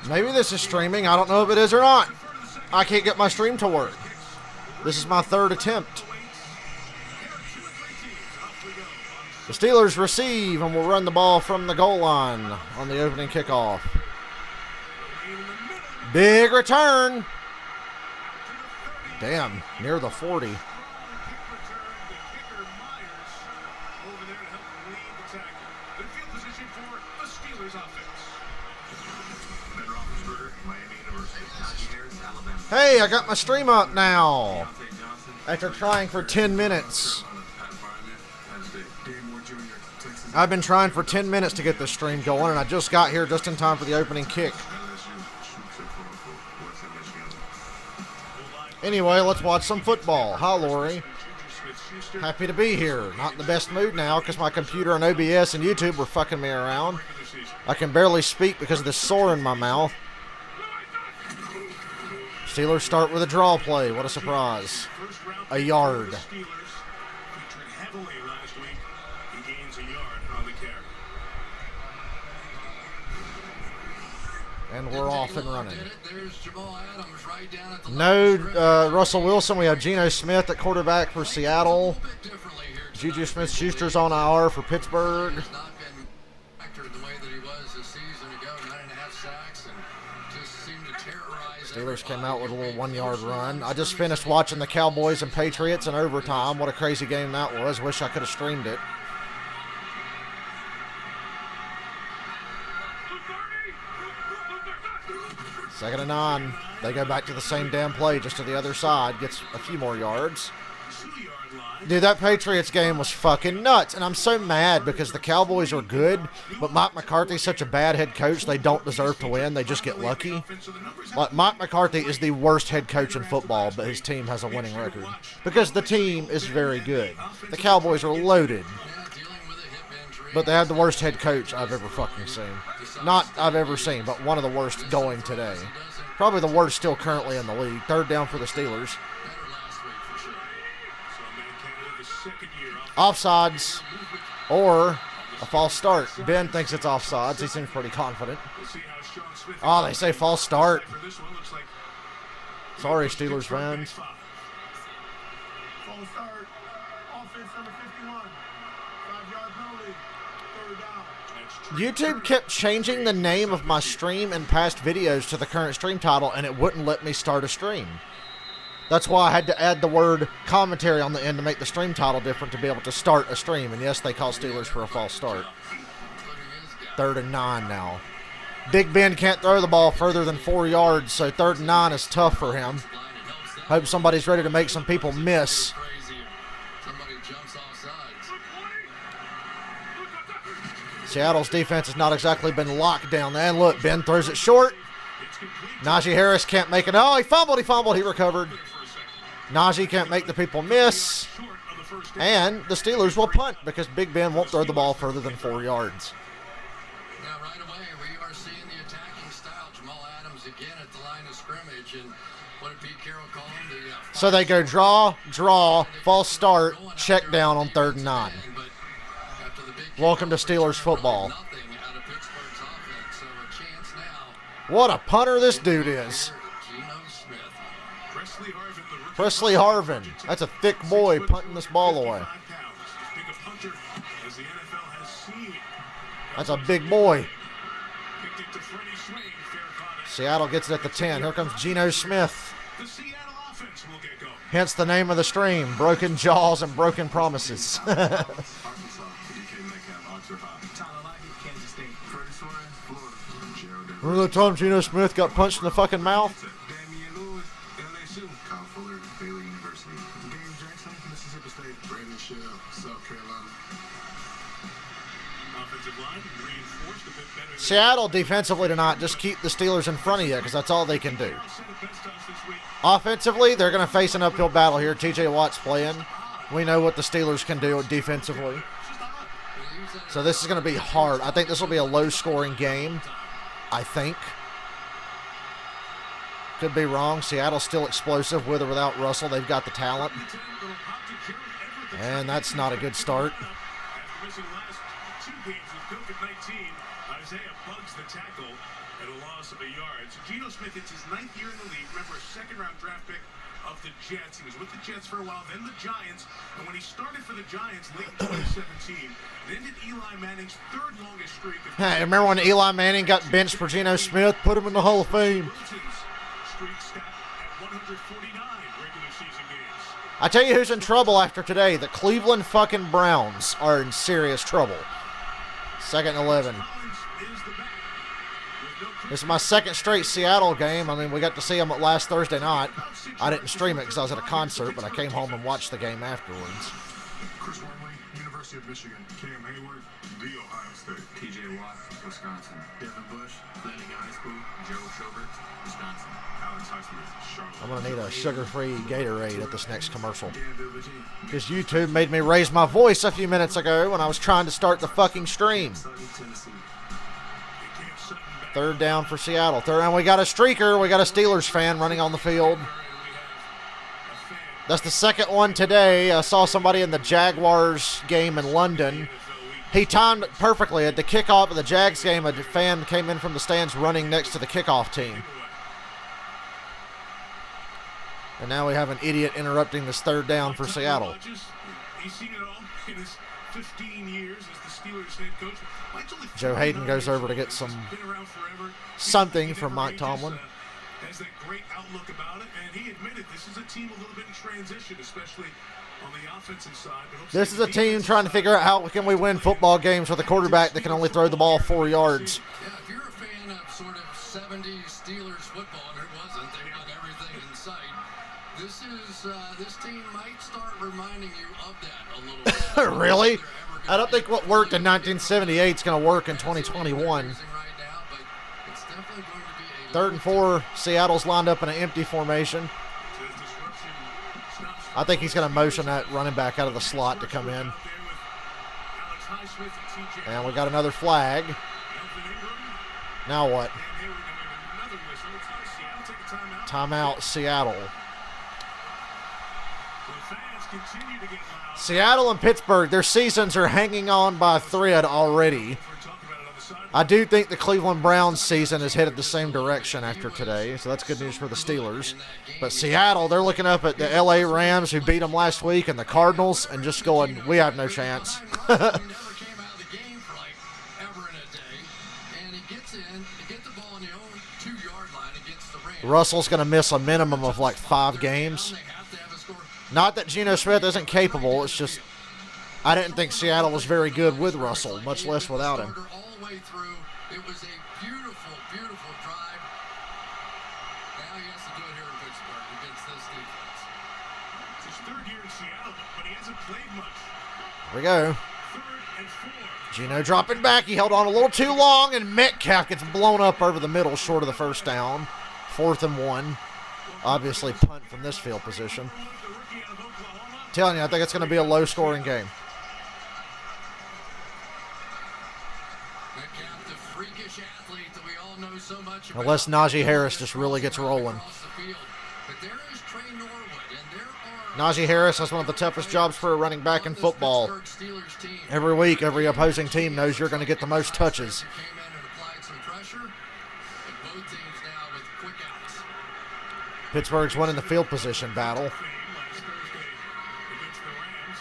Maybe this is streaming. I don't know if it is or not. I can't get my stream to work. This is my third attempt. The Steelers receive and will run the ball from the goal line on the opening kickoff. Big return. Damn, near the 40. Hey, I got my stream up now. After trying for 10 minutes. I've been trying for 10 minutes to get the stream going, and I just got here just in time for the opening kick. Anyway, let's watch some football. Hi, Lori. Happy to be here. Not in the best mood now because my computer and OBS and YouTube were fucking me around. I can barely speak because of this sore in my mouth. Steelers start with a draw play. What a surprise. A yard. And we're off and running. No Russell Wilson. We have Geno Smith at quarterback for Seattle. Juju Smith-Schuster's on IR for Pittsburgh. Steelers came out with a little 1-yard run. I just finished watching the Cowboys and Patriots in overtime. What a crazy game that was. Wish I could have streamed it. Second and 9. They go back to the same damn play, just to the other side. Gets a few more yards. Dude, that Patriots game was fucking nuts. And I'm so mad because the Cowboys are good, but Mike McCarthy's such a bad head coach, they don't deserve to win. They just get lucky. Like, Mike McCarthy is the worst head coach in football, but his team has a winning record. Because the team is very good. The Cowboys are loaded. But they have the worst head coach I've ever fucking seen. Not I've ever seen, but one of the worst going today. Probably the worst still currently in the league. Third down for the Steelers. Offsides or a false start. Ben thinks it's offsides. He seems pretty confident. Oh, they say false start. Sorry, Steelers fans. YouTube kept changing the name of my stream and past videos to the current stream title, and it wouldn't let me start a stream. That's why I had to add the word commentary on the end to make the stream title different to be able to start a stream. And yes, they call Steelers for a false start. 3rd and 9 now. Big Ben can't throw the ball further than 4 yards, so 3rd and 9 is tough for him. Hope somebody's ready to make some people miss. Seattle's defense has not exactly been locked down there. And look, Ben throws it short. Najee Harris can't make it. Oh, he fumbled, he recovered. Najee can't make the people miss. And the Steelers will punt because Big Ben won't throw the ball further than 4 yards. Now, right away, we are seeing the attacking style. Jamal Adams again at the line of scrimmage. And what did Pete Carroll call him? So they go draw, false start, check down on 3rd and 9. Welcome to Steelers football. What a punter this dude is. Presley Harvin. That's a thick boy punting this ball away. That's a big boy. Seattle gets it at the 10. Here comes Geno Smith. Hence the name of the stream, Broken Jaws and Broken Promises. Remember the time Geno Smith got punched in the fucking mouth? Seattle defensively tonight, just keep the Steelers in front of you because that's all they can do. Offensively, they're going to face an uphill battle here. TJ Watt's playing. We know what the Steelers can do defensively. So this is going to be hard. I think this will be a low-scoring game. I think. Could be wrong. Seattle's still explosive with or without Russell. They've got the talent. And that's not a good start. games with COVID-19, Isaiah bugs the tackle at a loss of a yard. So Geno Smith, it's his 9th year in the league. Remember, a second-round draft pick of the Jets. He was with the Jets for a while, then the Giants. And when he started for the Giants late in 2017, it ended Eli Manning's 3rd longest streak. Hey, remember when Eli Manning got benched for Geno Smith? Put him in the Hall of Fame. Wilson's streak stat at 149 regular season games. I tell you who's in trouble after today. The Cleveland fucking Browns are in serious trouble. 2nd and 11. Collins is the back. With no This is my 2nd straight Seattle game. I mean, we got to see them last Thursday night. I didn't stream it because I was at a concert, but I came home and watched the game afterwards. Chris Wormley, University of Michigan. Cam Hayward, The Ohio State. TJ Watt, Wisconsin. Devin Bush, Fleming High School. Joe Schobert, Wisconsin. Alex Highsmith, Charlotte. I'm going to need a sugar-free Gatorade at this next commercial. Dan Billington, Because YouTube made me raise my voice a few minutes ago when I was trying to start the fucking stream. Sunny, Tennessee. Cam Sutton back. 3rd down for Seattle. And we got a streaker. We got a Steelers fan running on the field. And we have a fan. That's the 2nd one today. I saw somebody in the Jaguars game in London. He timed it perfectly. At the kickoff of the Jags game, a fan came in from the stands running next to the kickoff team. And now we have an idiot interrupting this 3rd down for Seattle. He's seen it all in his 15 years as the Steelers head coach. Mike's only Joe Hayden goes over to get some been around forever. something He from never Mike Tomlin. Has that great outlook about it, and he admitted this is a team a little bit in transition, especially on the offensive side. But hopefully This is the a team defensive trying to side- figure out how can we win football games with a quarterback that can only throw the ball 4 yards. Yeah, if you're a fan of sort of 70s Steelers football, and it wasn't, they won everything in sight. This team might start reminding you of that a little bit. Really? I don't think what worked in 1978 is going to work in 2021. Right now, but it's definitely going to be a 3rd and 4, Seattle's lined up in an empty formation. Says disruption. Snaps I think he's going to motion that running back out of the slot to come in. out there with Alex Highsmith and TJ. And we got another flag. Melvin Ingram. Now what? And Hayward, another whistle. It's Seattle take a timeout. Timeout, Seattle. The fans continue to get loud. Seattle and Pittsburgh, their seasons are hanging on by a thread already. We're talking about it on the sideline. I do think the Cleveland Browns season is headed the same direction after today, so that's good news for the Steelers. But Seattle, they're looking up at the LA Rams, who beat them last week, and the Cardinals, and just going, we have no chance. He never came out of the game for like ever in a day, and he gets in, to get the ball on the own 2-yard line against the Rams. Russell's going to miss a minimum of like 5 games. They have to have a score. Not that Geno Smith isn't capable, it's just I didn't think Seattle was very good with Russell, much less without him. All the way through. It was a beautiful, beautiful drive. Now he has to do it here in Pittsburgh against this defense. It's his 3rd year in Seattle, but he hasn't played much. Here we go. 3rd and 4. Geno dropping back. He held on a little too long, and Metcalf gets blown up over the middle, short of the 1st down. 4th and 1. Obviously, punt from this field position. The rookie out of Oklahoma. Telling you, I think it's going to be a low-scoring game. Metcalf, the freakish athlete that we all know so much about. Unless Najee Harris just really gets rolling. Across the field. But there is Trey Norwood, and there are Najee Harris has one of the toughest jobs for a running back in this football. Pittsburgh Steelers team. Every week, every opposing team knows you're going to get the most touches. Came in and applied some pressure, but both teams now with quick outs. Pittsburgh's winning the field position battle. Fame last Thursday against the Rams.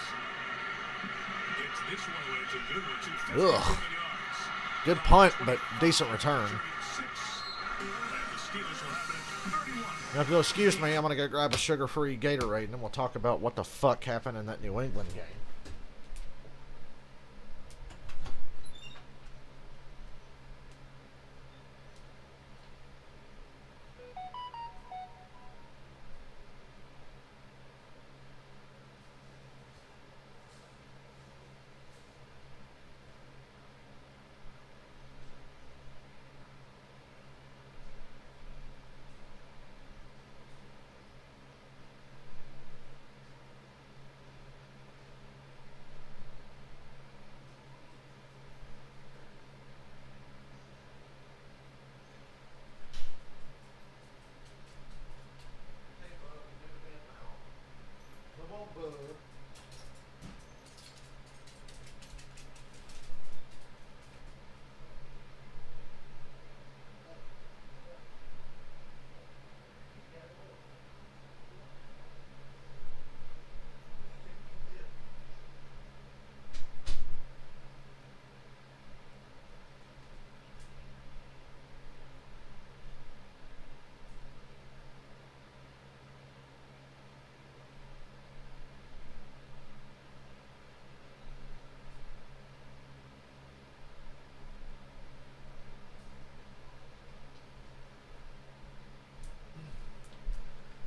It's this one away. It's a good one, too. 57 Ugh. yards. Good punt, but decent return. 6. And the Steelers will have it at 31. Now, if you'll excuse me, I'm going to go grab a sugar-free Gatorade, and then we'll talk about what the fuck happened in that New England game.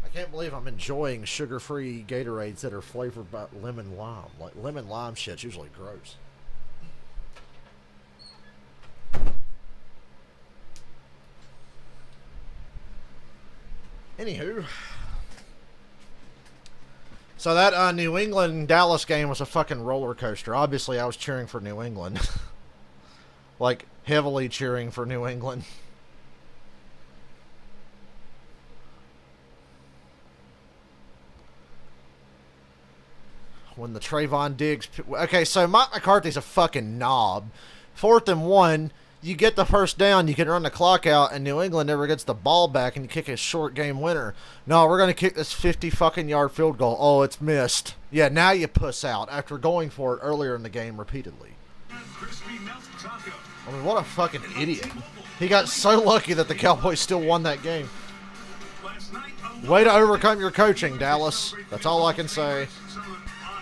I can't believe I'm enjoying sugar-free Gatorades that are flavored by lemon lime. Like, lemon lime shit's usually gross. Anywho. So that New England-Dallas game was a fucking roller coaster. Obviously, I was cheering for New England. Like, heavily cheering for New England. When the Trayvon Diggs... Okay, so Mike McCarthy's a fucking knob. 4th and 1, you get the first down, you can run the clock out, and New England never gets the ball back, and you kick a short game winner. No, we're going to kick this 50 fucking yard field goal. Oh, it's missed. Yeah, now you puss out after going for it earlier in the game repeatedly. I mean, what a fucking idiot. He got so lucky that the Cowboys still won that game. Way to overcome your coaching, Dallas. That's all I can say.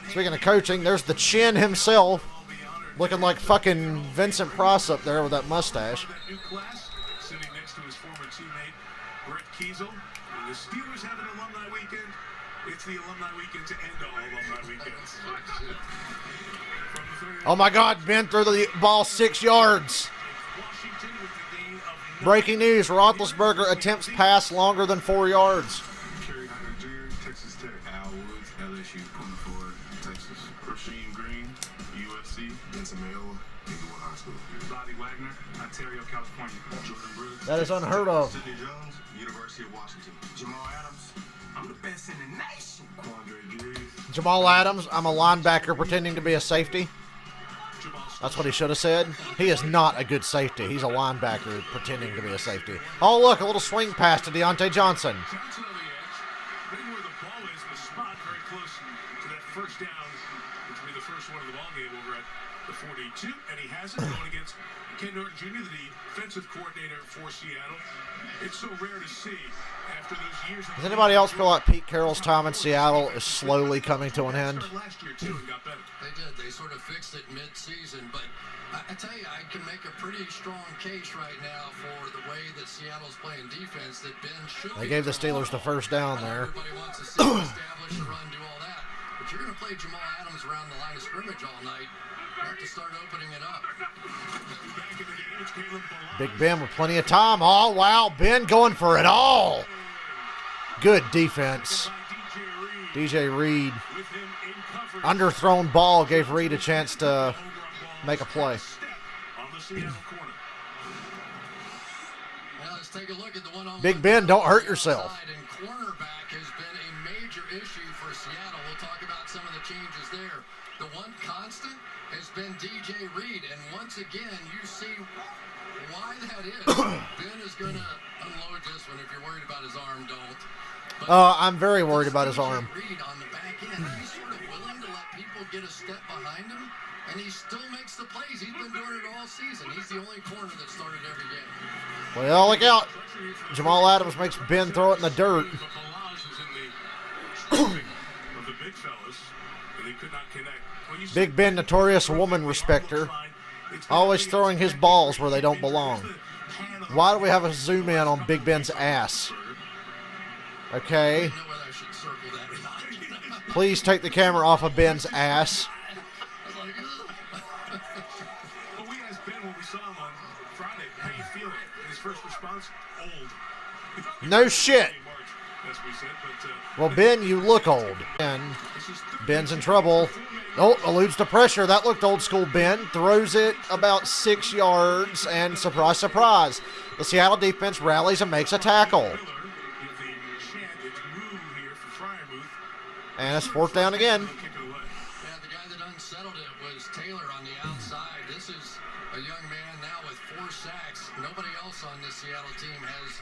Speaking of coaching, there's the Chin himself, looking like fucking Vincent Price up there with that mustache. Sitting next to his former teammate, Brett Kiesel. The Steelers have an alumni weekend. It's the alumni weekend to end all alumni weekends. Oh my God, Ben threw the ball 6 yards. Breaking news, Roethlisberger attempts pass longer than 4 yards. Kerry Hunter Jr., Texas Tech. Al Woods, LSU, Plymouth, Texas. Rasheem Green, USC. Benson Mayowa, Inglewood High School. Bobby Wagner, Ontario, California. Jordan Brooks. That is unheard of. Sidney Jones, University of Washington. Jamal Adams, I'm the best in the nation. Quandre Diggs. Jamal Adams, I'm a linebacker pretending to be a safety. That's what he should have said. He is not a good safety. He's a linebacker pretending to be a safety. Oh, look, a little swing pass to Deontay Johnson. Johnson on the edge. Right where the ball is, the spot very close to that first down, which will be the first one of the ball game over at the 42. And he has it going against Ken Norton Jr., the defensive coordinator for Seattle. It's so rare to see after those years. Does anybody else feel like Pete Carroll's time in Seattle is slowly coming to an end? Last year too, and got better. They did. They sort of fixed it mid-season, but I tell you, I can make a pretty strong case right now for the way that Seattle's playing defense that Ben should. They gave the Steelers the first down there. Everybody wants to see them establish the run, do all that. But you're going to play Jamal Adams around the line of scrimmage all night. You have to start opening it up. Big Ben with plenty of time. Oh, wow. Ben going for it all. Good defense. DJ Reed. Underthrown ball gave Reed a chance to make a play. Now let's take a look at the one-on-one. Big Ben, don't hurt yourself. And cornerback has been a major issue for Seattle. We'll talk about some of the changes there. The one constant has been DJ Reed, and once again, you see why that is. Ben is going to unload this one. If you're worried about his arm, don't. I'm very worried about his arm. Reed on the back end, he's sort of willing to let people get a step behind him, and he still makes the plays. He's been doing it all season. He's the only corner that started every game. Well, look out. Jamal Adams makes Ben throw it in the dirt. Big Ben, notorious woman respecter, always throwing his balls where they don't belong. Why do we have a zoom in on Big Ben's ass? Okay. I don't know whether I should circle that or not. Please take the camera off of Ben's ass. I was like, ugh. Well, we asked Ben when we saw him on Friday, how you feeling? His first response, old. No shit. That's what we said, but, Well, Ben, you look old. And Ben's in trouble. Oh, eludes the pressure. That looked old school Ben. Throws it about 6 yards, and surprise, surprise. The Seattle defense rallies and makes a tackle. And it's 4th down again. Yeah, the guy that unsettled it was Taylor on the outside. This is a young man now with 4 sacks. Nobody else on this Seattle team has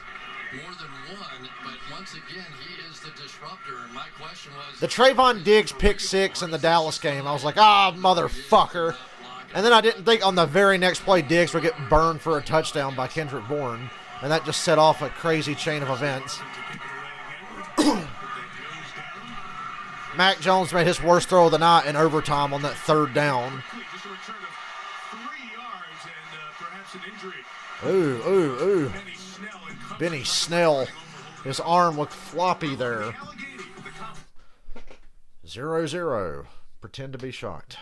more than one, but once again, he is the disruptor. And my question was... The Trayvon Diggs pick 6 in the Dallas game. I was like, motherfucker. And then I didn't think on the very next play Diggs would get burned for a touchdown by Kendrick Bourne. And that just set off a crazy chain of events. Mac Jones made his worst throw of the night in overtime on that 3rd down. Just a return of 3 yards and perhaps an injury. Ooh. Benny Snell. His arm looked floppy there. 0-0. Pretend to be shocked.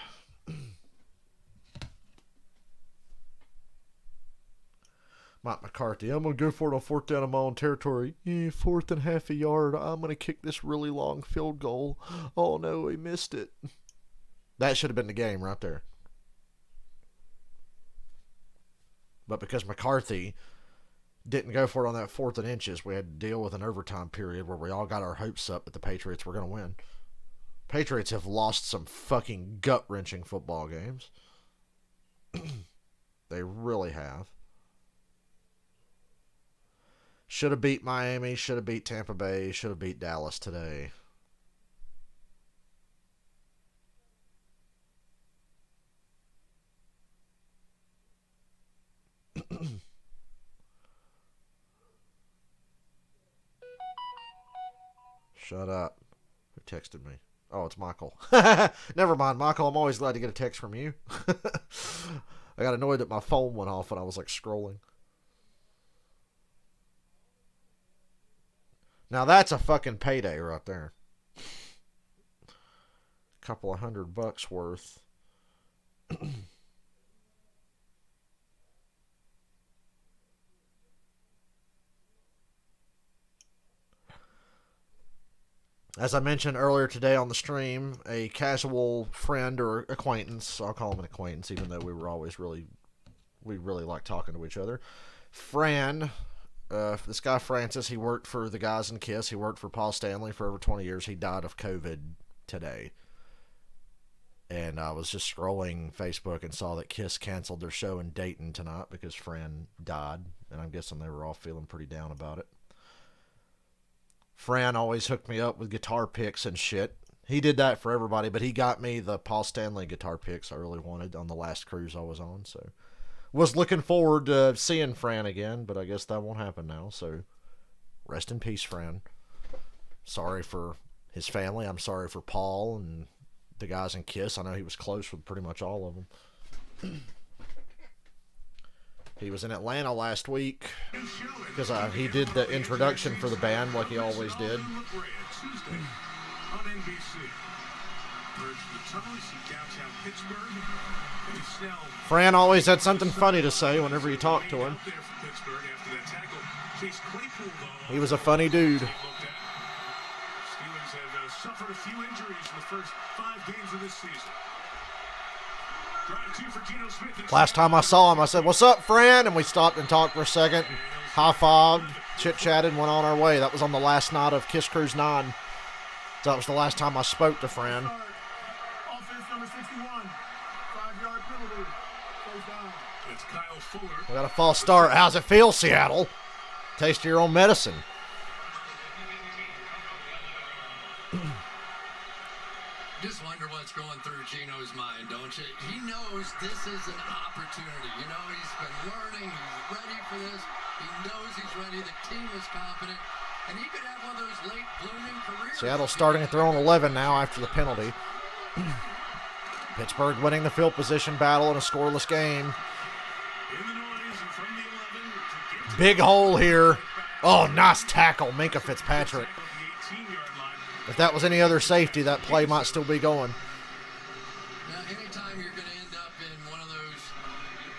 Mike McCarthy, I'm going to go for it on 4th down on my own territory. 4th and half a yard. I'm going to kick this really long field goal. Oh, no, he missed it. That should have been the game right there. But because McCarthy didn't go for it on that 4th and inches, we had to deal with an overtime period where we all got our hopes up that the Patriots were going to win. Patriots have lost some fucking gut-wrenching football games. They really have. Should have beat Miami, should have beat Tampa Bay, should have beat Dallas today. Shut up. Who texted me? Oh, it's Michael. Never mind, Michael. I'm always glad to get a text from you. I got annoyed that my phone went off when I was like scrolling. Now that's a fucking payday right there. Couple of $100 worth. As I mentioned earlier today on the stream, a casual friend or acquaintance, I'll call him an acquaintance even though we really like talking to each other. Fran, this guy Francis, he worked for the guys in KISS. He worked for Paul Stanley for over 20 years. He died of COVID today. And I was just scrolling Facebook and saw that KISS canceled their show in Dayton tonight because Fran died. And I'm guessing they were all feeling pretty down about it. Fran always hooked me up with guitar picks and shit. He did that for everybody, but he got me the Paul Stanley guitar picks I really wanted on the last cruise I was on. So, was looking forward to seeing Fran again, but I guess that won't happen now. So, rest in peace, Fran. Sorry for his family. I'm sorry for Paul and the guys in KISS. I know he was close with pretty much all of them. He was in Atlanta last week because he did the introduction for the band like he always did. Fran always had something funny to say whenever you talked to him. He was a funny dude. Steelers have suffered a few injuries in the first 5 games of this season. Last time I saw him, I said, "What's up, Fran?" And we stopped and talked for a second, high-fived, chit-chatted, and went on our way. That was on the last night of Kiss Cruise 9. So that was the last time I spoke to Fran. Offense number 61, 5-yard penalty. First down. It's Kyle Fuller. We got a false start. How's it feel, Seattle? Taste of your own medicine. Just wonder what's going through Gino's mind, don't you? He knows this is an opportunity. You know, he's been learning. He's ready for this. He knows he's ready. The team is confident. And he could have one of those late blooming careers. Seattle starting at their own 11 now after the penalty. Pittsburgh winning the field position battle in a scoreless game. Big hole here. Oh, nice tackle, Minkah Fitzpatrick. If that was any other safety, that play might still be going. Now, anytime you're going to end up in one of those,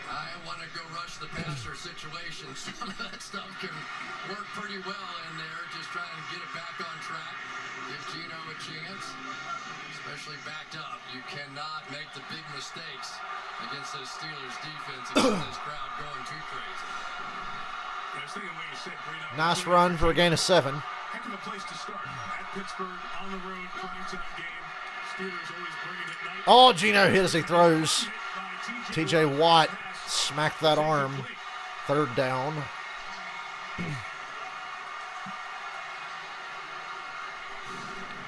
I want to go rush the passer situations, some of that stuff can work pretty well in there, just trying to get it back on track, give Gino a chance, especially backed up. You cannot make the big mistakes against this Steelers defense, against this crowd going too crazy. Nice run for a gain of 7. Heck of a place to start. At Pittsburgh, on the road, primetime game. Steelers always bringing it night. Oh, Gino hit as he throws. TJ Watt smacked that arm. 3rd down.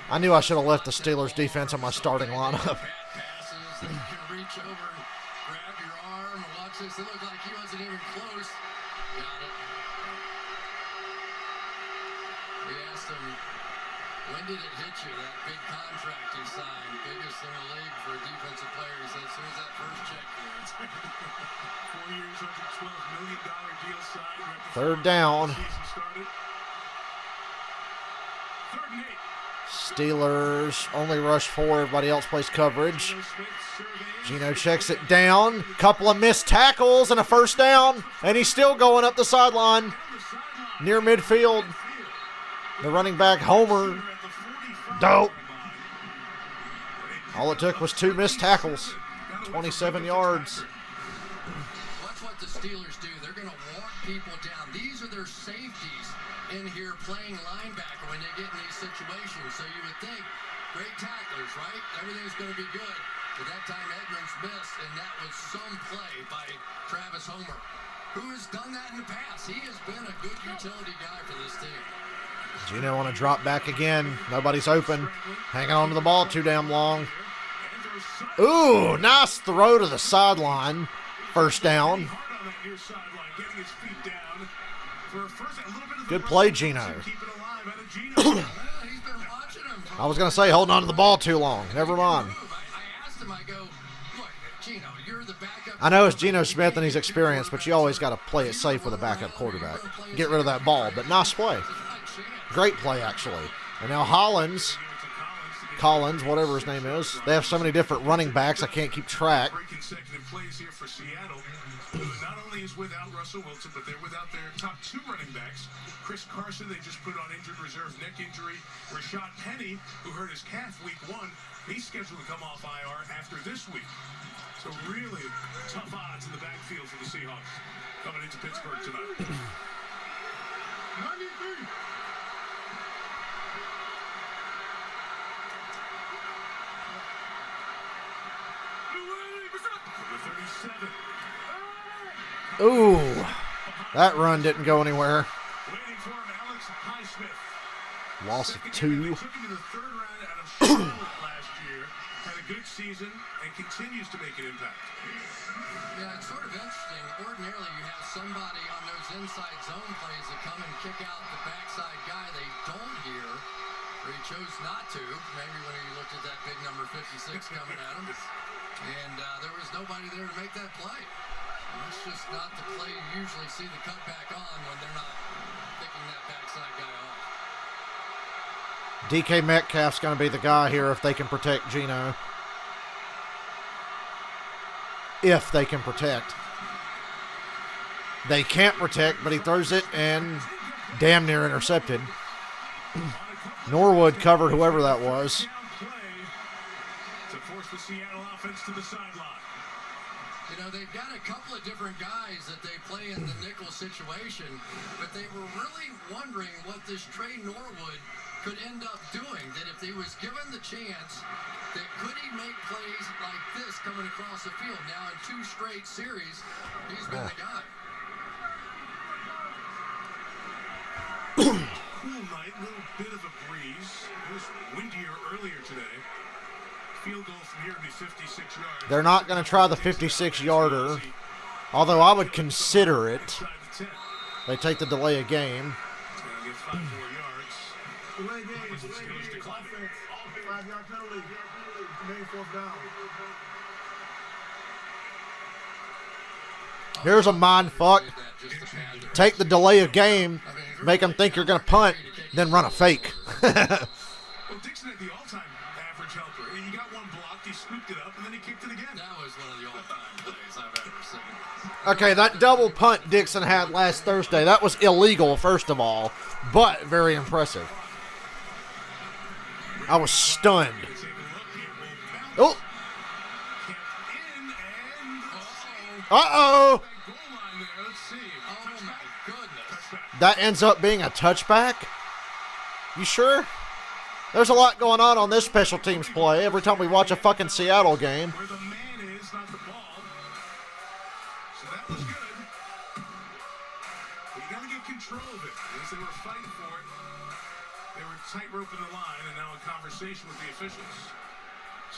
I knew I should have left the Steelers defense on my starting lineup. Passes that you can reach over and grab your arm. Watch this. It looked like he wasn't even close. Got it. We asked him, when did it hit you, that big contract he signed, biggest in the league for a defensive player? He said, as soon as that first check clearance. 4 years, $112 million deal signed. Right 3rd down. Season started. Third and 8. Steelers only rush 4. Everybody else plays coverage. Geno checks it down. Couple of missed tackles and a first down. And he's still going up the sideline near midfield. The running back, Homer. Dope. All it took was 2 missed tackles. 27 yards. Watch what the Steelers do. They're going to walk people down. These are their safeties in here playing linebacker when they get in these situations. So you would think, great tacklers, right? Everything's going to be good. But that time Edmonds missed, and that was some play by Travis Homer, who has done that in the past. He has been a good utility guy for this team. Geno on a drop back again. Nobody's open. Hanging on to the ball too damn long. Ooh, nice throw to the sideline. First down. Good play, Geno. I was going to say holding on to the ball too long. Never mind. I know it's Geno Smith and he's experienced, but you always got to play it safe with a backup quarterback. Get rid of that ball, but nice play. Great play, actually. And now Collins, whatever his name is. They have so many different running backs, I can't keep track. Consecutive plays here for Seattle. Not only is without Russell Wilson, but they're without their top 2 running backs. Chris Carson, they just put on injured reserve neck injury. Rashad Penny, who hurt his calf week 1, he's scheduled to come off IR after this week. So really tough odds in the backfield for the Seahawks coming into Pittsburgh tonight. 93. Ooh, that run didn't go anywhere. Waiting for him, Alex Highsmith. Loss of 2. They took him in the 3rd round out of Charlotte last year. Had a good season and continues to make an impact. Yeah, it's sort of interesting. Ordinarily, you have somebody on those inside zone plays that come and kick out the backside guy. They don't here, or he chose not to. Maybe when he looked at that big number 56 coming at him. And there was nobody there to make that play. It's just not the play you usually see the cutback on when they're not picking that backside guy off. DK Metcalf's going to be the guy here if they can protect Geno. If they can protect. They can't protect, but he throws it and damn near intercepted. Norwood covered whoever that was. To force the Seattle offense to the sideline. You know, they've got a couple of different guys that they play in the nickel situation, but they were really wondering what this Trey Norwood could end up doing. That if he was given the chance, that could he make plays like this coming across the field? Now in 2 straight series, he's been the guy. Cool night, a little bit of a breeze. It was windier earlier today. Field goal from here would be 56 yards. They're not going to try the 56-yarder, although I would consider it. They take the delay of game. Get 5 more yards. Delay game. Offense. 5-yard penalty. Main 4th down. Here's a mind fuck. Take the delay of game, make them think you're going to punt, then run a fake. Well, Dixon had the all-time average helper. He got one blocked, he scooped it up, and then he kicked it again. That was one of the all-time plays I've ever seen. Okay, that double punt Dixon had last Thursday, that was illegal, first of all, but very impressive. I was stunned. Oh. Uh-oh. That ends up being a touchback? You sure? There's a lot going on this special teams play every time we watch a fucking Seattle game. Where the man is, not the ball. So that was good. But you got to get control of it. As they were fighting for it, they were tight-roping the line, and now in conversation with the officials.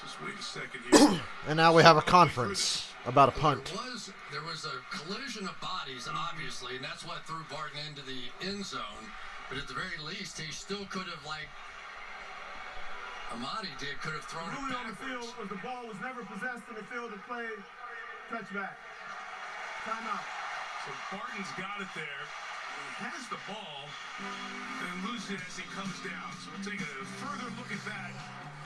Just wait a second here. And now we have a conference about a punt. There was a collision of bodies, obviously, and that's what threw Barton into the end zone. But at the very least, he still could have, like Amadi did, could have thrown it on the field backwards. was the ball was never possessed in the field of play. Touchback. Timeout. So Barton's got it there. has the ball and loses it as he comes down. So we'll take a further look at that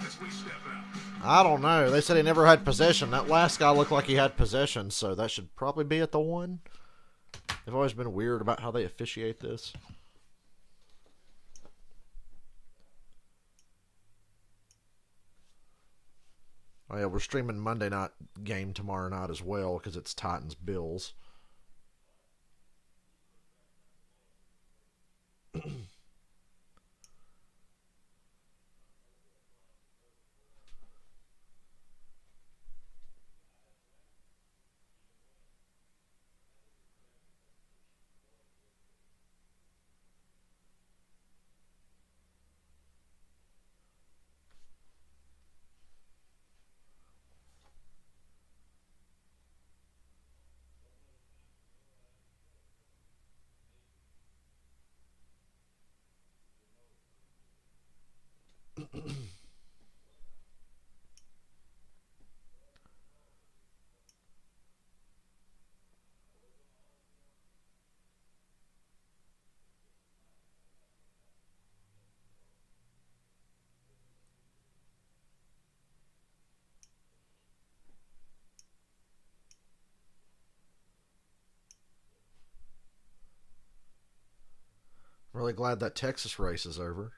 as we step out. I don't know. They said he never had possession. That last guy looked like he had possession, so that should probably be at the 1. They've always been weird about how they officiate this. Oh yeah, we're streaming Monday night game tomorrow night as well because it's Titans-Bills. Really glad that Texas race is over.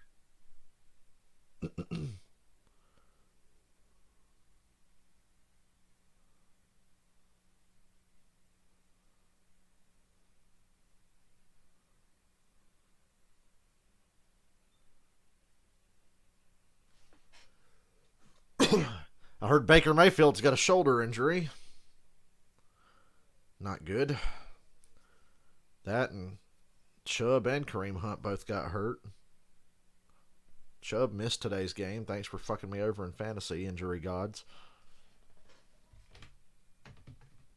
I heard Baker Mayfield's got a shoulder injury. Not good. That and Chubb and Kareem Hunt both got hurt. Chubb missed today's game. Thanks for fucking me over in fantasy, injury gods.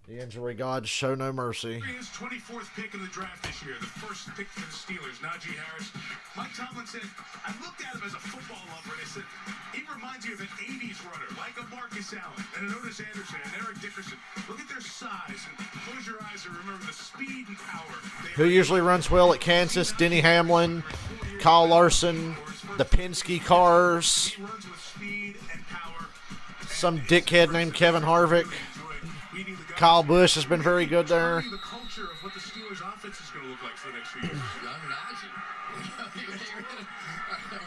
The injury gods show no mercy. His 24th pick in the draft this year, the first pick for the Steelers, Najee Harris. Mike Tomlin said, I looked at him as a football lover, and I said, he reminds you of an 80s runner, like a Marcus Allen, and an Otis Anderson, and Eric Dickerson. Look at their size, and close your eyes and remember the speed and power. Who usually runs well at Kansas? Denny Hamlin, Kyle Larson, the Penske cars, He runs with speed and power. some dickhead named Kevin Harvick. Kyle Busch has been very good there. The culture of what the Steelers offense is going to look like for the next few years. Young Najee.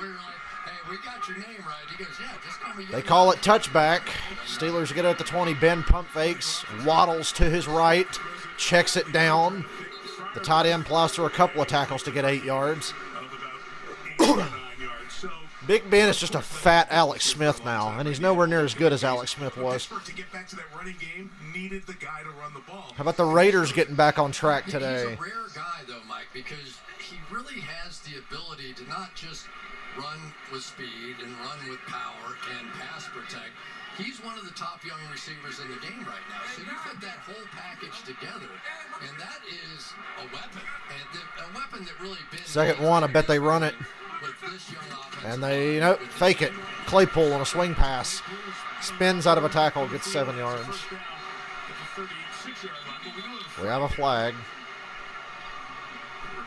We were like, hey, we got your name right. He goes, yeah, just call me Young They call it touchback. Steelers get it at the 20. Ben pump fakes, waddles to his right, checks it down. The tight end plows through a couple of tackles to get 8 yards. Of about 8 or 9 yards. So Big Ben is just a fat Alex Smith now, and he's nowhere near as good as Alex Smith was. Pittsburgh, to get back to that running game, needed the guy to run the ball. How about the Raiders getting back on track today? He's a rare guy, though, Mike, because he really has the ability to not just run with speed and run with power and pass protect. He's one of the top young receivers in the game right now. So you put that whole package together, and that is a weapon. And a weapon that really been Second one, I bet they run it. with this young offense. And they, fake it. Claypool on a swing pass. Spins out of a tackle, gets 7 yards. We have a flag.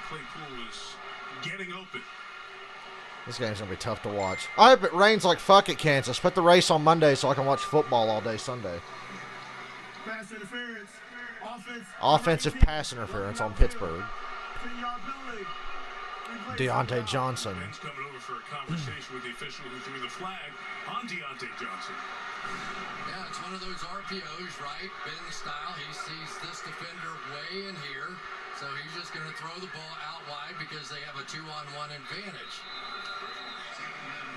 Claypool is getting open. This game's going to be tough to watch. I hope it rains like fuck at Kansas. Put the race on Monday so I can watch football all day Sunday. Pass interference. Offensive pass interference on Pittsburgh. 10-yard penalty. Deontay Johnson. Ben's coming over for a conversation with the official who threw the flag on Deontay Johnson. Yeah, it's one of those RPOs, right? Ben style. He sees this defender way in here, so he's just going to throw the ball out wide because they have a 2-on-1 advantage.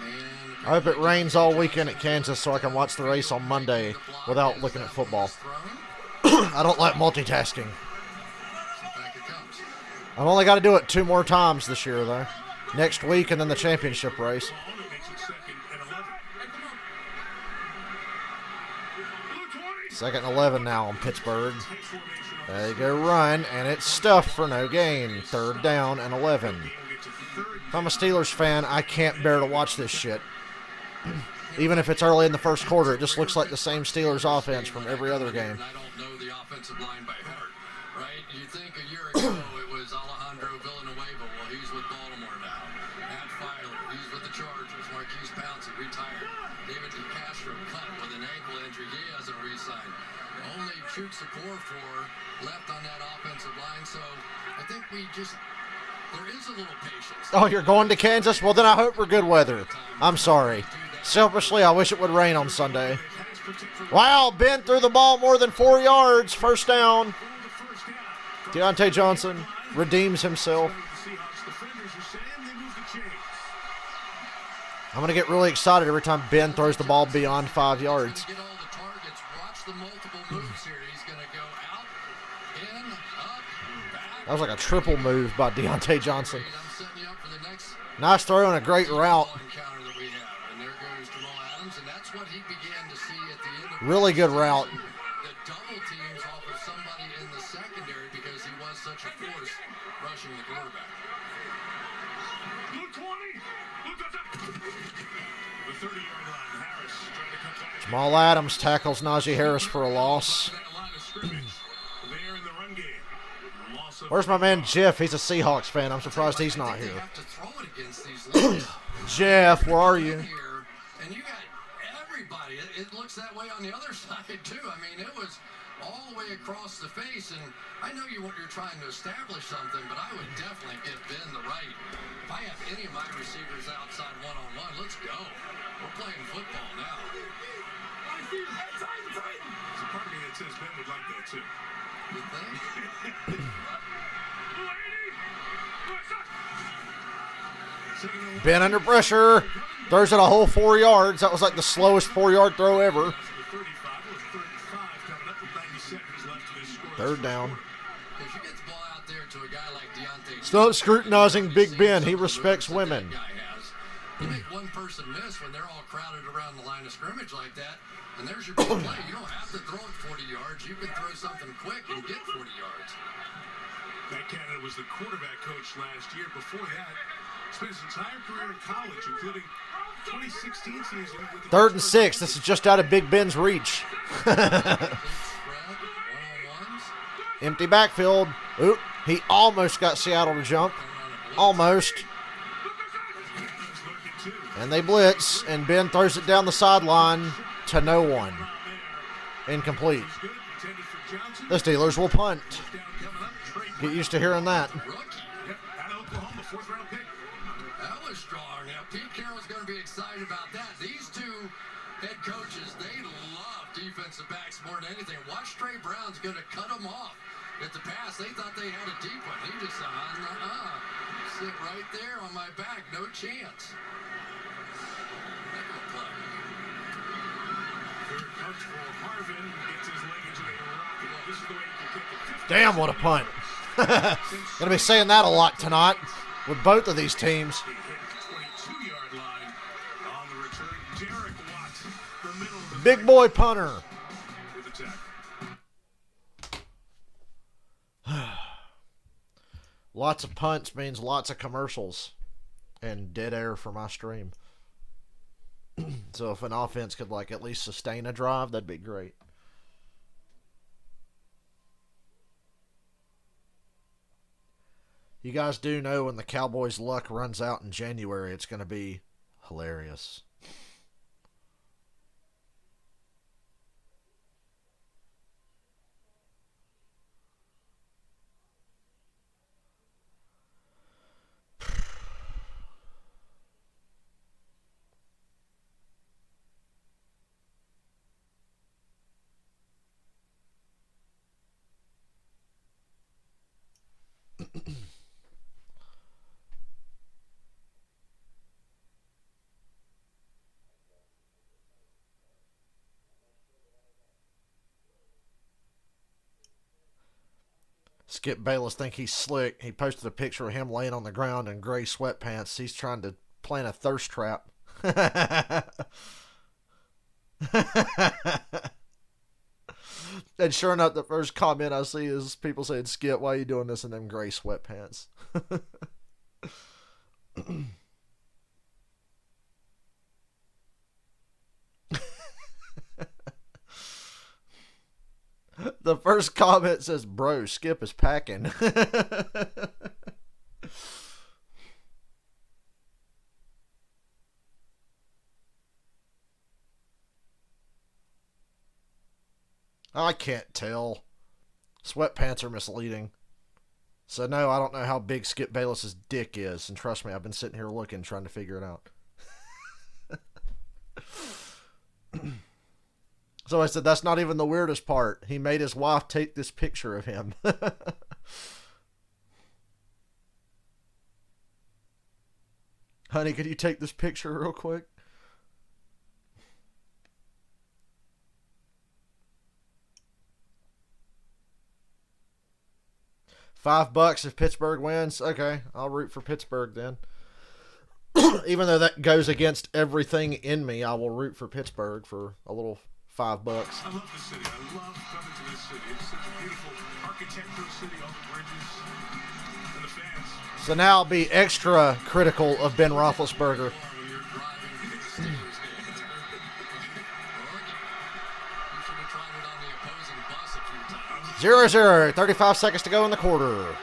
And I hope it rains all weekend at Kansas so I can watch the race on Monday without looking at football. I don't like multitasking. Back it comes. I've only got to do it 2 more times this year, though. Next week and then the championship race. Ball that makes it second and 11. Blue 20. Second and 11 now on Pittsburgh. They go run, and it's stuffed for no gain. Third down and 11. If I'm a Steelers fan, I can't bear to watch this shit. Even if it's early in the first quarter, it just looks like the same Steelers offense from every other game. I don't know the offensive line by heart, right? You think a year ago it was Alejandro Villanueva shoots the core for left on that offensive line. So I think there is a little patience. Oh, you're going to Kansas? Well, then I hope for good weather. I'm sorry. Selfishly, I wish it would rain on Sunday. Wow, Ben threw the ball more than 4 yards. First down. Deontay Johnson redeems himself. I'm going to get really excited every time Ben throws the ball beyond 5 yards. Get all the targets. Watch the multiple moves here. He's going to go out, in, up, back. That was like a triple move by Deontay Johnson. I'm setting you up for the next Nice throw and a great route. encounter that we have. And there goes Jamal Adams, and that's what he began to see at the end of Really good route. the double teams off of somebody in the secondary because he was such a force rushing the quarterback. Look 20. Look up. The 30-yard line. Harris trying to cut back. Jamal Adams tackles Najee Harris for a loss. That line of scrimmage. There in the run game. Loss of Where's my man Jeff? He's a Seahawks fan. I'm surprised he's not They here. have to throw it against these lines. Jeff, where are you? Here, and you got everybody. It looks that way on the other side too. I mean, it was all the way across the face, and I know you're trying to establish something, but I would definitely give Ben the right. If I have any of my receivers outside one-on-one, let's go. We're playing football now. There's a part of me that says Ben would like that too. You think? Ben under pressure. Throws it a whole 4 yards. That was like the slowest 4-yard throw ever. 3rd down. If you get the ball out there to a guy like Deontay, Stop scrutinizing Big Ben. He respects women. You make one person miss when they're all crowded around the line of scrimmage like that, and there's your big play. You don't have to throw it 40 yards. You can throw something quick and get 40 yards. Matt Canada was the quarterback coach last year. Before that, spent his entire career in college, including 2016 season with the 3rd and 6. This is just out of Big Ben's reach. Spread, one-on-ones. Empty backfield. Oop. He almost got Seattle to jump. Almost. And they blitz, and Ben throws it down the sideline to no one. Incomplete. The Steelers will punt. Get used to hearing that. Rookie. Out of Oklahoma, 4th-round pick. That was strong. Now, Pete Carroll's going to be excited about that. These two head coaches, they love defensive backs more than anything. Watch Trey Brown's going to cut them off at the pass. They thought they had a deep one. He just, sit right there on my back. No chance. Heck of a play. Third punch for Harvin. Gets his leg into a rocket. This is the way you can kick it. Damn, what a punt. Gonna be saying that a lot tonight with both of these teams. He hit the 22-yard line on the return. Derek Watt, the middle of the Big boy punter. with the tackle. Lots of punts means lots of commercials and dead air for my stream. So if an offense could like at least sustain a drive, that'd be great. You guys do know when the Cowboys' luck runs out in January, it's going to be hilarious. Skip Bayless think he's slick. He posted a picture of him laying on the ground in gray sweatpants. He's trying to plant a thirst trap. And sure enough, the first comment I see is people saying, Skip, why are you doing this in them gray sweatpants? The first comment says, bro, Skip is packing. I can't tell. Sweatpants are misleading. So no, I don't know how big Skip Bayless's dick is. And trust me, I've been sitting here looking, trying to figure it out. So I said, that's not even the weirdest part. He made his wife take this picture of him. Honey, could you take this picture real quick? $5 if Pittsburgh wins. Okay, I'll root for Pittsburgh then. Even though that goes against everything in me, I will root for Pittsburgh for a little $5. I love the city. I love coming to this city. It's such a beautiful architectural city, all the bridges and the fans. So now I'll be extra critical of Ben Roethlisberger. 0-0, 35 seconds to go in the quarter.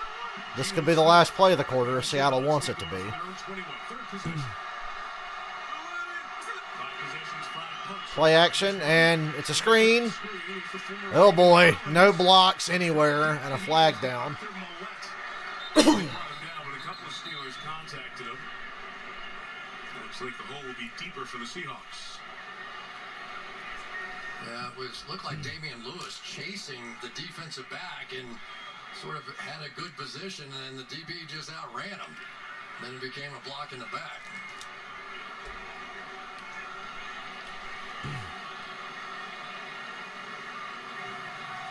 This could be the last play of the quarter if Seattle wants it to be. Play action, and it's a screen. Oh boy, no blocks anywhere, and a flag down. Looks like the hole will be deeper for the Seahawks. Yeah, it looked like Damian Lewis chasing the defensive back and sort of had a good position, and the DB just outran him. Then it became a block in the back.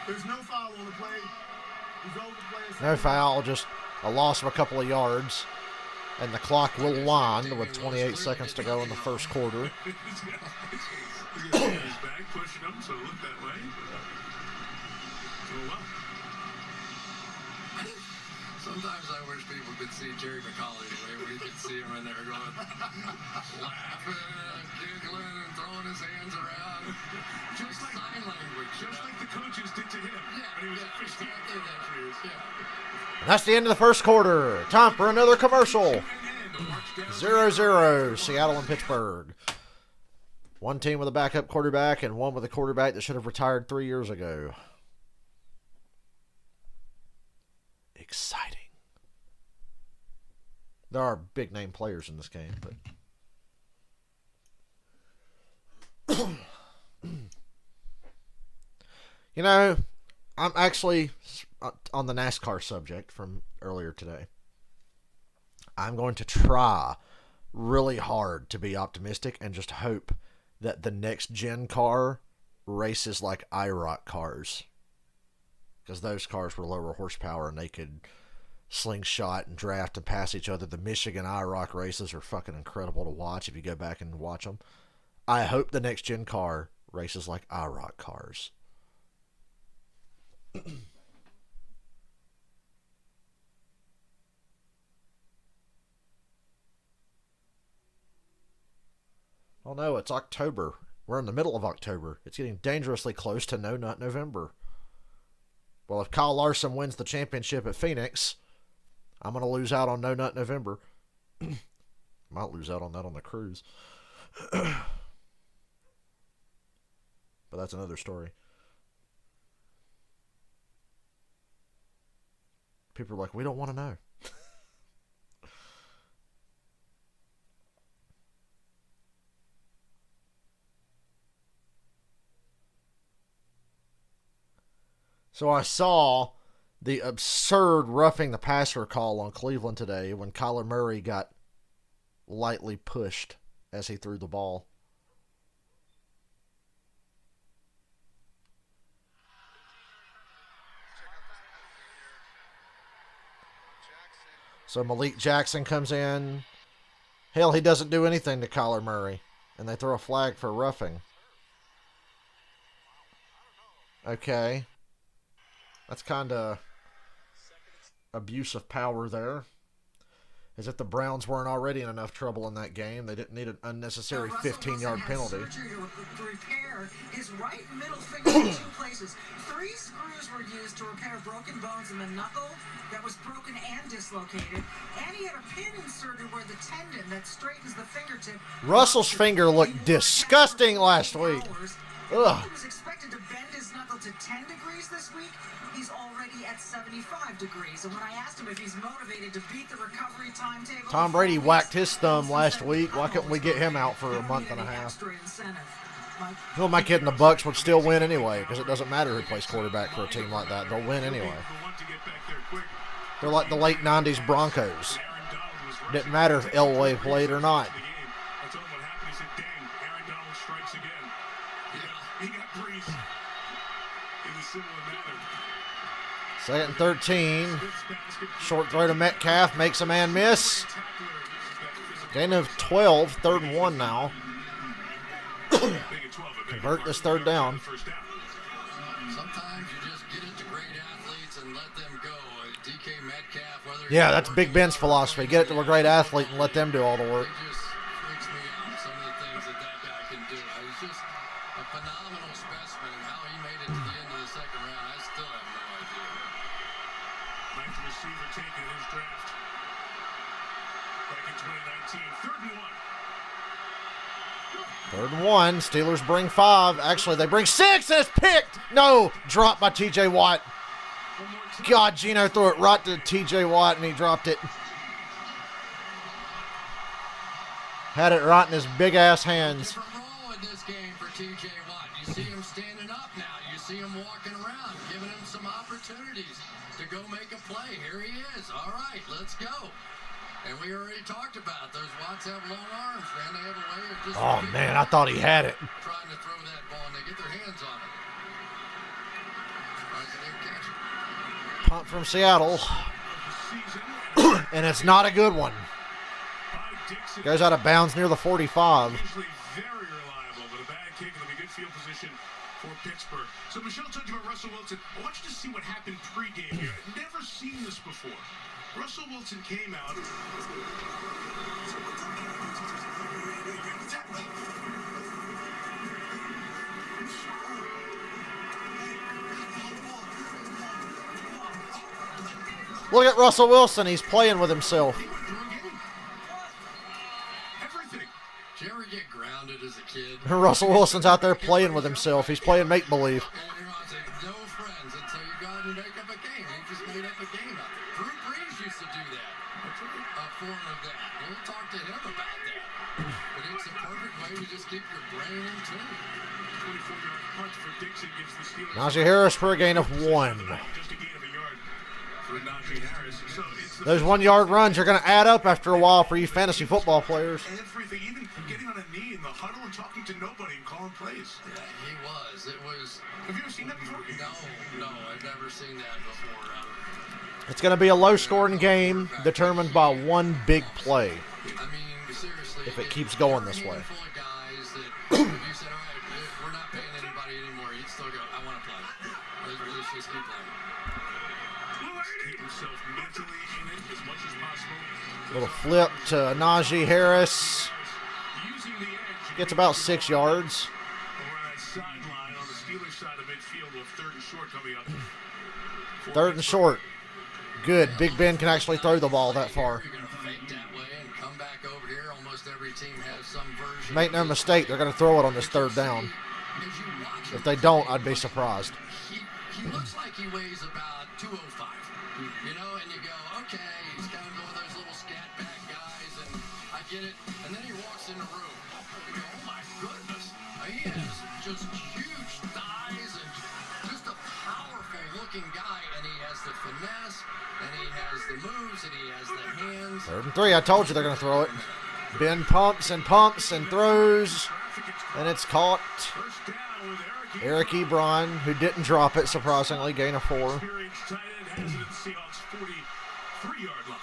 There's no foul on the play. He's over the play. No foul, just a loss of a couple of yards. And the clock will wind with 28 seconds to go in the first quarter. Back, pushing him, so look that way. So, Sometimes I wish people could see Jerry McCauley the way we could see him in there going, laughing and giggling and throwing his hands around. Just like sign language. just like the coaches did to him when he was at 15. And that's the end of the first quarter. Time for another commercial. 0-0, Seattle and Pittsburgh. One team with a backup quarterback and one with a quarterback that should have retired 3 years ago. Exciting. There are big name players in this game, but you know, I'm actually on the NASCAR subject from earlier today. I'm going to try really hard to be optimistic and just hope that the next gen car races like IROC cars. Because those cars were lower horsepower and they could slingshot and draft and pass each other. The Michigan IROC races are fucking incredible to watch if you go back and watch them. I hope the next gen car races like IROC cars. Oh no, it's October. We're in the middle of October. It's getting dangerously close to No Nut November. Well, if Kyle Larson wins the championship at Phoenix, I'm going to lose out on No Nut November. Might lose out on that on the cruise. But that's another story. People are like, we don't want to know. So I saw the absurd roughing the passer call on Cleveland today when Kyler Murray got lightly pushed as he threw the ball. So Malik Jackson comes in. Hell, he doesn't do anything to Kyler Murray. And they throw a flag for roughing. Okay. That's kind of abuse of power there. As if the Browns weren't already in enough trouble in that game. They didn't need an unnecessary 15-yard penalty. Surgery to repair his right middle finger in 2 places. 3 screws were used to repair broken bones in the knuckle that was broken and dislocated. And he had a pin inserted where the tendon that straightens the fingertip. Russell's finger looked disgusting last week. Ugh. He was expected to bend his knuckle to 10 degrees this week. He's already at 75 degrees. And when I asked him if he's motivated to beat the recovery timetable, Tom Brady whacked his thumb last week. Why couldn't we get him out for a month and a half? Well, my kid in the Bucks would still win anyway, because it doesn't matter who plays quarterback for a team like that. They'll win anyway. They're like the late 90s Broncos. Didn't matter if Elway played or not. Second and 13. Short throw to Metcalf. Makes a man miss. Gain of 12. 3rd and 1 now. Convert this 3rd down. Sometimes you just get it to great athletes and let them go. DK Metcalf, whether Yeah, that's Big Ben's philosophy. Get it to a great athlete and let them do all the work. It just freaks me out, some of the things that guy can do. He's just a phenomenal specimen, and how he made it to the end of the 2nd round, I still have no idea. Ninth receiver taken in his draft. Back in 2019. 3rd and 1. 3rd and 1. Steelers bring 5. Actually, they bring 6, and it's picked. No, dropped by T.J. Watt. God, Gino threw it right to T.J. Watt, and he dropped it. Had it right in his big-ass hands. Different role in this game for T.J. Watt. You see him standing up now. You see him walking around, giving him some opportunities to go make a play. Here he is. All right, let's go. And we already talked about those Watts have long arms, man. They have a way of just... Oh, man, I thought he had it. Trying to throw that ball, and they get their hands on it. Surprised they didn't catch it. Punt from Seattle. And it's not a good one. Goes out of bounds near the 45. Usually very reliable, but a bad kick will be good field position for Pittsburgh. So Michelle told you about Russell Wilson. I want you to see what happened pregame here. I've never seen this before. Russell Wilson came out. Look at Russell Wilson. He's playing with himself. Everything. Did you ever get grounded as a kid? Russell Wilson's out there playing with himself. He's playing make-believe. And you're on saying no friends until you go out and make up a game. You just made up a game out there. Drew Brees used to do that. A form of that. We'll talk to him about that. But it's a perfect way to just keep your brain in tune. 24-yard punt for Dixon gives the Steelers. Najee Harris for a gain of 1. Just a gain of a yard for Najee Harris. So it's the Those 1-yard runs are going to add up after a while for you fantasy football players. everything, even getting on a knee in the huddle and talking to nobody and calling plays. Yeah, he was. It was. Have you ever seen that before? No, I've never seen that before. It's going to be a low-scoring game determined by one big play. I mean, seriously. If it keeps going this way. Full of guys that if you said, all right, we're not paying anybody anymore, you'd still go, I want to play. Let's just keep playing. Keep himself mentally in it as much as possible. Little flip to Najee Harris. Using the edge. Gets about 6 yards. Over on that sideline on the Steelers side of midfield with 3rd and short coming up. 3rd and short. Good. Big Ben can actually throw the ball that far. You're going to fake that way and come back over here. Almost every team has some version. Make no mistake, they're going to throw it on this 3rd down. As you watch him, If they don't, I'd be surprised. he looks like he weighs about 205. You know, and you go, okay, he's kind of one of those little scat back guys, and I get it. And then he walks in the room. You go, oh my goodness. He has just huge thighs and just a powerful looking guy, and he has the finesse, and he has the moves, and he has the hands. 3rd and 3. I told you they're going to throw it. Ben pumps and throws, and it's caught. First down with Eric Ebron, who didn't drop it, surprisingly, gain of 4. experienced tight end has it at the Seahawks 43-yard line.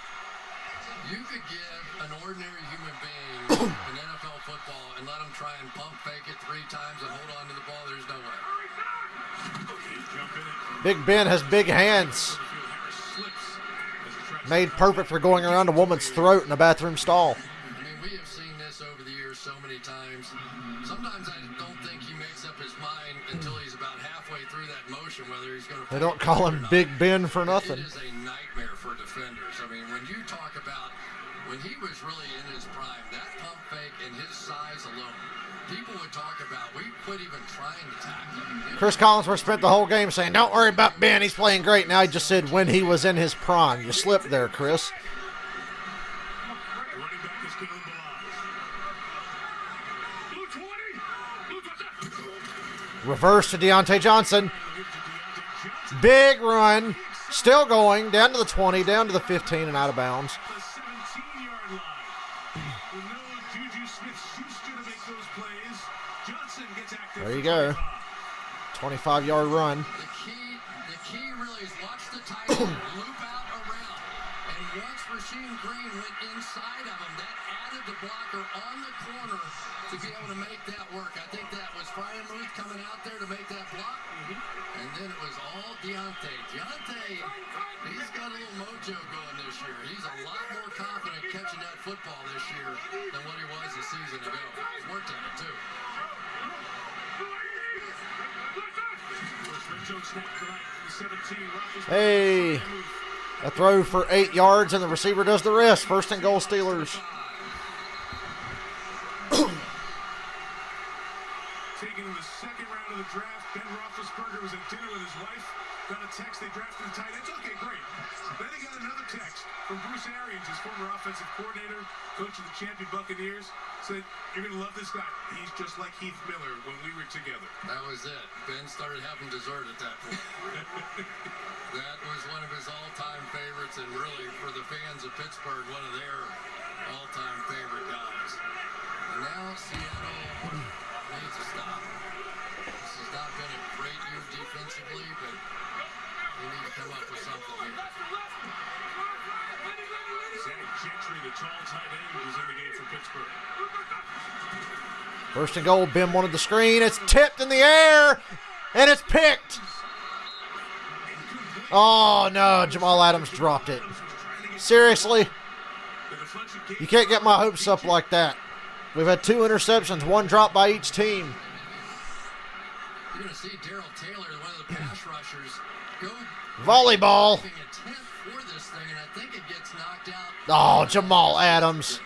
You could give an ordinary human being an NFL football and let him try and pump fake it 3 times and hold on to the ball. There's no way. Jump in it. Big Ben has big hands. Harris slips as he tries Made perfect for going around a woman's throat in a bathroom stall. I mean, we have seen this over the years so many times. Sometimes I don't think he makes up his mind until he's about halfway through that motion, whether he's going to. They don't call him Big Ben for It nothing. is a nightmare for defenders. I mean, when you talk about when he was really in his prime, that pump fake and his size alone, people would talk about, we quit even trying to tackle him. Chris Collinsworth spent the whole game saying, don't worry about Ben, he's playing great. Now he just said when he was in his prime. You slipped there, Chris. Running back is Caleb Balazs. Blue 20. Blue 20. Reverse to Deontay Johnson. Big run. Still going. Down to the 20, down to the 15, and out of bounds. The 17-yard line. With no Juju Smith-Schuster to make those plays. Johnson gets active. There you go. 25-yard run. The key really is watch the tight end loop out around. And once Rasheem Green went inside of him, that added the blocker on the corner to be able to make that work. I think that was Brian Ruth coming out there to make that block. And then it was all Deontay. Deontay, he's got a little mojo going this year. He's a lot more confident catching that football this year than what he was a season ago. He's worked on it, too. Hey, a throw for 8 yards, and the receiver does the rest. First and goal, Steelers. Taken in the second round of the draft, Ben Roethlisberger was at dinner with his wife. Got a text, they drafted the tight ends. Okay, great. Then he got another text from Bruce Arians, his former offensive coordinator, coach of the champion Buccaneers. Said, you're going to love this guy. He's just like Heath Miller when we were together. That was it. Ben started having dessert at that point. That was one of his all-time favorites, and really, for the fans of Pittsburgh, one of their all-time favorite guys. And now Seattle needs to stop. This has not been a great year defensively, but they need to come up with something here. Zach Gentry, the tall tight end, was in the game for Pittsburgh. First and goal, Ben wanted the screen. It's tipped in the air, and it's picked. Oh, no, Jamal Adams dropped it. Seriously? You can't get my hopes up like that. We've had 2 interceptions, 1 drop by each team. You're going to see Darrell Taylor, one of the pass rushers, go Volleyball. taking a tent for this thing, and I think it gets knocked out. Oh, Jamal Adams.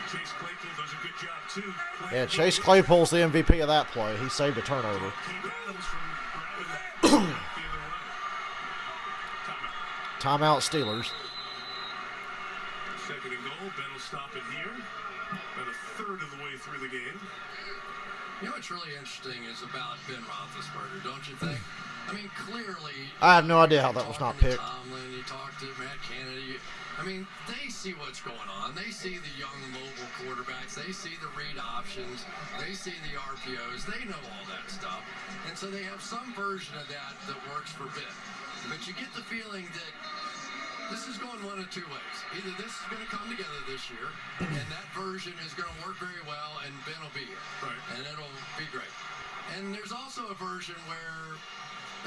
Chase Claypool does a good job, too. Yeah, Chase Claypool's the MVP of that play. He saved a turnover. Keith Adams from grabbing that the other way. Timeout, Steelers. Second and goal. Ben will stop it here. About a third of the way through the game. You know what's really interesting is about Ben Roethlisberger, don't you think? I mean, clearly... I have no idea how that was not picked. Tomlin, you talk to Matt Kennedy. I mean, they see what's going on. They see the young mobile quarterbacks. They see the read options. They see the RPOs. They know all that stuff. And so they have some version of that that works for Ben. But you get the feeling that this is going one of 2 ways. Either this is going to come together this year, and that version is going to work very well, and Ben will be here. Right. And it'll be great. And there's also a version where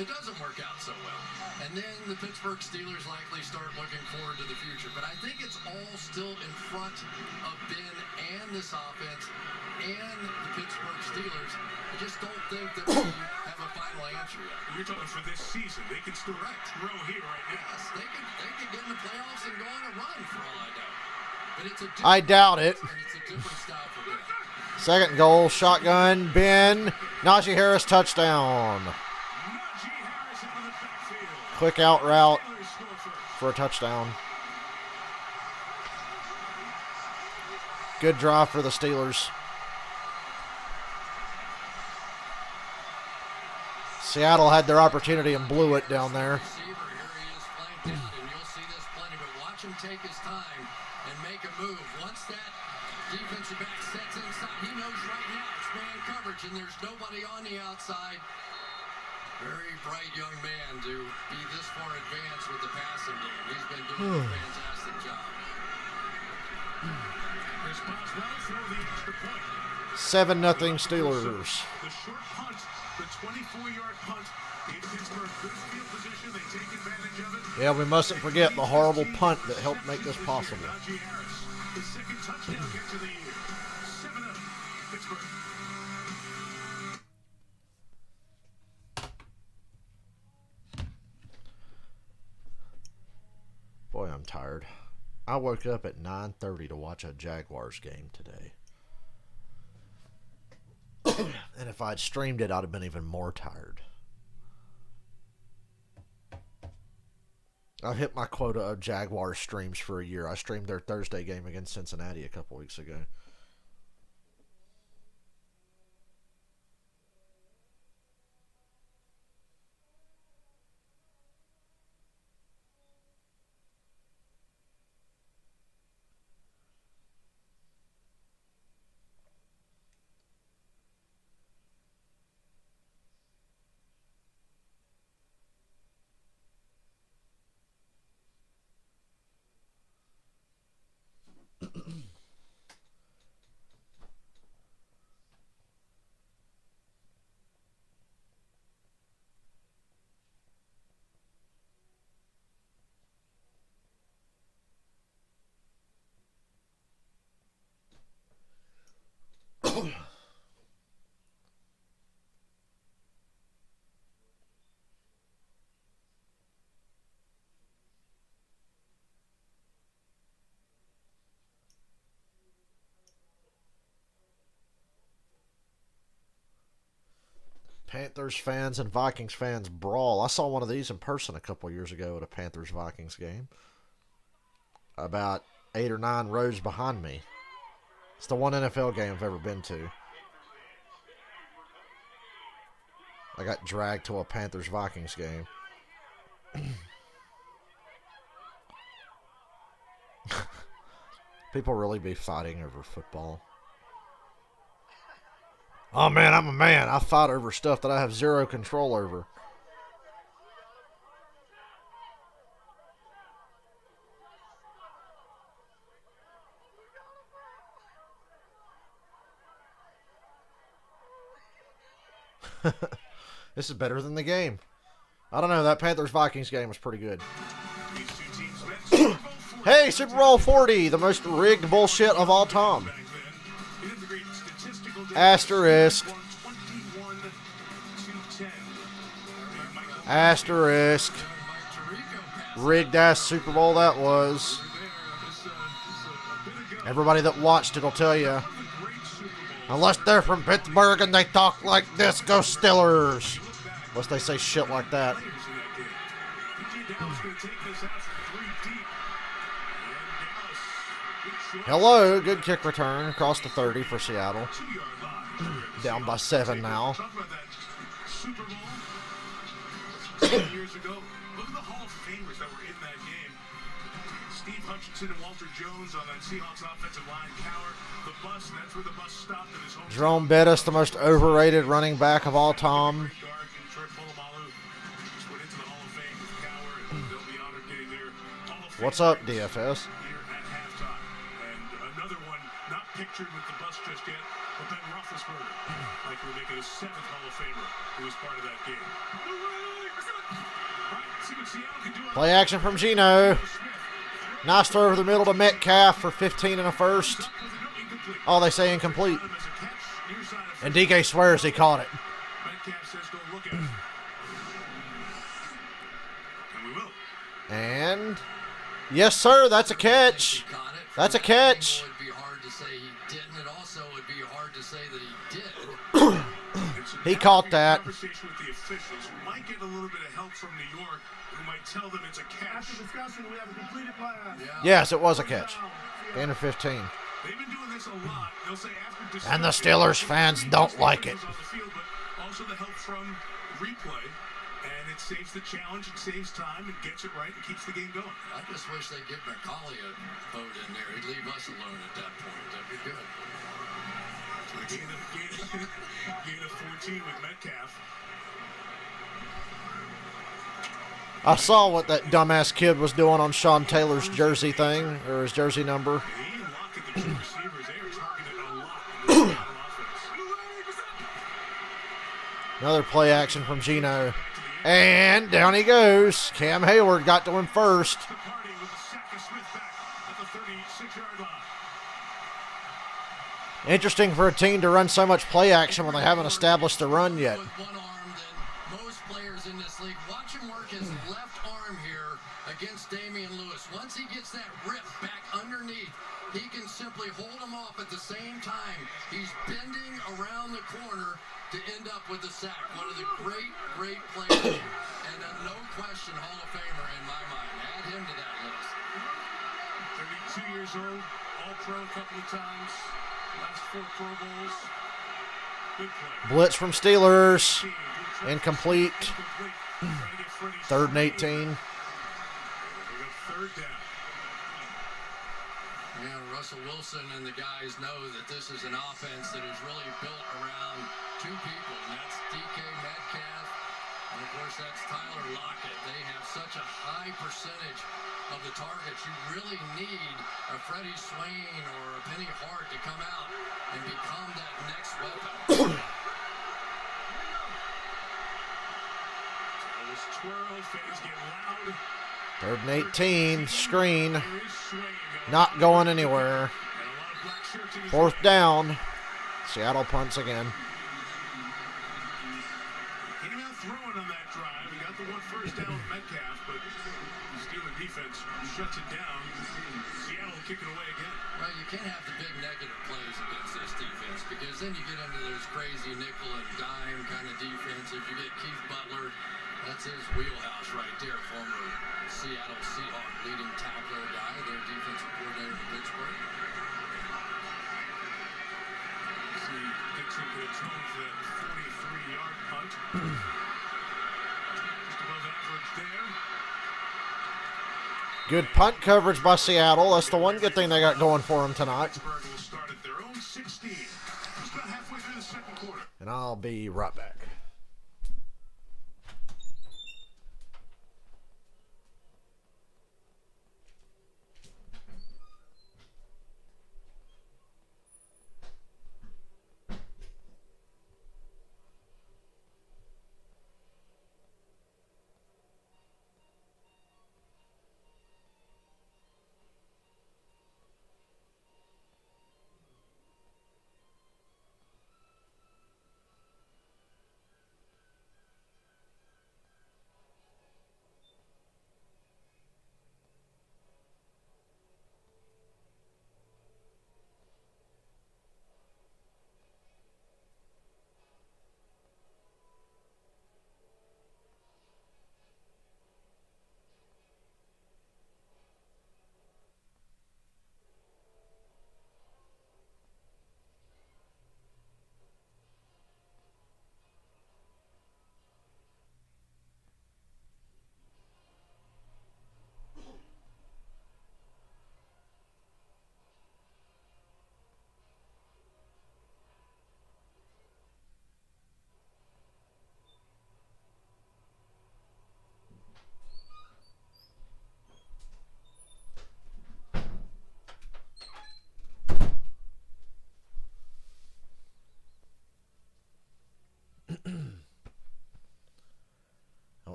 it doesn't work out so well. And then the Pittsburgh Steelers likely start looking forward to the future. But I think it's all still in front of Ben and this offense and the Pittsburgh Steelers. I just don't think that we have a final answer yet. You're talking for this season. They can still grow here right now. Yes, they could get in the playoffs and go on a run for all I know. But it's a I doubt it. It's a different style for Ben. Second goal, shotgun, Ben. Najee Harris, touchdown. Najee Harris into the backfield. Quick out route Steelers score first. for a touchdown. Good drive for the Steelers. Seattle had their opportunity and blew it down there. Receiver, here he is flanked out, and you'll see this plenty, but watch him take his time and make a move. Once that defensive back sets inside, he knows right now it's man coverage, and there's nobody on the outside. Very bright young man to be this far advanced with the passing game. He's been doing a fantastic job. Responds well for the extra point. 7-0 Steelers. The short punt, the 24-yard punt, gave Pittsburgh good field position. They take advantage of it. Yeah, we mustn't forget the horrible punt that helped make this possible. Najee Harris, his second touchdown catch of the year. 7-0 Pittsburgh. tired. I woke up at 9:30 to watch a Jaguars game today. And if I'd streamed it, I'd have been even more tired. I've hit my quota of Jaguars streams for a year. I streamed their Thursday game against Cincinnati a couple weeks ago. Panthers fans and Vikings fans brawl. I saw one of these in person a couple years ago at a Panthers-Vikings game. About 8 or 9 rows behind me. It's the one NFL game I've ever been to. I got dragged to a Panthers-Vikings game. People really be fighting over football. Oh man, I'm a man. I fight over stuff that I have zero control over. This is better than the game. I don't know. That Panthers-Vikings game was pretty good. Hey, Super Bowl 40, the most rigged bullshit of all time. Asterisk. Asterisk. Rigged ass Super Bowl that was. Everybody that watched it'll tell you. Unless they're from Pittsburgh and they talk like this, go Steelers. Unless they say shit like that. Hello, good kick return across the 30 for Seattle. Down by 7 now. Years ago, look at the Hall of Famers that were in that game. Steve Hutchinson and Walter Jones on that Seahawks offensive line. Cower, the bus, that's where the bus stopped in his home. Jerome Bettis, the most overrated running back of all time. What's up, DFS? Pictured with the bus just yet, but Ben Roethlisberger, like we're making a 7th Hall of Famer who was part of that game. Play action from Geno. Nice throw over the middle to Metcalf for 15 and a first. Oh, they say incomplete. And DK swears he caught it. And yes, sir, that's a catch. That's a catch. He caught that. Might get a little bit of help from New York, who might tell them it's a catch. After discussion, we have a completed plan. Yes, it was a catch. Gain of 15. They've been doing this a lot. They'll say after and the Steelers fans don't like it. Field, but also the help from replay, and it saves the challenge, it saves time, it gets it right, and keeps the game going. I just wish they'd give McCauley a vote in there. He'd leave us alone at that point. That'd be good. Gain of 14 with Metcalf. I saw what that dumbass kid was doing on Sean Taylor's jersey thing, or his jersey number. Another play action from Geno. And down he goes. Cam Hayward got to him first. Interesting for a team to run so much play action when they haven't established the run yet. With one arm than most players in this league watch him work his left arm here against Damian Lewis. Once he gets that rip back underneath, he can simply hold him off at the same time. He's bending around the corner to end up with the sack. One of the great players, and no question Hall of Famer in my mind. Add him to that list. 32 years old, All-Pro a couple of times, last 4 Pro Bowls. Good play. Blitz from Steelers. Incomplete. 3rd and 18. Third down. Yeah, Russell Wilson and the guys know that this is an offense that is really built around 2 people, and that's DK Metcalf, and of course that's Tyler Lockett. They have such a high percentage of the targets. You really need a Freddie Swain or a Penny Hart to come out and become that next weapon. This twirl, fans get loud. 3rd and 18. Screen. Not going anywhere. 4th down. Seattle punts again. Came out throwing on that drive. We got the one first down with Metcalf, but the Steeler defense shuts it down. Seattle kicking away again. Well, you can't have the big negative plays against this defense, because then you get into those crazy nickel and dime kind of defenses. You get Keith Butler. That's his wheelhouse right there, former Seattle Seahawks leading tackler guy, their defensive coordinator in Pittsburgh. See Dixon could atone for that 43-yard punt. Just above average there. Good punt coverage by Seattle. That's the one good thing they got going for them tonight. Pittsburgh will start at their own 16. Just about halfway through the second quarter. And I'll be right back.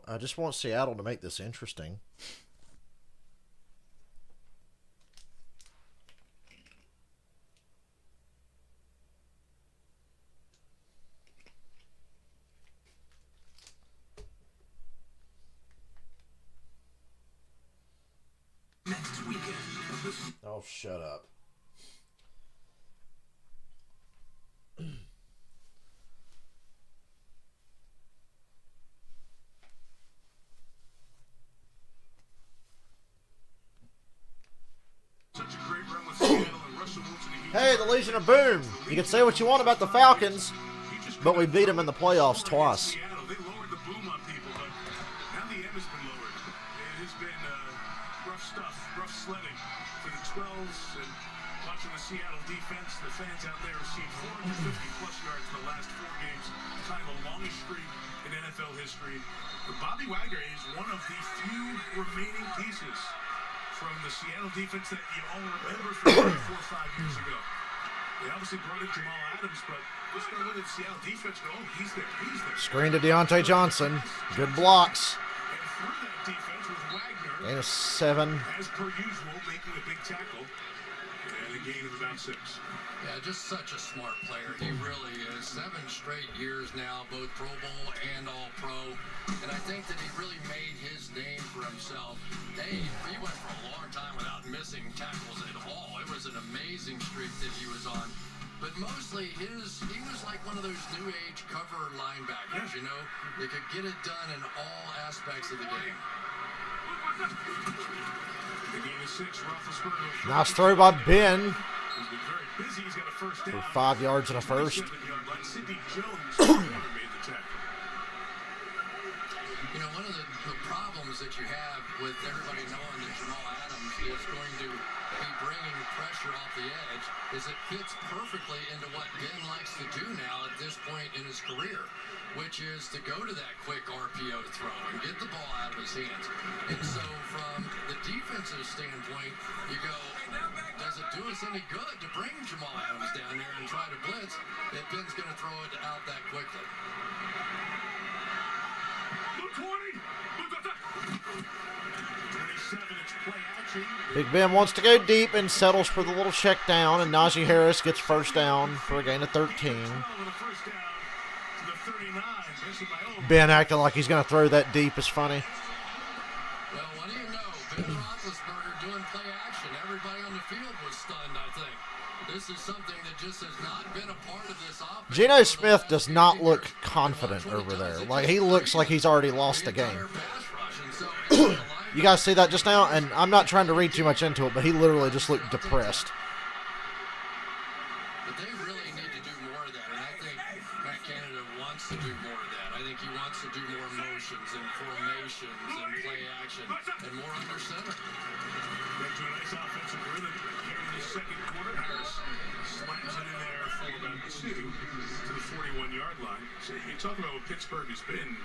I just want Seattle to make this interesting. Next weekend. Oh, shut up. Hey, the Legion of Boom. You can say what you want about the Falcons, but we beat them in the playoffs twice. They lowered the boom on people, but now the M has been lowered. It has been rough stuff, rough sledding for the 12s, and watching the Seattle defense. The fans out there received 450-plus yards in the last 4 games, tying the longest streak in NFL history. But Bobby Wagner is one of the few remaining pieces from the Seattle defense that you all remember from 4 or 5 years ago. They obviously brought in Jamal Adams, but just going to look at the Seattle defense, go, oh, he's there, he's there. Screen to Deontay Johnson. Good blocks. And through that defense with Wagner, Gain of 7. as per usual, making a big tackle. And a gain of about 6. Yeah, just such a smart player. He really is. 7 straight years now, both Pro Bowl and All-Pro. And I think that he really made his name for himself. He went for a long time without missing tackles at all. It was an amazing streak that he was on. But mostly he was like one of those new age cover linebackers, you know, that could get it done in all aspects of the game. The gain of 6, Roethlisberger. Nice throw by Ben He's been very busy. He's got a first down. for 5 yards and a first. 27-yard line. Sidney Jones never made the tackle. You know, one of the problems that you have with everybody knowing that Jamal Adams is going to be bringing pressure off the edge is it fits perfectly into what Ben likes to do now at this point in his career, which is to go to that quick RPO throw and get the ball out of his hands. And so from the defensive standpoint, you go, does it do us any good to bring Jamal Adams down there and try to blitz if Ben's going to throw it out that quickly? 20. 27, it's play action. Big Ben wants to go deep and settles for the little check down, and Najee Harris gets first down for a gain of 13. 12 and a first down to the 39. Missing by Owen. Ben acting like he's going to throw that deep is funny. Well, what do you know? Ben Roethlisberger doing play action. Everybody on the field was stunned, I think. This is something that just has not been a part of this offense. Geno Smith does not look confident over there. Like, he looks like he's already lost the game. You guys see that just now? And I'm not trying to read too much into it, but he literally just looked depressed. But they really need to do more of that, and I think Matt Canada wants to do more of that. I think he wants to do more motions and formations and play action and more under center. Back to a nice offensive rhythm here in the second quarter. Harris slams it in there for about 2 to the 41-yard line. So you talk about what Pittsburgh has been.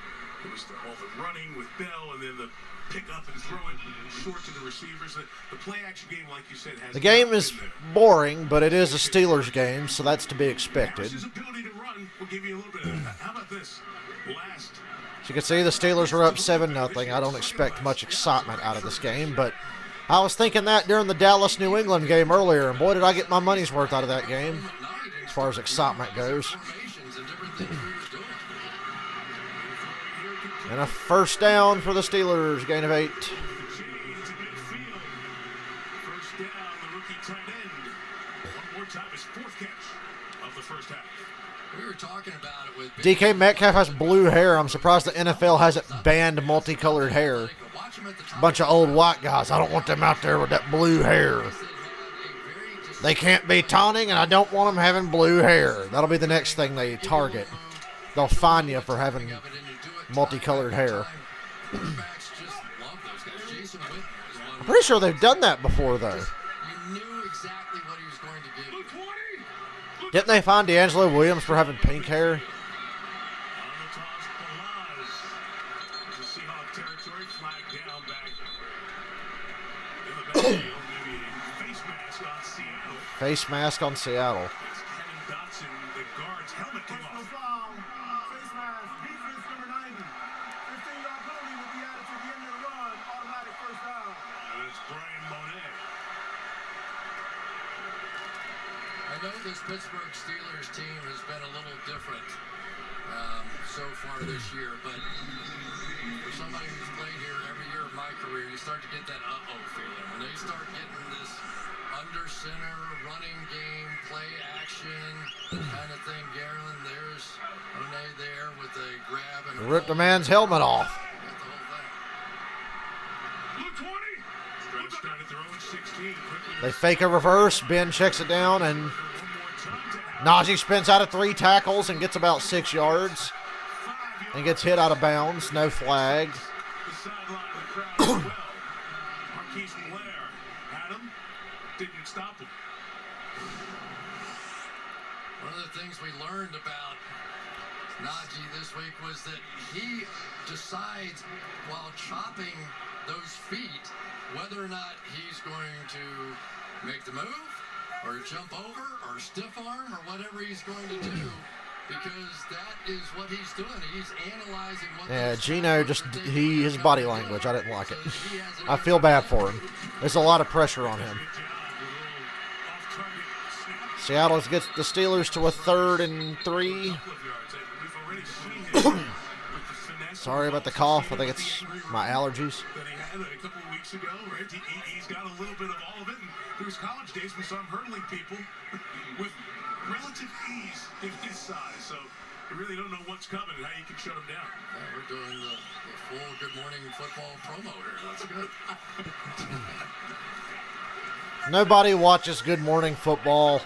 It was all the running with Bell and then the pick up and throw it short to the receivers. The play action game, like you said, has The game not is been there. boring, but it is a Steelers game, so that's to be expected. His ability to run will give you a little bit of that. How about this? Last. As you can see, the Steelers are up 7-0. I don't expect much excitement out of this game, but I was thinking that during the Dallas-New England game earlier, and boy, did I get my money's worth out of that game as far as excitement goes. Formations and different things we were doing. And a first down for the Steelers, gain of 8. It's a good field. First down, the rookie tight end. One more time, his 4th catch of the first half. We were talking about it with DK Metcalf has blue hair. I'm surprised the NFL hasn't banned multicolored hair. Bunch of old white guys. I don't want them out there with that blue hair. They can't be taunting, and I don't want them having blue hair. That'll be the next thing they target. They'll fine you for having multicolored hair. I'm pretty sure they've done that before, though. You knew exactly what he was going to give you. Didn't they find D'Angelo Williams for having pink hair? On the toss, Balaz. The Seahawks territory, flag down back in the backfield. Maybe a face mask on Seattle. Face mask on Seattle. It's Kenan Dotson, the guard's helmet came Personal off. foul, face mask, defense number 90. 15-yard penalty will be added to the end of the run. Automatic first down. And it's Brian Monet. I know this Pittsburgh Steelers team has been a little different so far this year, but for somebody who's played here every year of my career, you start to get that uh-oh feeling. When they start getting this under center, running game, play action kind of thing, Garland, there's Monet there with a grab and a Ripped a roll. man's helmet off. Got the whole thing. Blue 20. Stretched out at their own 16. Quickly They fake a reverse. Ben checks it down, and one more time to Allen. Najee spins out of 3 tackles and gets about 6 yards 5 and gets hit out of bounds. No flag. the sideline of the crowd as well. Marquise Blair had him, didn't stop him. One of the things we learned about Najee this week was that he decides while chopping those feet whether or not he's going to make the move or jump over or stiff arm or whatever he's going to do, because that is what he's doing. He's analyzing what Yeah, those Gino tackles just, are doing. his body language, I didn't like it. So he has an I feel bad for him. There's a lot of pressure on him. Good job, a little Seattle gets the Steelers to a 3rd and 3. Sorry about the cough. I think it's my allergies. That he had a couple of weeks ago, right? He's got a little bit of all of it. And through his college days, we saw him hurdling people with relative ease in his size. So you really don't know what's coming and how you can shut him down. Yeah, we're doing the full Good Morning Football promo here. That's good. Nobody watches Good Morning Football.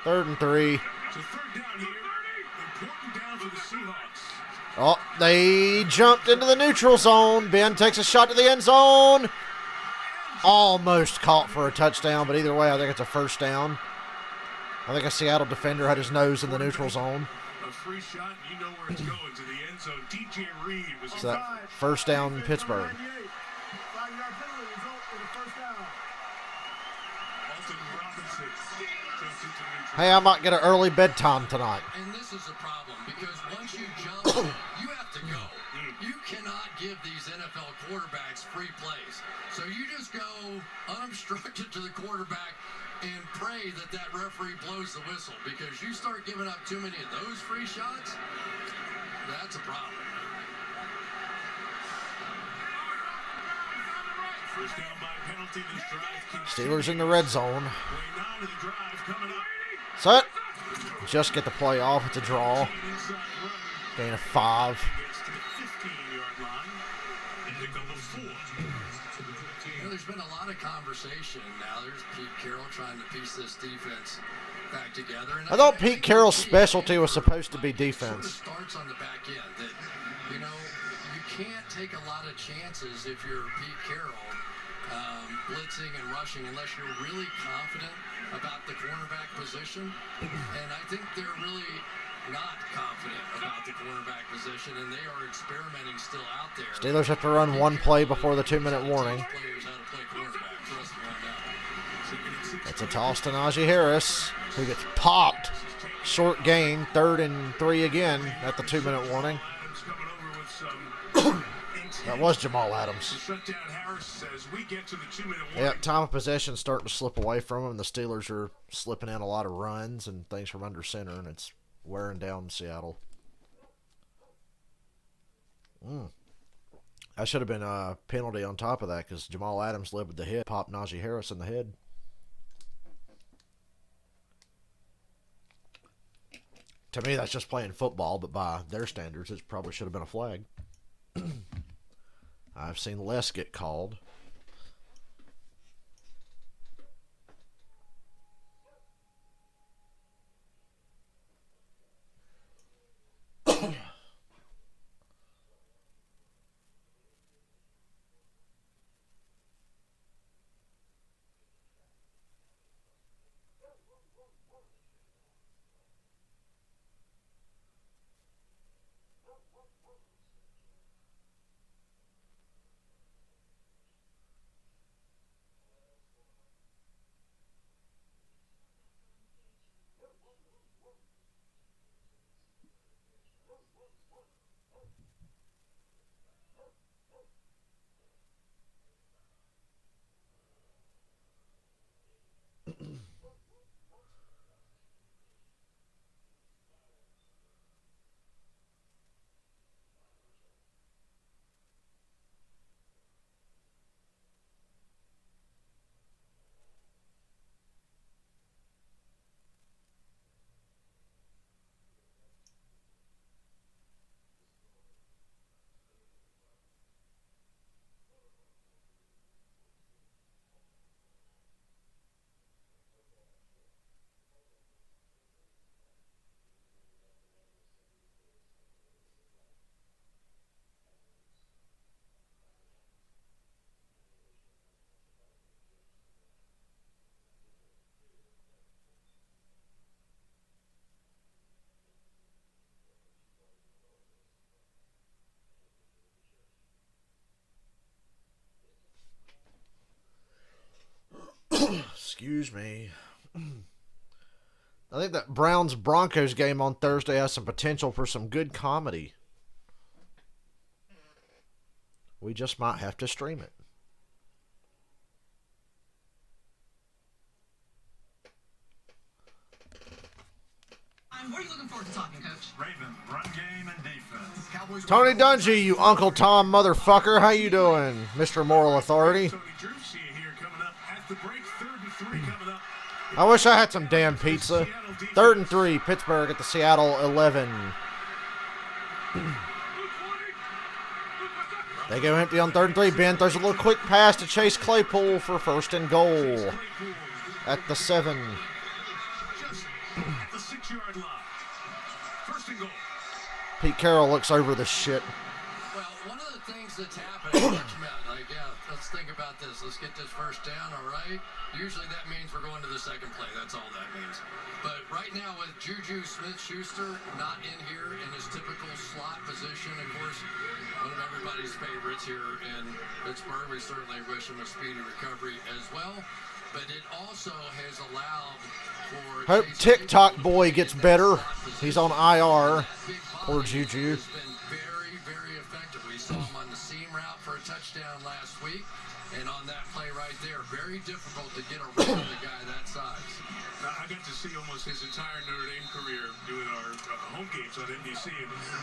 3rd and 3. So 3rd down here. Important down for the Seahawks. Oh, they jumped into the neutral zone. Ben takes a shot to the end zone. Almost caught for a touchdown, but either way, I think it's a 1st down. I think a Seattle defender had his nose in the neutral zone. A free shot, you know where it's going, to the end zone. DJ Reed was So that 1st down, Pittsburgh. 5-yard penalty result in the 1st down. Alton Robinson jumps into neutral. Hey, I might get an early bedtime tonight. And this is a problem because once you jump, you have to go. You cannot give these NFL quarterbacks free plays. So you just go unobstructed to the quarterback and pray that that referee blows the whistle, because you start giving up too many of those free shots, that's a problem. First down by penalty. This drive Steelers in the red zone. going on to the drive coming up. Set. Just get the play off. It's a draw. Inside run. Gain of 5. Gets to the 15-yard line. And pick up a 4. You know, there's been a lot of conversation now. There's Pete Carroll trying to piece this defense back together. And I thought Pete think Carroll's the key specialty was for supposed to be Mike, it defense. Sort of starts on the back end. That, you know, you can't take a lot of chances if you're Pete Carroll, blitzing and rushing, unless you're really confident about the cornerback position. And I think they're really not confident about the cornerback position, and they are experimenting still out there. Steelers have to run one play before the 2-minute warning. Players how to play quarterback for us to find out. It's a toss to Najee Harris, who gets popped. Short gain, 3rd and 3 again at the 2-minute warning. Adams coming over with some That was Jamal Adams. to shut down Harris as we get to the 2-minute warning. Yep, time of possession starting to slip away from them. The Steelers are slipping in a lot of runs and things from under center, and it's wearing down Seattle. That should have been a penalty on top of that, because Jamal Adams led with the hit, popped Najee Harris in the head. To me, that's just playing football, but by their standards, it probably should have been a flag. I've seen less get called. Excuse me. I think that Browns-Broncos game on Thursday has some potential for some good comedy. We just might have to stream it. What are you looking forward to talking, Coach? Ravens, run game and defense. Cowboys. Tony Dungy, you Uncle Tom motherfucker. How you doing, Mr. Moral Authority? Tony Drew see you here coming up at the break. 3rd and 3 coming up. I wish I had some damn pizza. 3rd and 3, Pittsburgh at the Seattle 11. They go empty on 3rd and 3. Ben throws a little quick pass to Chase Claypool for 1st and goal at the 7. Just at the 6-yard line. 1st and goal. Pete Carroll looks over the shit. Well, one of the things that's happening, like, yeah, let's think about this. Let's get this first down, all right? Usually that means we're going to the second play. That's all that means. But right now with Juju Smith-Schuster not in here in his typical slot position, of course, one of everybody's favorites here in Pittsburgh. We certainly wish him a speedy recovery as well. But it also has allowed for... Hope TikTok boy gets better. He's on IR. Poor Juju. Has been very, very effective. We saw him on the seam route for a touchdown last week. And on that play right there, very difficult to get around a guy that size. I got to see almost his entire Notre Dame career doing our home games on NBC.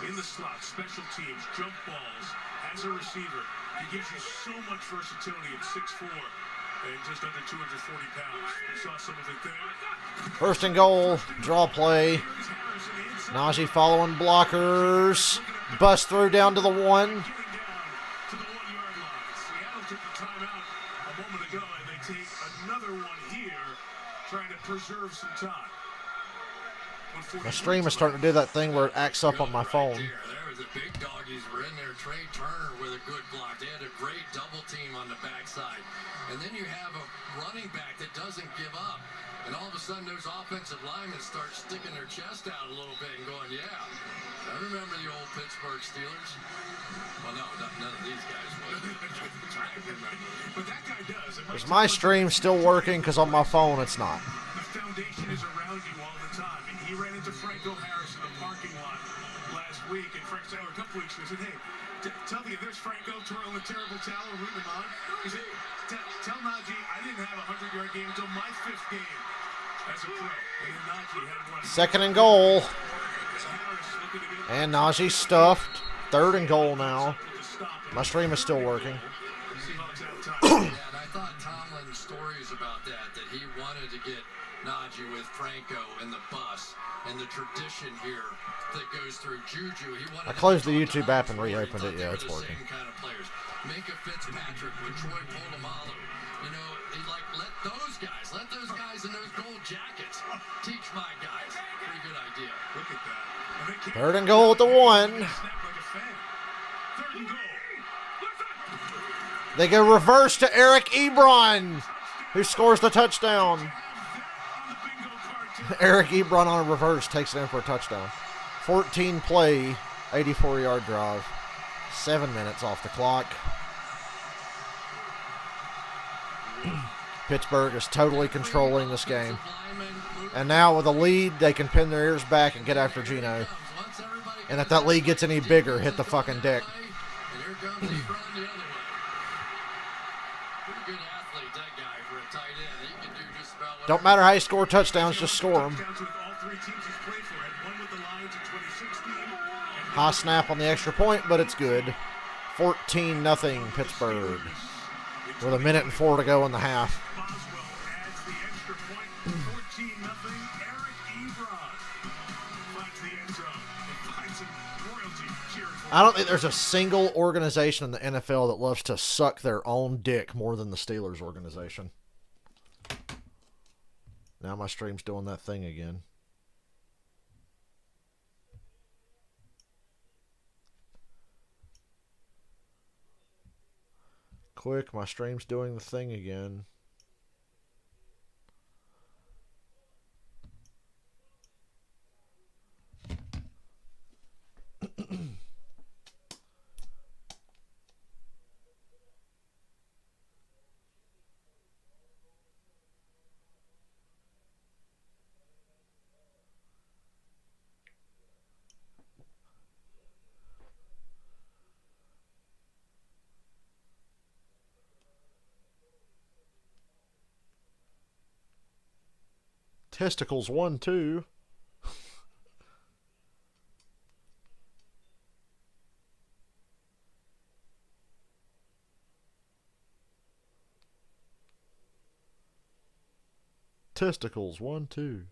In the slot, special teams, jump balls, as a receiver. He gives you so much versatility at 6'4". And just under 240 pounds. You saw some of it there. 1st and goal, draw play. Najee following blockers. Bust through down to the 1. Getting down to the 1-yard line. Seattle took the timeout a moment ago, and they take another one here, trying to preserve some time. My stream is starting to do that thing where it acts up on my phone. There was the big doggies were in there. Trey Turner with a good block. They had a great double team on the backside. And then you have a running back that doesn't give up. And all of a sudden those offensive linemen start sticking their chest out a little bit and going, yeah, I remember the old Pittsburgh Steelers. Well, no, none of these guys would. But that guy does. Is my stream still working? Because on my phone it's not. The foundation is around you all the time. And he ran into Franco Harris in the parking lot last week. And Frank said, a couple weeks ago, he said, hey, tell me, there's Franco twirling a terrible towel, rooting him on. He said, tell Najee I didn't have a 100-yard game until my 5th game as a pro. And then Najee had one. 2nd and goal. Harris looking to get And Najee stuffed. 3rd and goal now. My stream is still working. Seahawks out of time. Yeah, and I thought Tomlin's stories about that he wanted to get Najee with Franco and the bus and the tradition here that goes through Juju. He wanted I closed the to YouTube app and reopened it. Yeah, it's they were the working. same kind of players. Minka Fitzpatrick with Troy Polamalu. You know, let those guys in those gold jackets teach my guys. Pretty good idea. Look at that. And they can't 3rd and goal at the 1. snap like a fan. 3rd and goal. They go reverse to Eric Ebron, who scores the touchdown. On the bingo card, too. Eric Ebron on a reverse takes it in for a touchdown. 14 play, 84-yard drive. 7 minutes off the clock. Pittsburgh is totally controlling this game. And now with a lead, they can pin their ears back and get after Geno. And if that lead gets any bigger, hit the fucking deck. And here comes Ebron the other way. Pretty good athlete, that guy, for a tight end. He can do just about whatever. Don't matter how you score touchdowns, just score them. Touchdowns with all 3 teams he's played for. Had one with the Lions in 2016. And High snap on the extra point, but it's good. 14-0 Pittsburgh. With 1:04 to go in the half. Boswell adds the extra point. 14-0. Eric Ebron finds the end zone and finds some royalty cheering for I don't think there's a single organization in the NFL that loves to suck their own dick more than the Steelers organization. Now my stream's doing that thing again. Quick, my stream's doing the thing again. Testicles 1, 2. Testicles, 1, 2.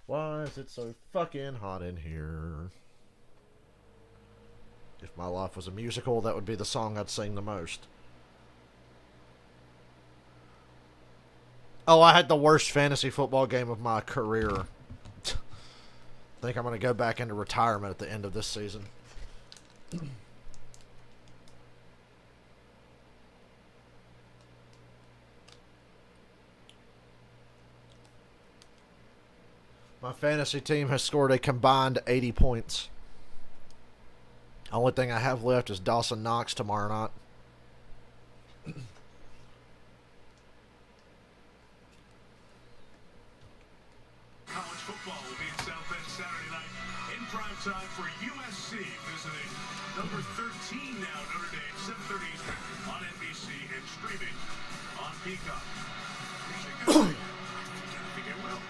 Why is it so fucking hot in here? If my life was a musical, that would be the song I'd sing the most. Oh, I had the worst fantasy football game of my career. I think I'm going to go back into retirement at the end of this season. My fantasy team has scored a combined 80 points. Only thing I have left is Dawson Knox tomorrow night. College football will be in South Bend Saturday night in prime time for USC visiting number 13 now, Notre Dame, 7:30 Eastern on NBC and streaming on Peacock. Begin well.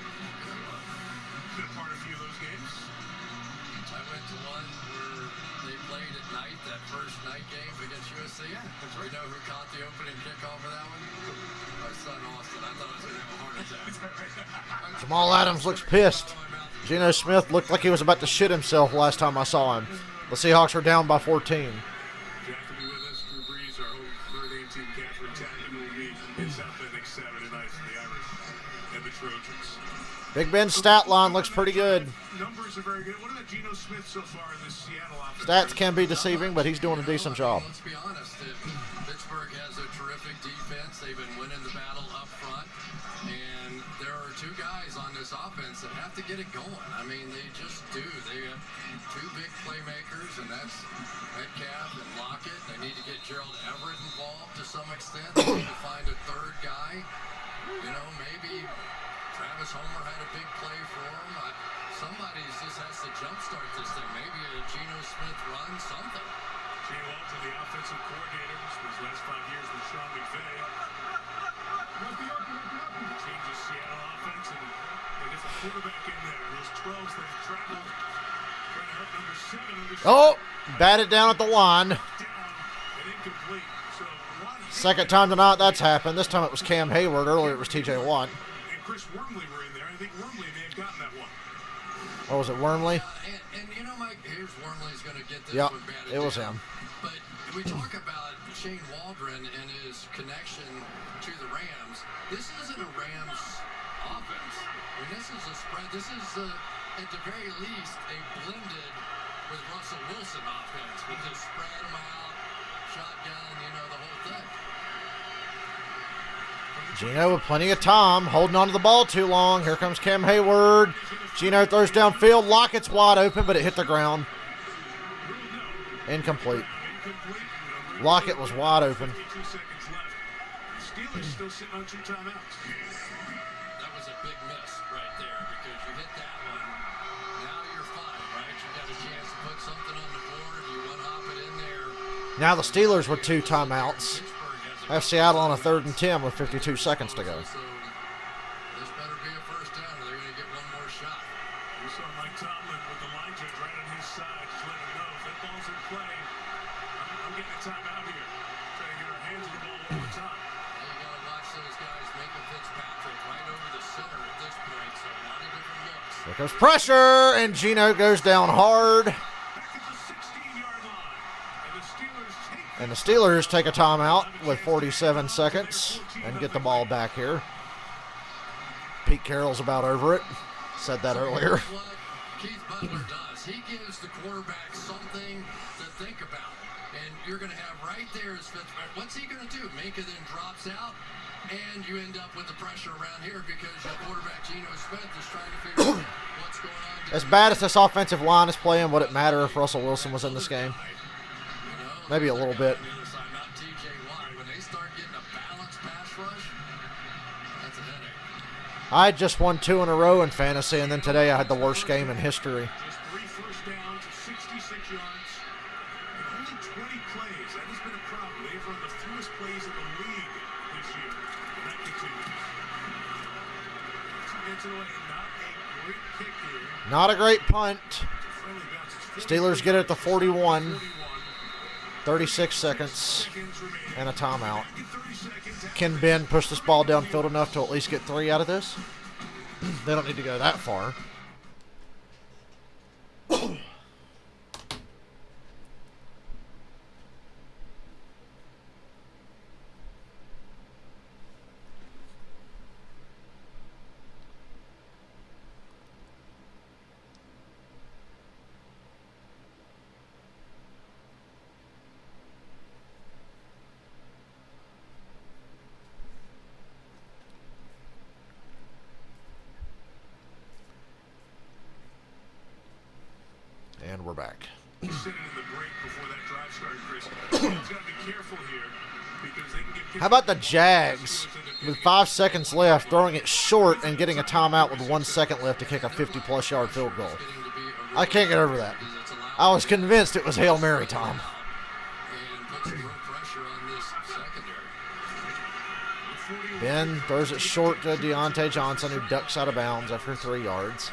Been a part of a few of those games. I went to one where they played at night, that first night game against USC. Yeah, that's right. You know who caught the opening kickoff for that one? My son Austin. I thought I was going to have a heart attack. Jamal Adams looks pissed. Geno Smith looked like he was about to shit himself last time I saw him. The Seahawks are down by 14. Jack will be with us. Drew Brees, our whole third A team, Catherine Tappan will be in South Bend next Saturday night for the Irish and the Trojans. Big Ben's stat line looks pretty good. Numbers are very good. What about Geno Smith so far in this Seattle offense? Stats can be deceiving, but he's doing a decent job. Let's be honest. Pittsburgh has a terrific defense. They've been winning the battle up front. And there are two guys on this offense that have to get it going. I mean, they just do. They have two big playmakers, and that's Metcalf and Lockett. They need to get Gerald Everett involved to some extent. They need to find a third guy. You know, maybe Travis Homer had a big play for him. Somebody just has to jumpstart this thing. Maybe a Geno Smith run, something. Jay Walton, the offensive coordinator, his last 5 years with Sean McVay. Changes Seattle offense, and they get the quarterback in there. Those 12s that have traveled. Trying to help number 7. Oh, batted down at the line. Down and incomplete. So Second time tonight that's happened. This time it was Cam Hayward. Earlier it was TJ Watt. and Chris Wormley were in there. I think Wormley may have gotten that one. What was it, Wormley? And you know, Mike, here's Wormley's going to get this Yep, one batted it was down. him. But we talk about Shane Waldron and his connection to the Rams. This isn't a Rams offense. I mean, this is a spread. This is, at the very least, a blended with Russell Wilson offense. With this spread them out, shotgun, you know, the whole thing. Geno with plenty of time, holding on to the ball too long. Here comes Cam Hayward. Geno throws downfield. Lockett's wide open, but it hit the ground. Incomplete. Lockett was wide open. 52 seconds left. Steelers still sitting on 2 timeouts. That was a big miss right there because you hit that one. Now you're fine, right? You got a chance to put something on the board. You one hop it in there. Now the Steelers with 2 timeouts. Pittsburgh has a Have Seattle on a 3rd and 10 with 52 seconds to go. So this better be a first down or they're going to get one more shot. We saw Mike Tomlin with the line judge right on his side, just letting him know if that ball's in play, I'm getting a timeout here. Trying to get our hands on the ball all the time. Now you got to watch those guys making Fitzpatrick right over the center at this point. So a lot of different looks. There goes pressure, and Geno goes down hard. Back at the 16-yard line. And the Steelers take a timeout with 47 seconds and get the ball back here. Pete Carroll's about over it. Said that earlier. What Keith Butler does, he gives the quarterback something to think about. And you're going to have right there is Fitzpatrick. What's he going to do? Minka then drops out, and you end up with the pressure around here because your quarterback, Geno Smith, is trying to figure out what's going on. As bad as this offensive line is playing, would it matter if Russell Wilson was in this game? Maybe a little bit. Not TJ Watt. When they start getting a balanced pass rush, that's a headache. I just won 2 in a row in fantasy, and then today I had the worst game in history. Just 3 first downs, 66 yards, and only 20 plays. That has been a problem. They've run the fewest plays in the league this year, and that continues. gets it away. Not a great kick here. Not a great punt. Friendly bounce. It's Steelers get it at the 41. 41. 36 seconds Remaining. and a timeout. 30 seconds. Can Ben push this ball downfield enough to at least get 3 out of this? They don't need to go that far. And we're back. Sitting in the break before that drive started, Chris. He's got to be careful here because they can get. How about the Jags with 5 seconds left, throwing it short and getting a timeout with 1 second left to kick a 50-plus yard field goal? I can't get over that. I was convinced it was Hail Mary time. Ben throws it short to Deontay Johnson, who ducks out of bounds after 3 yards.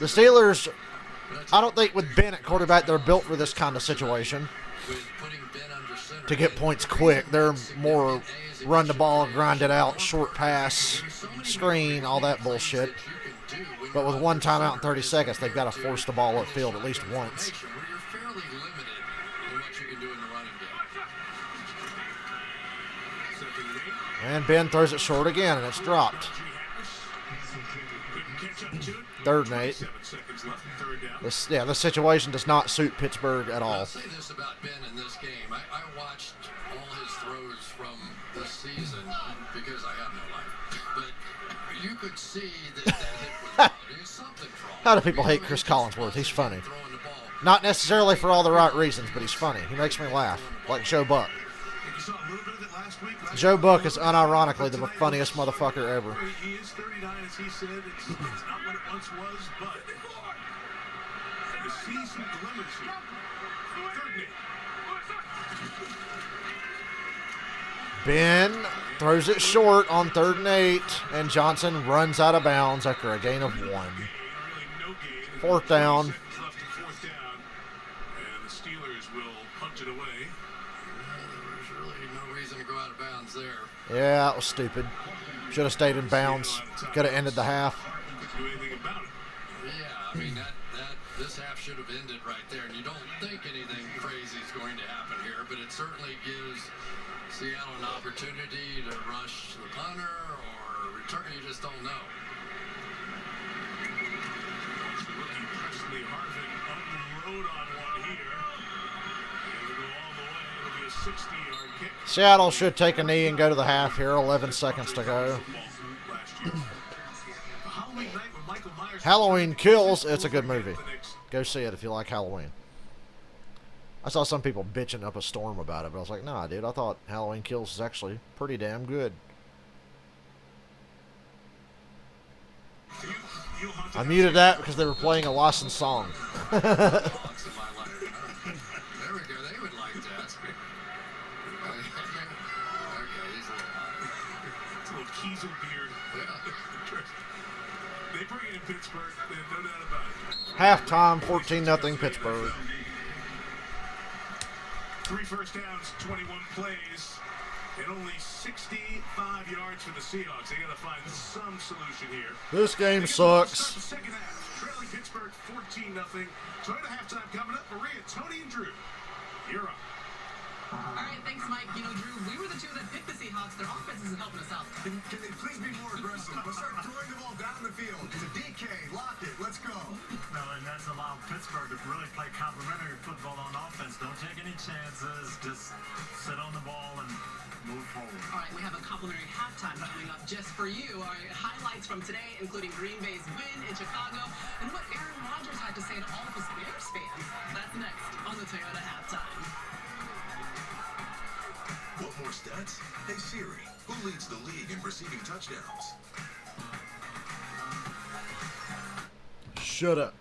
The Steelers, I don't think with Ben at quarterback, they're built for this kind of situation. To get points quick, they're more run the ball, grind it out, short pass, screen, all that bullshit. But with 1 timeout in 30 seconds, they've got to force the ball upfield at least once. And Ben throws it short again, and it's dropped. 3rd and 8. The situation does not suit Pittsburgh at all. I'll say this about Ben in this game. I watched all his throws from this season because I have no life. But you could see that hit was out. There's something wrong. How do people hate Chris Collinsworth? He's funny. Not necessarily for all the right reasons, but he's funny. He makes me laugh, like Joe Buck. Joe Buck is unironically the funniest motherfucker ever. He is 39, as he said. It's not what it once was, but you see some glimmers here. 3rd and 8. Ben throws it short on 3rd and 8, and Johnson runs out of bounds after a gain of 1. 4th down. Left in 4th down, and the Steelers will punt it away. There's really no reason to go out of bounds there. Yeah, that was stupid. Should have stayed in bounds. Could have ended the half. Do anything about it. Yeah, I mean this half should have ended right there, and you don't think anything crazy is going to happen here, but it certainly gives Seattle an opportunity to rush the punter or return. You just don't know. Rookie Presley Harvin unload on one here. And it'll go all the way. It'll be a 60-yard kick. Seattle should take a knee and go to the half here. 11 seconds to go. Halloween Kills. It's a good movie. Go see it if you like Halloween. I saw some people bitching up a storm about it, but I was like, nah, dude, I thought Halloween Kills is actually pretty damn good. I muted that because they were playing a licensed song. There we go. They would like that. Okay, he's a little hot. It's a little Kiesel beard. They bring it in Pittsburgh. There's no doubt about it. Halftime, 14-0 Pittsburgh. 3 first downs, 21 plays, and only 65 yards for the Seahawks. They got to find some solution here. This game sucks. The second half, trailing Pittsburgh 14-0. So at halftime coming up, Maria, Tony, and Drew. You're up. All right, thanks, Mike. You know, Drew, we were the two that picked the Seahawks. Their offense isn't helping us out. Can they please be more aggressive? Let's start throwing the ball down the field. To DK, lock it, let's go. No, and that's allowed Pittsburgh to really play complementary football on offense. Don't take any chances. Just sit on the ball and move forward. All right, we have a complimentary halftime coming up just for you. All right, highlights from today, including Green Bay's win in Chicago and what Aaron Rodgers had to say to all of his Bears fans. That's next on the Toyota Halftime. Want more stats? Hey Siri, who leads the league in receiving touchdowns? Shut up.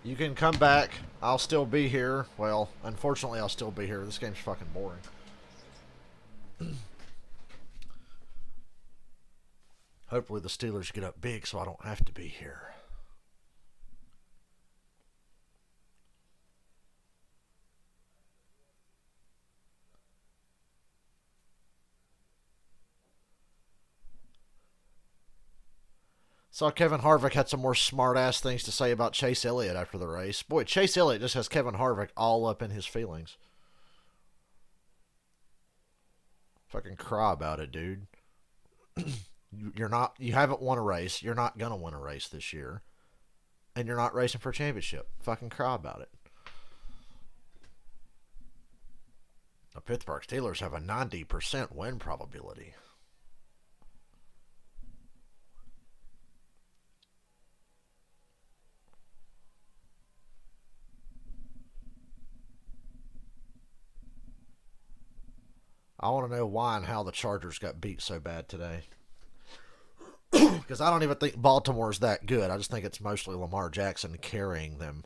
You can come back. I'll still be here. Well, unfortunately, I'll still be here. This game's fucking boring. Hopefully the Steelers get up big so I don't have to be here. Saw Kevin Harvick had some more smart-ass things to say about Chase Elliott after the race. Boy, Chase Elliott just has Kevin Harvick all up in his feelings. Fucking cry about it, dude. You haven't won a race. You're not going to win a race this year. And you're not racing for a championship. Fucking cry about it. The Pittsburgh Steelers have a 90% win probability. I want to know why and how the Chargers got beat so bad today. Because I don't even think Baltimore's that good. I just think it's mostly Lamar Jackson carrying them.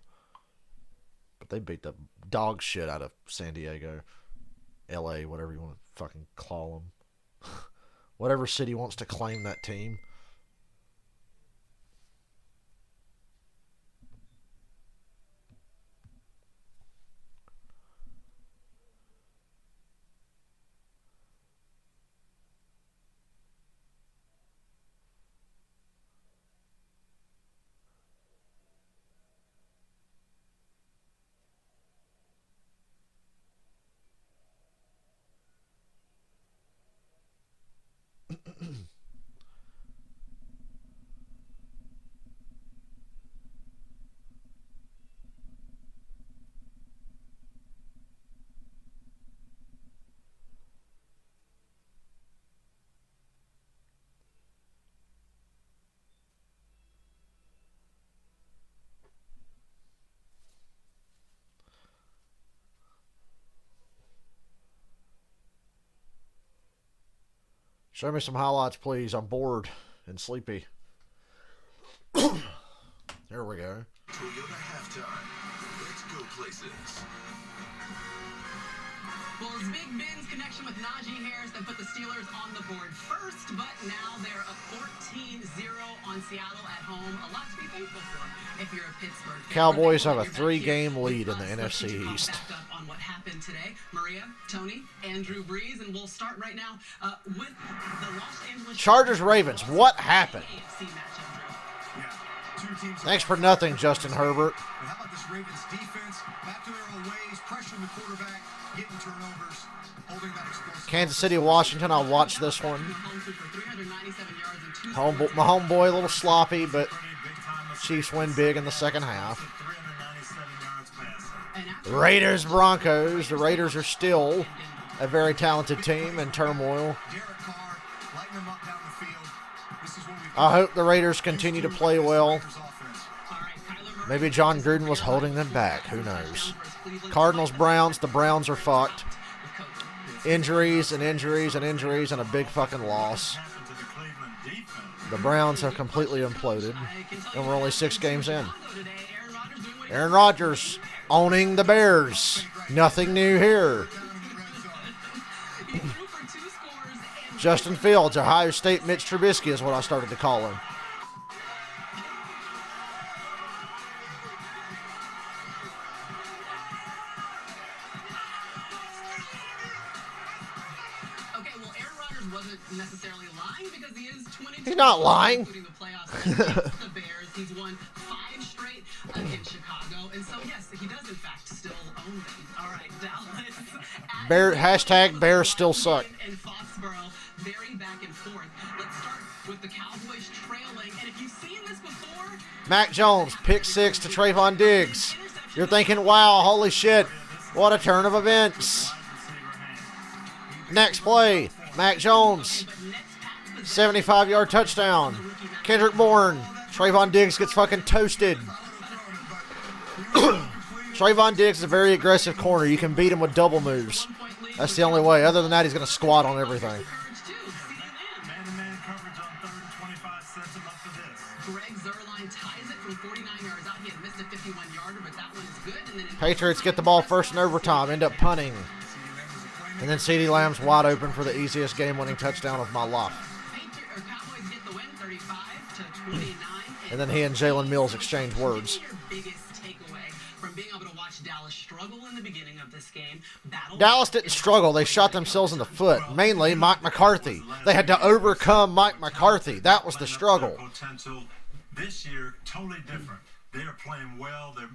But they beat the dog shit out of San Diego. LA, whatever you want to fucking call them. Whatever city wants to claim that team. Show me some highlights, please. I'm bored and sleepy. There we go. Toyota halftime. Let's go places. Well, it's Big Ben's connection with Najee Harris that put the Steelers on the board first, but now they're up 14-0 on Seattle at home. A lot to be thankful for if you're a Pittsburgh fan. Cowboys have a 3-game lead in the NFC East. Back up on what happened today. Maria, Tony, and Drew Brees, and we'll start right now with the Los Angeles Chargers-Ravens. What happened? AFC matchup, Drew. Thanks for nothing, Justin Herbert. But how about this Ravens defense? Back to their old ways, pressuring the quarterback, getting turnovers, holding that explosive. Kansas City, Washington. I'll watch this one. My homeboy, a little sloppy, but Chiefs win big in the second half. Raiders, Broncos. The Raiders are still a very talented team in turmoil. I hope the Raiders continue to play well. Maybe John Gruden was holding them back. Who knows? Cardinals, Browns. The Browns are fucked. Injuries and injuries and injuries and a big fucking loss. The Browns have completely imploded. And we're only 6 games in. Aaron Rodgers owning the Bears. Nothing new here. Justin Fields, Ohio State Mitch Trubisky is what I started to call him. Okay, well, Aaron Rodgers wasn't necessarily lying because he is 22. He's not lying. Including the playoffs against the Bears. He's won 5 straight against Chicago. And so, yes, he does, in fact, still own them. All right, Dallas. Hashtag Bears still suck. And Foxborough, very back and forth. Let's start with the Cowboys trailing. And if you've seen this before... Mac Jones, pick 6 to Trayvon Diggs. You're thinking, wow, holy shit, what a turn of events. Next play, Mac Jones, 75-yard touchdown. Kendrick Bourne, Trayvon Diggs gets fucking toasted. Trayvon Diggs is a very aggressive corner. You can beat him with double moves. That's the only way. Other than that, he's going to squat on everything. Man-to-man coverage on 3rd and 25 sets him up for this. Greg Zuerlein ties it from 49 yards out. He had missed a 51-yarder, but that one is good. And then Patriots get the ball first in overtime, end up punting. And then CeeDee Lamb's wide open for the easiest game-winning touchdown of my life. Cowboys get the win, 35-29. And then he and Jalen Mills exchange words. Your biggest takeaway from being able to watch Dallas struggle in the beginning of this game. Dallas didn't struggle. They shot themselves in the foot. Mainly Mike McCarthy. They had to overcome Mike McCarthy. That was the struggle. Potential this year, totally different. They are playing well. They're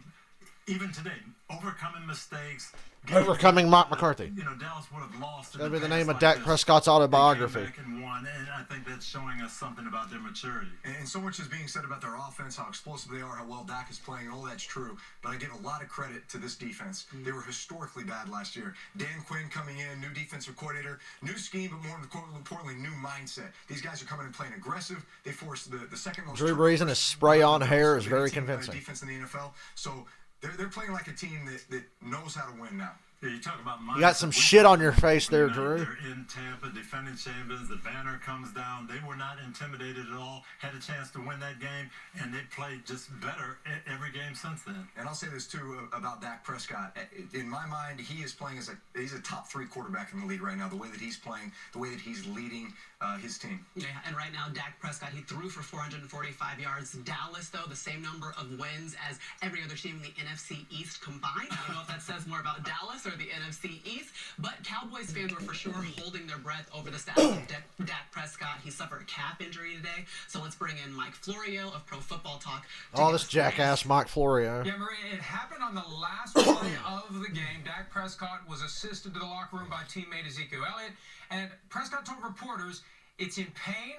even today overcoming mistakes. Overcoming Mike McCarthy. You know, Dallas would have lost. That'd be the name of Dak Prescott's autobiography. And I think that's showing us something about their maturity. And so much is being said about their offense, how explosive they are, how well Dak is playing, and all that's true. But I give a lot of credit to this defense. They were historically bad last year. Dan Quinn coming in, new defensive coordinator, new scheme, but more importantly, new mindset. These guys are coming in playing aggressive. They forced the second most. Drew Brees and his spray-on hair is very convincing. Defense in the NFL. So they're playing like a team that knows how to win now. Yeah, you talk about you got some shit on your face there, Drew. They're in Tampa, defending champions. The banner comes down. They were not intimidated at all. Had a chance to win that game, and they played just better every game since then. And I'll say this too about Dak Prescott. In my mind, he is playing as he's a top 3 quarterback in the league right now. The way that he's playing, the way that he's leading his team. Yeah, and right now Dak Prescott, he threw for 445 yards. Dallas, though, the same number of wins as every other team in the NFC East combined. I don't know if that says more about Dallas or the NFC East, but Cowboys fans were for sure holding their breath over the status of Dak Prescott. He suffered a calf injury today, so let's bring in Mike Florio of Pro Football Talk. Oh, this jackass Mike Florio. Yeah, Maria, it happened on the last play of the game. Dak Prescott was assisted to the locker room by teammate Ezekiel Elliott, and Prescott told reporters it's in pain,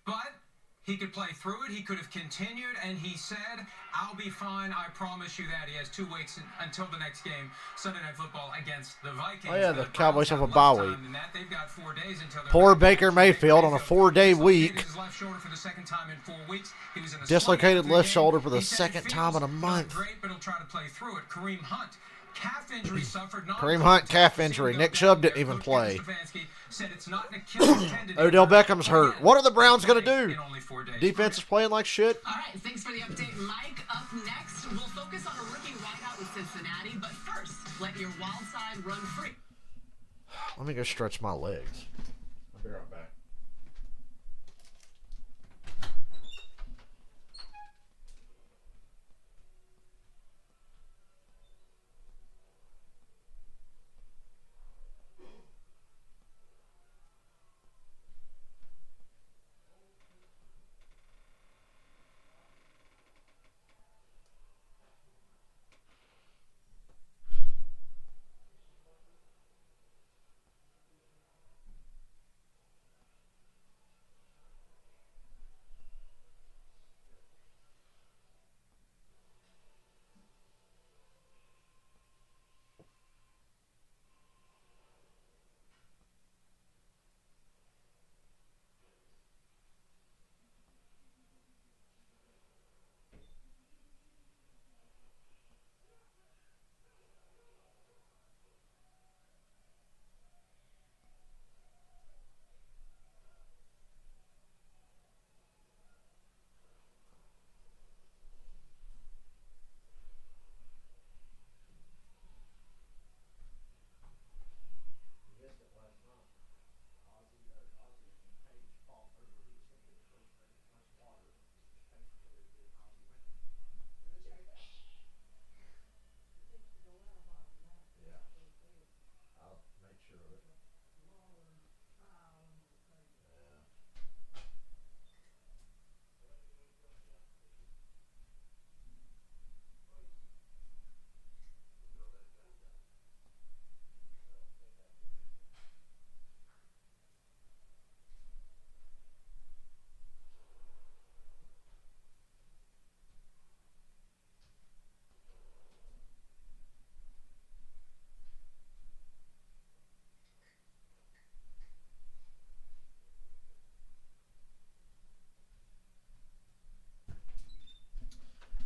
but he could play through it. He could have continued, and he said, I'll be fine. I promise you that. He has 2 weeks until the next game, Sunday Night Football against the Vikings. Oh, yeah, the Cowboys have a bye week. They've got 4 days until poor Baker Mayfield on a 4-day week. His left shoulder for the second time in 4 weeks. He was in a dislocated left shoulder for the second time in a month. Great, but he'll try to play through it. Kareem Hunt. Calf injury suffered. Kareem Hunt, calf injury. Nick Chubb didn't even play. Odell Beckham's hurt. What are the Browns going to do? Defense is playing like shit. All right, thanks for the update, Mike. Up next, we'll focus on a rookie wideout in Cincinnati. But first, let your wild side run free. Let me go stretch my legs. I'll be right back.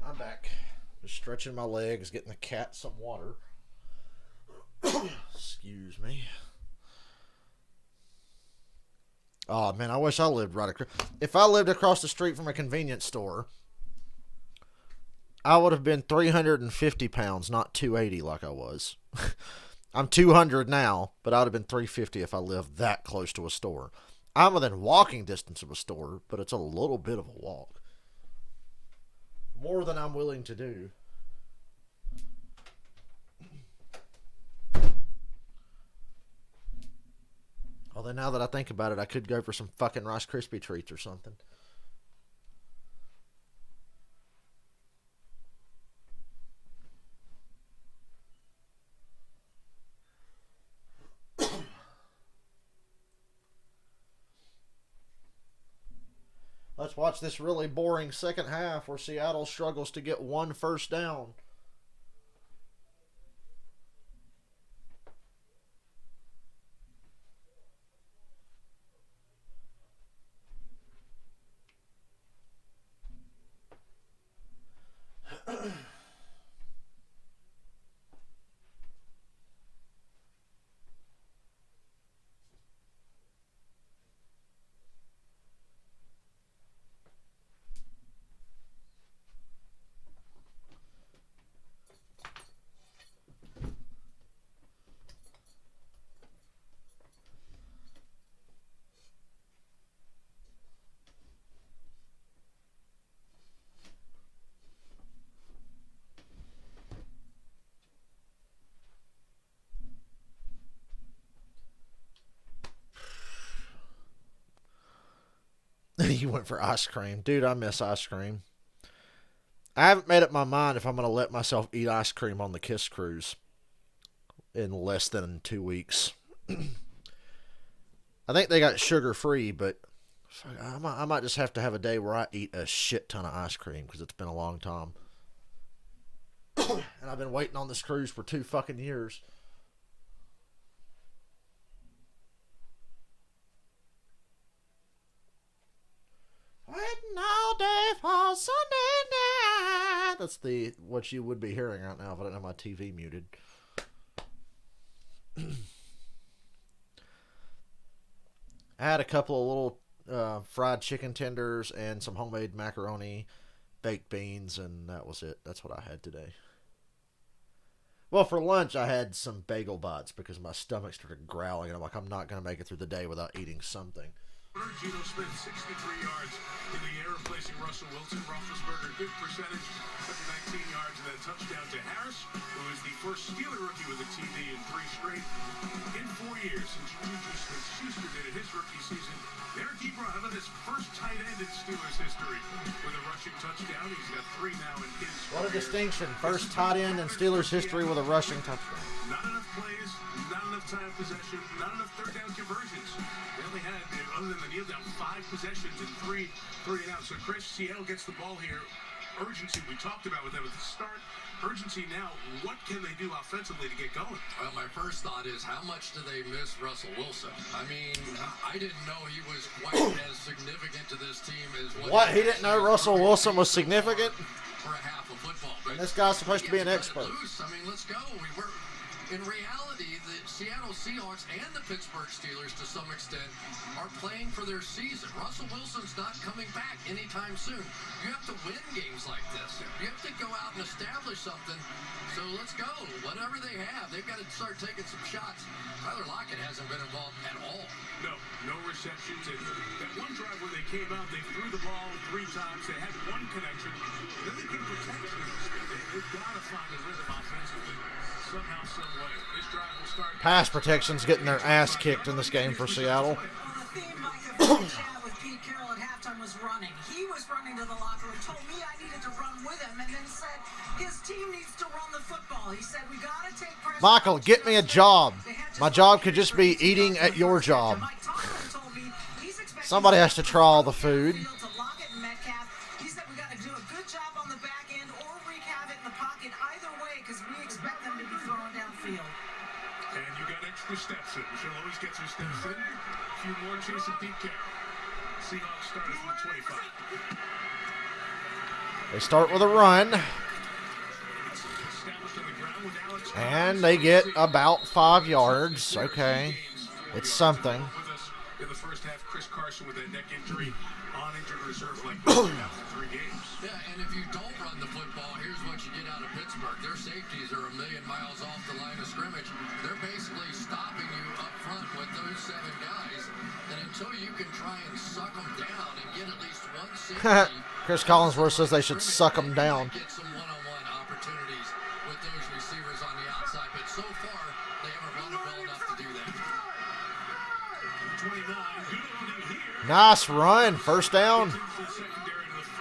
I'm back. Just stretching my legs, getting the cat some water. Excuse me. Oh, man, I wish I lived right across. If I lived across the street from a convenience store, I would have been 350 pounds, not 280 like I was. I'm 200 now, but I would have been 350 if I lived that close to a store. I'm within walking distance of a store, but it's a little bit of a walk. More than I'm willing to do. Although now that I think about it, I could go for some fucking Rice Krispie treats or something. Let's watch this really boring second half where Seattle struggles to get one first down. He went for ice cream. Dude, I miss ice cream. I haven't made up my mind if I'm going to let myself eat ice cream on the Kiss Cruise in less than 2 weeks. I think they got sugar-free, but I might just have to have a day where I eat a shit ton of ice cream because it's been a long time. And I've been waiting on this cruise for 2 fucking years. Waiting all day for Sunday night. That's what you would be hearing right now if I didn't have my TV muted. I had a couple of little fried chicken tenders and some homemade macaroni, baked beans, and that was it. That's what I had today. Well, for lunch, I had some bagel bites because my stomach started growling, and I'm like, I'm not going to make it through the day without eating something. Geno Smith, 63 yards in the air, replacing Russell Wilson. Roethlisberger, good percentage, 119 yards, and then a touchdown to Harris, who is the first Steeler rookie with a TD in 3 straight. In 4 years since Juju Smith-Schuster did it his rookie season, Derek Ebron having his first tight end in Steelers history with a rushing touchdown. He's got 3 now in his What a distinction. First tight end in Steelers history with a rushing touchdown. Not enough plays, not enough time possession, not enough third down conversions. They only had, other than the kneel down, 5 possessions and 3 and out. So Chris, Seattle gets the ball here. Urgency we talked about with them at the start. Urgency now. What can they do offensively to get going? Well, my first thought is, how much do they miss Russell Wilson? I mean, I didn't know he was quite as significant to this team as what. He didn't know Russell Wilson was significant? For a half of football. But and this guy's supposed to be an expert. I mean, let's go. In reality, the Seattle Seahawks and the Pittsburgh Steelers, to some extent, are playing for their season. Russell Wilson's not coming back anytime soon. You have to win games like this. You have to go out and establish something. So let's go. Whatever they have, they've got to start taking some shots. Tyler Lockett hasn't been involved at all. No receptions. And that one drive where they came out, they threw the ball 3 times. They had 1 connection. Then they get protection. They've got to find a rhythm offensively. Somehow, some way. This drive will start. Pass protection's getting their ass kicked in this game for Seattle. Well, the theme, Mike, of the chat with Pete Carroll at halftime was running. He was running to the locker room, told me I needed to run with him, and then said his team needs to run the football. He said, we got to take pressure. Michael, get me a job. My job could just be eating at your job. Somebody has to try all the food. Steps in. She'll always get her steps in. A few more chasing Pete Carroll. Seahawks starters from the 25. They start with a run. And they get about 5 yards. Okay. It's something. In the first half, Chris Carson with that neck injury on injured reserve like after 3 games. Yeah, and if you don't run the football, here's what you get out of Pittsburgh. Their safeties are a million miles off the line of scrimmage. They're basically stopping you up front with those 7 guys. And until you can try and suck them down and get at least one safety. Chris Collinsworth says they should suck them down. Get some one-on-one opportunities with those receivers on the outside. But so far, they haven't run it well enough to do that. 29, good opening here. Nice run. First down.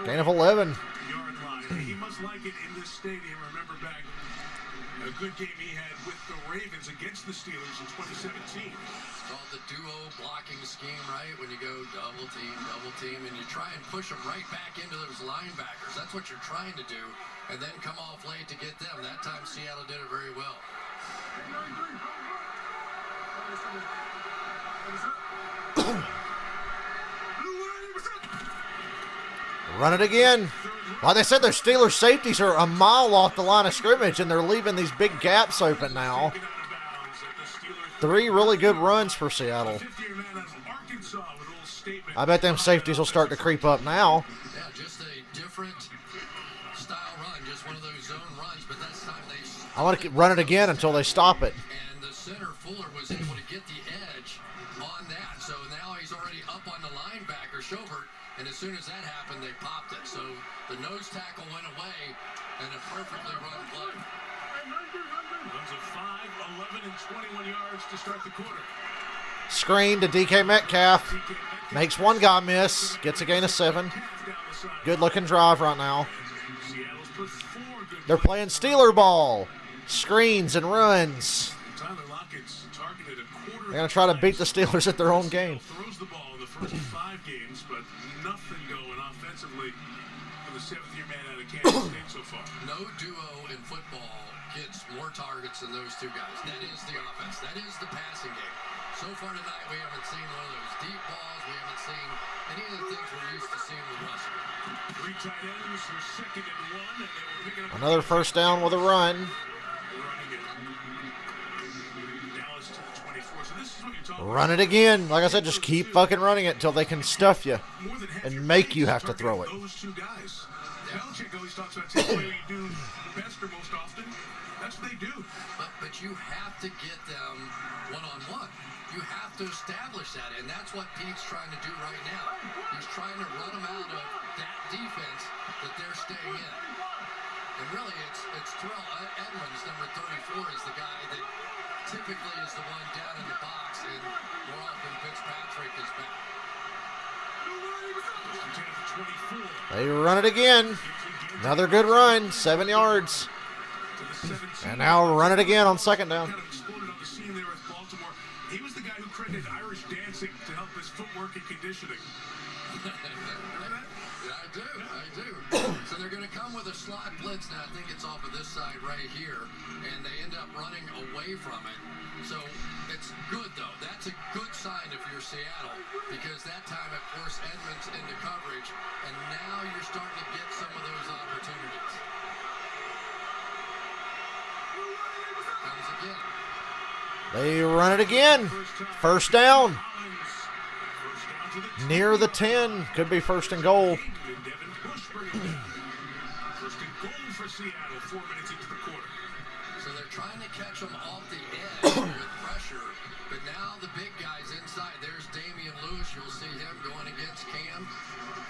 Gain of 11. Yard line. He must like it in this stadium. Remember back a good game he had with the Ravens against the Steelers in 2017. It's called the duo blocking scheme, right? When you go double team, and you try and push them right back into those linebackers. That's what you're trying to do, and then come off late to get them. That time Seattle did it very well. Run it again. Like they said, their Steelers safeties are a mile off the line of scrimmage, and they're leaving these big gaps open now. 3 really good runs for Seattle. I bet them safeties will start to creep up now. Yeah, just a different style run, just one of those zone runs, but this time they... I want to run it again until they stop it. And the center, Fuller, was able to get the edge on that. So now he's already up on the linebacker, Schobert, and as soon as that happened, they popped it. So the nose tackle went away, and a perfectly run play. Runs of 5, 11, and 21 yards to start the quarter. Screen to DK Metcalf. Makes one guy miss. Gets a gain of 7. Good looking drive right now. They're playing Steeler ball. Screens and runs. They're going to try to beat the Steelers at their own game. Throws the ball in the first 5 games, but nothing going offensively for the 7th-year man out of Kansas State so far. No duo in football gets more targets than those 2 guys. That is the offense. That is the passing game. So far tonight, we haven't seen one of those deep balls. We haven't seen any of the things we're used to seeing with Russell. 3 tight ends for 2nd and 1, and they were picking up Another first down with a run. running it. Dallas to the 24. So this is what you're talking Run it again. Like I said, just keep fucking running it until they can stuff you and make you have to throw it. Those 2 guys. Belichick always talks about taking what you do best or most often. That's what they do. But you have to get them one-on-one. You have to establish that, and that's what Pete's trying to do right now. He's trying to run them out of that defense that they're staying in. And really, it's Terrell Edmonds, number 34, is the guy that typically is the one down in the box, and more often Fitzpatrick is back. They run it again. Another good run, 7 yards. And now run it again on 2nd down. He was the guy who created Irish dancing to help his footwork and conditioning. Yeah, I do. So they're going to come with a slot blitz now. I think it's off of this side right here, and they end up running away from it. So it's good, though. That's a good sign if you're Seattle, because that time it forced Edmonds into coverage, and now you're starting to get some of those opportunities. Comes again. They run it again. First down. Near the 10. Could be 1st and goal. First and goal for Seattle, 4 minutes into the quarter. So they're trying to catch them off the edge with pressure, but now the big guys inside. There's Damian Lewis. You'll see him going against Cam,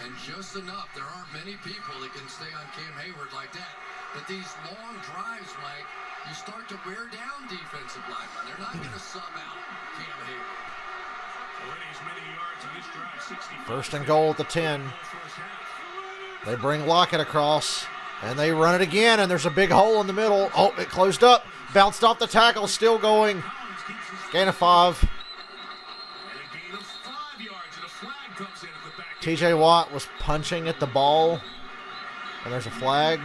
and just enough. There aren't many people that can stay on Cam Hayward like that. But these long drives, Mike, you start to wear down defensive linemen. They're not going to sub out Cam Hayward. Already as many yards in this drive, 65. 1st and goal at the 10. They bring Lockett across, and they run it again, and there's a big hole in the middle. Oh, it closed up. Bounced off the tackle, still going. Gain of 5. TJ Watt was punching at the ball, and there's a flag.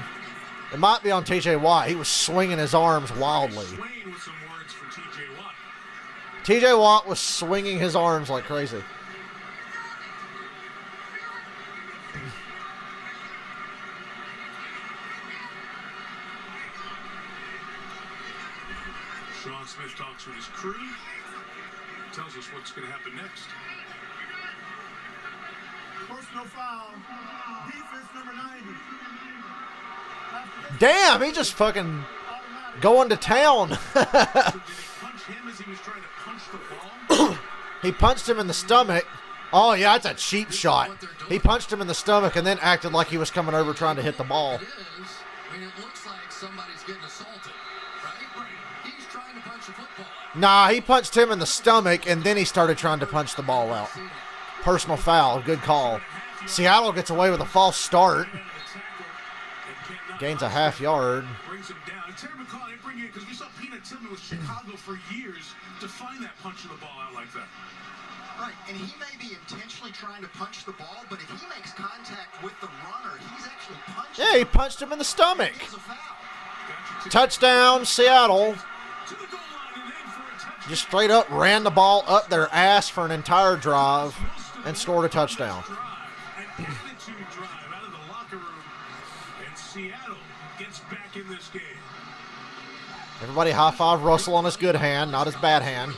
It might be on TJ Watt. He was swinging his arms wildly. TJ Watt was swinging his arms like crazy. Sean Smith talks with his crew, tells us what's going to happen next. Personal foul. Defense number 90. Damn, he just fucking going to town. So did he punch him as he was trying to punch the ball? He punched him in the stomach. Oh, yeah, that's a cheap shot. He punched him in the stomach and then acted like he was coming over trying to hit the ball. It is. I mean, it looks like somebody's getting assaulted, right? He's trying to punch the football out. Nah, he punched him in the stomach and then he started trying to punch the ball out. Personal foul. Good call. Seattle gets away with a false start. Gains a half yard. Brings him down. And Terry McCall didn't bring it because we saw Peanut Tillman with Chicago for years to find that punching the ball out like that. Right, and he may be intentionally trying to punch the ball, but if he makes contact with the runner, he's actually punching. Yeah, he punched him in the stomach. It's a foul. Touchdown, Seattle. Just straight up ran the ball up their ass for an entire drive and scored a touchdown. An attitude drive out of the locker room, and Seattle gets back in this game. Everybody high five Russell on his good hand, not his bad hand.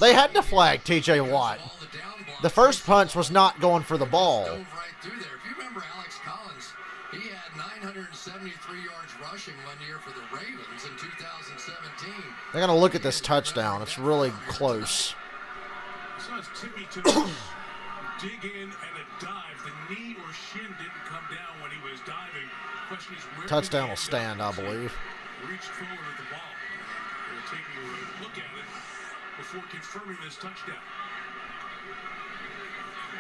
They had to flag T.J. Watt. The first punch was not going for the ball. Dove right through there. If you remember Alex Collins, he had 973 yards rushing one year for the Ravens in 2017. They're going to look at this touchdown. It's really close. So it's Timmy to dig in and a dive. The knee or shin didn't come down when he was diving. Question is, where Touchdown will stand, I believe. Reached forward with the ball. They're taking a look at it before confirming this touchdown. I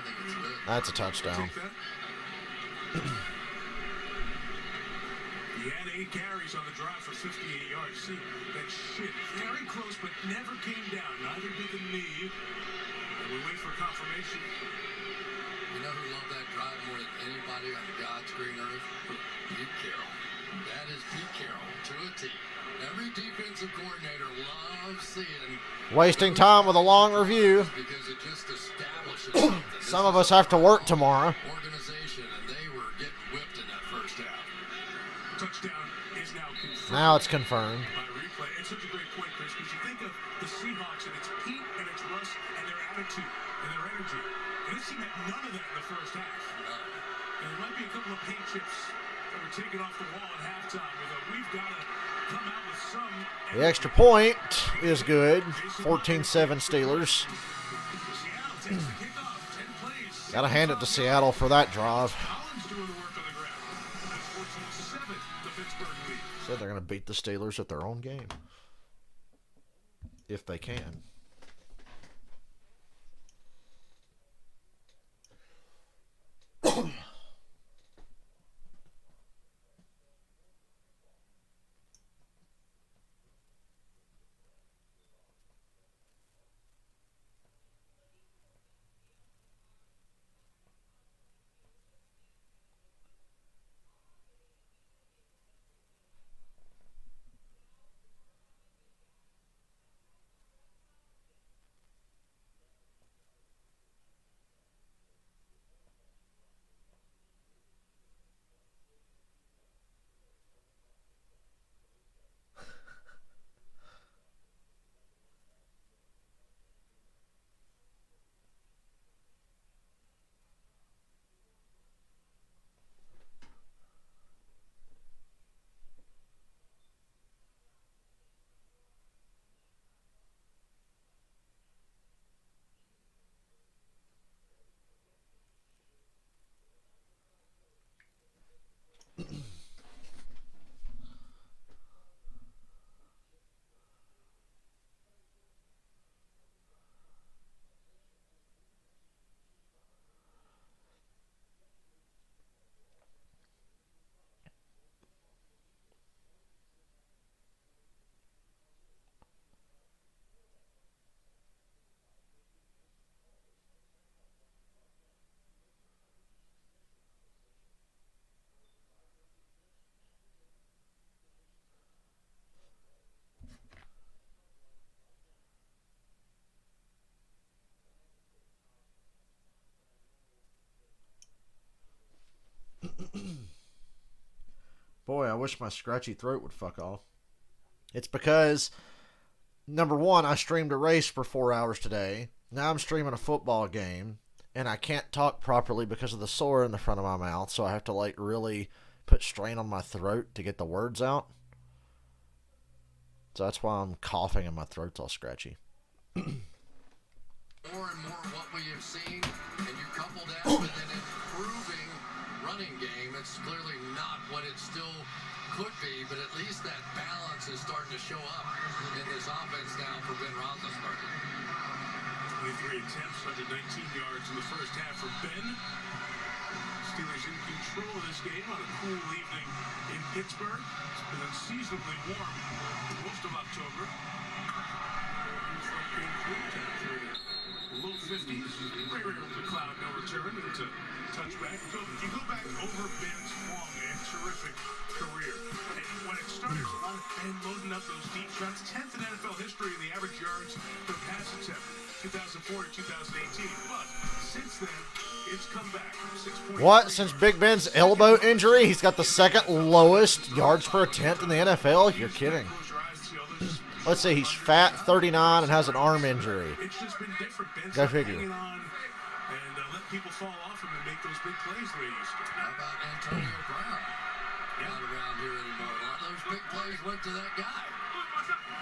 think it's lit. That's a touchdown. He had 8 carries on the drive for 58 yards. See, that shit very close, but never came down. Neither did the knee. And we wait for confirmation. You know who loved that drive more than anybody on God's green earth? Pete Carroll. That is Pete Carroll to a T. Every defensive coordinator loves seeing Wasting time with a long review. because it just establishes something. Some of us have to work tomorrow. Organization, and they were getting whipped in that first half. Touchdown is now confirmed. Now it's confirmed. By replay. It's such a great point, Chris, because you think of the Seahawks and it's Pete and it's Russ and their attitude and their energy. And it seemed like none of that in the first half. And there might be a couple of paint chips that were taken off the wall at halftime. We've got to come out with some. The extra point is good. 14-7 Steelers. Seattle takes the kickoff. 10 plays. Got to hand it to Seattle for that drive. Collins doing the work on the ground. That's 14-7, the Pittsburgh lead. Said they're going to beat the Steelers at their own game. If they can. Boy, I wish my scratchy throat would fuck off. It's because number one, I streamed a race for 4 hours today. Now I'm streaming a football game, and I can't talk properly because of the sore in the front of my mouth, so I have to, like, really put strain on my throat to get the words out. So that's why I'm coughing and my throat's all scratchy. More and more what we have seen, and you couple that with an improving running game, it's clearly not what it still could be, but at least that balance is starting to show up in this offense now for Ben Roethlisberger. 23 attempts, 119 yards in the first half for Ben. Steelers in control of this game on a cool evening in Pittsburgh. It's been unseasonably warm most of October. Low 50s, very rare with the cloud, no return, it's a touchback. So if you go back over Ben's long and terrific career, and when it started, a lot of Ben loading up those deep shots, 10th in NFL history in the average yards per pass attempt, 2004 to 2018. But since then, it's come back. What? Since Big Ben's elbow injury, he's got the second lowest yards per attempt in the NFL? You're kidding. Let's see, he's fat, 39, and has an arm injury. It's just been different. Ben's Go figure. hanging on and let people fall off him and make those big plays the way he used to. How about Antonio Brown? Not around here anymore. A lot of those big plays went to that guy.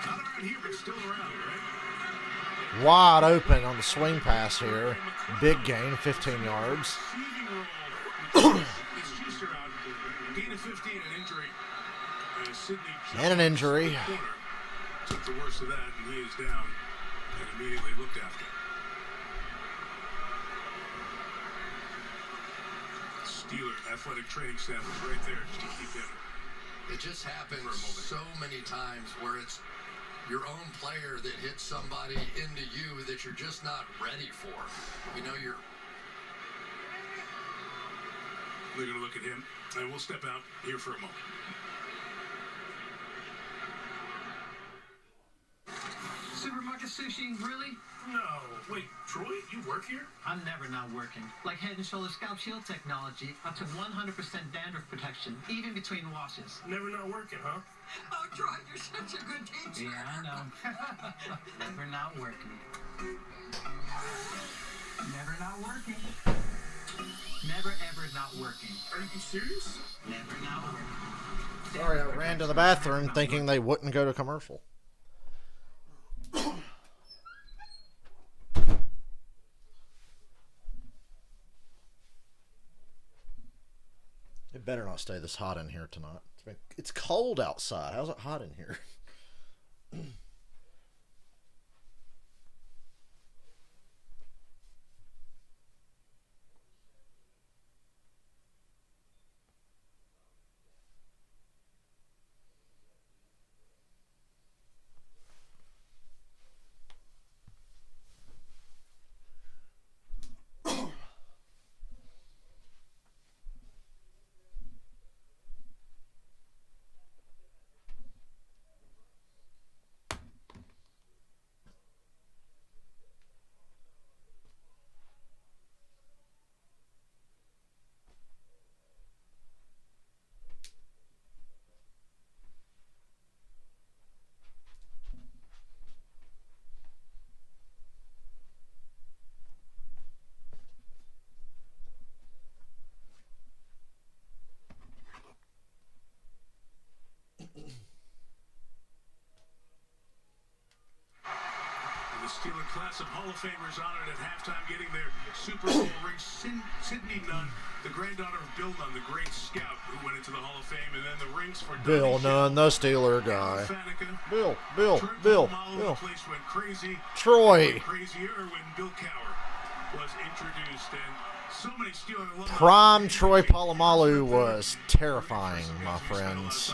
Not around here, but still around, right? Wide open on the swing pass here. Big gain, 15 yards. Gain of 15, an injury. And an injury. Took the worst of that, and he is down and immediately looked after. Steeler athletic training staff is right there just to keep him. It just happens so many times where it's your own player that hits somebody into you that you're just not ready for. You know, They're going to look at him, and we'll step out here for a moment. Supermarket sushi, really? No. Wait, Troy, you work here? I'm never not working. Like Head & Shoulders Scalp Shield technology, up to 100% dandruff protection, even between washes. Never not working, huh? Oh, Troy, you're such a good teacher. Yeah, I know. Never not working. Never not working. Never ever not working. Are you serious? Never not working. Sorry, I ran to the bathroom thinking they wouldn't go to commercial. It better not stay this hot in here tonight. It's cold outside. How's it hot in here? The Steeler class of Hall of Famers honored at halftime, getting their Super Bowl ring. Sidney Nunn, the granddaughter of Bill Nunn, the great scout who went into the Hall of Fame, and then the rings for Bill Nunn, the Steeler guy. Bill. The place went crazy. Troy. Crazier when Bill Cowher was introduced, and so many Steeler alumni. Prime Troy Polamalu was terrifying, my friends.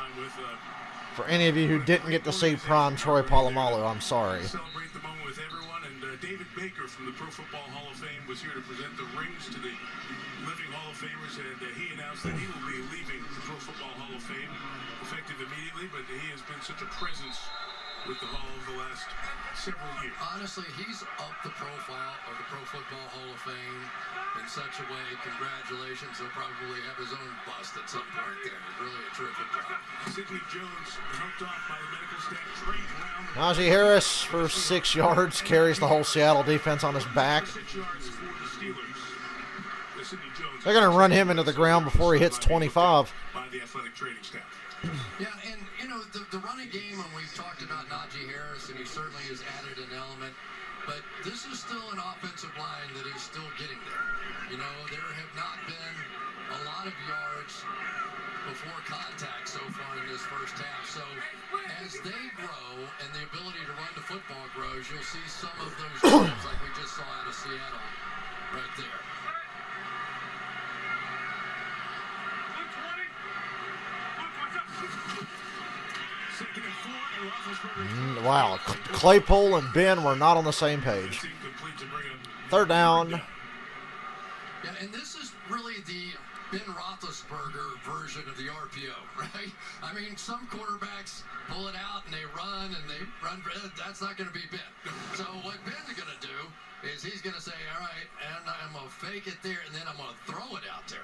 For any of you who didn't get to see Prime Troy Polamalu, I'm sorry. Celebrate the moment with everyone, and David Baker from the Pro Football Hall of Fame was here to present the rings to the living Hall of Famers, and he announced that he will be leaving the Pro Football Hall of Fame effective immediately, but he has been such a presence with the Hall of the last several years. Honestly, he's up the profile of the Pro Football Hall of Fame in such a way. Congratulations. He'll probably have his own bust at some point there. Really a terrific job. Sidney Jones helped off by the medical staff. Trey Brown. Najee Harris for 6 yards carries the whole Seattle defense on his back. 6 yards for the Steelers. Sidney Jones. They're going to run him into the ground before he hits 25. By the athletic training staff. Yeah, and, you know, the running game, when we've talked about Najee Harris, and he certainly has added an element, but this is still an offensive line that is still getting there. You know, there have not been a lot of yards before contact so far in this first half. So as they grow and the ability to run the football grows, you'll see some of those yards like we just saw out of Seattle right there. Wow, Claypool and Ben were not on the same page. 3rd down. Yeah, and this is really the Ben Roethlisberger version of the RPO, right? I mean, some quarterbacks pull it out and they run. That's not going to be Ben. So what Ben's going to do is he's going to say, all right, and I'm going to fake it there, and then I'm going to throw it out there.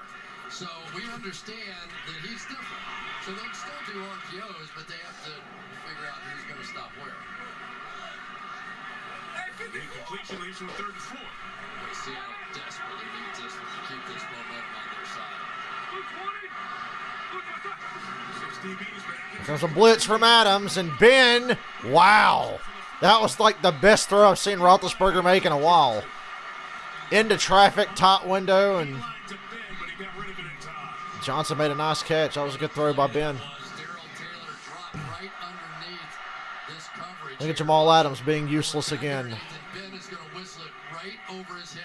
So we understand that he's different. So they can still do RPOs, but they have to figure out who's going to stop where. Incompletion leaves them 3rd and 4. Seattle desperately needs this one to keep this momentum on their side. 6 DBs back. There's a blitz from Adams, and Ben, wow. That was like the best throw I've seen Roethlisberger make in a while. Into traffic, top window, and Johnson made a nice catch. That was a good throw by Ben. Look at Jamal Adams being useless again. Ben is going to whistle it right over his head.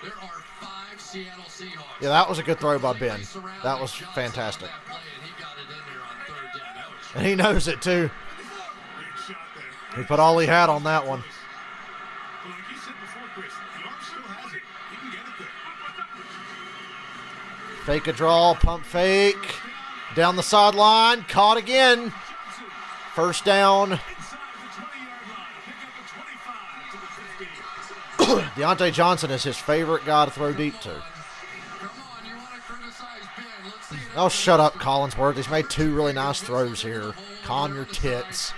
There are 5 Seattle Seahawks. Yeah, that was a good throw by Ben. That was fantastic. And he knows it too. He put all he had on that one. Like you said before, Chris, the arm still has it. He can get it there. Fake a draw, pump fake. Down the sideline, caught again. 1st down. Deontay Johnson is his favorite guy to throw deep to. Oh, shut up, Collinsworth. He's made 2 really nice throws here. Calm your tits.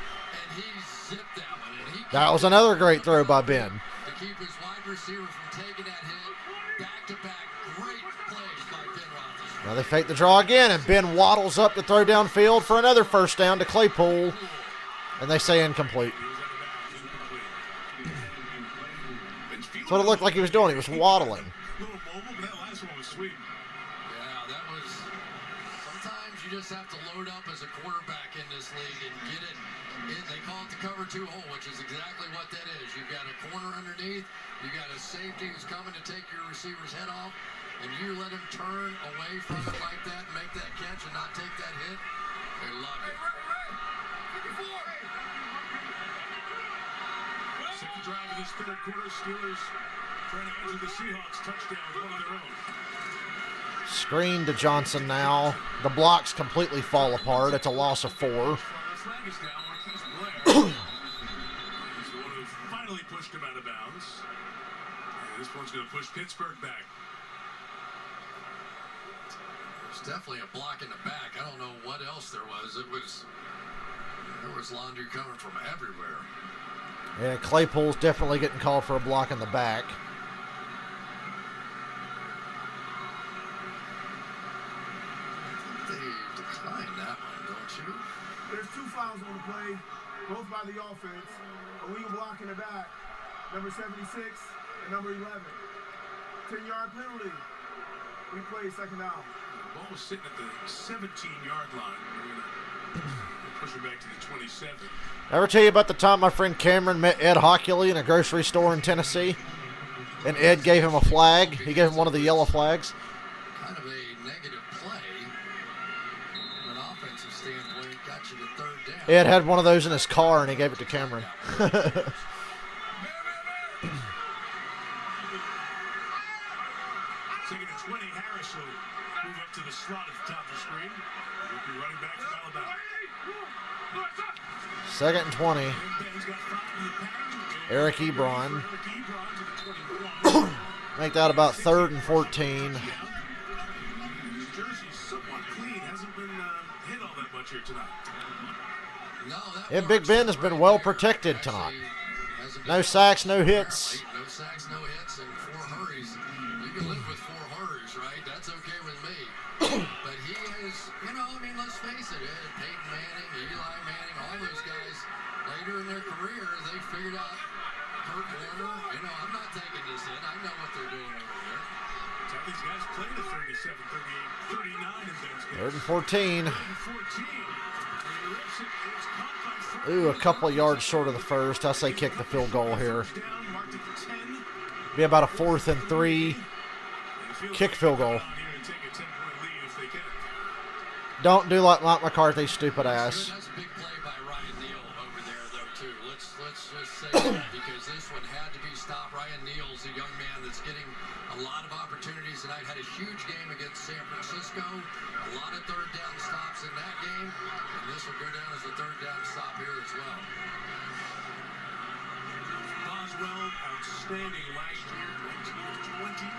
That was another great throw by Ben. To keep his wide receiver from taking that hit. Back-to-back great plays by Ben Roethlisberger. Now they fake the draw again, and Ben waddles up to throw downfield for another 1st down to Claypool. And they say incomplete. That's what it looked like he was doing. He was waddling. Little mobile, but that last one was sweet. Yeah, that was. Sometimes you just have to load up as a quarterback in this league and get it. They call it the cover 2 hole, which is exactly what that is. You've got a corner underneath. You've got a safety who's coming to take your receiver's head off, and you let him turn away from it like that, make that catch, and not take that hit. They love it. Second drive of this 3rd quarter, Steelers trying to enter the Seahawks touchdown with one of their own. Screen to Johnson now. The blocks completely fall apart. It's a loss of 4. The flag is down, Marquise Blair. He's the one who finally pushed him out of bounds. And this one's going to push Pittsburgh back. There's definitely a block in the back. I don't know what else there was. There was laundry coming from everywhere. Yeah, Claypool's definitely getting called for a block in the back. They declined that one, don't you? There's 2 fouls on the play, both by the offense. A wing block in the back, number 76 and number 11. 10-yard penalty. Replay 2nd down. The ball was sitting at the 17-yard line. We're going to push it back to the 27. Ever tell you about the time my friend Cameron met Ed Hockley in a grocery store in Tennessee? And Ed gave him a flag. He gave him one of the yellow flags. Kind of a negative play from an offensive standpoint. Got you to 3rd down. Ed had one of those in his car, and he gave it to Cameron. Second and 20. Harris will move up to the slot at the top of the screen. Rookie running back from Alabama. Second and 20. Ben's got 5 in the pattern. Eric Ebron. Eric Ebron to the 21. Make that about 3rd and 14. His jersey's somewhat clean. Hasn't been hit all that much here tonight. No, that And Big Ben has been well protected tonight. No sacks, no hits. No sacks, no hits, and 4 hurries. You can live with 4 hurries, right? That's okay with me. But he is, you know, I mean, let's face it. Peyton Manning, Eli Manning, all those guys, later in their career, they figured out Kurt Warner. You know, I'm not taking this in. I know what they're doing over there. That's how these guys played at 37, 38, 39 in Ben's case. 3rd and 14. 3rd and 14. He rips it, and it's caught by 4. Ooh, a couple of yards short of the first. I say kick the field goal here. Down, marked at the 10. Be about a 4th and 3. Kick field goal. Don't do like Mike McCarthy, stupid ass. That's a big play by Ryan Neal over there, though, too. Let's just say that, because this one had to be stopped. Ryan Neal's a young man that's getting a lot of opportunities tonight. Had a huge game against San Francisco. A lot of 3rd down stops in that game. And this will go down as a 3rd down stop here as well. Boswell, outstanding last year, 19 of 20.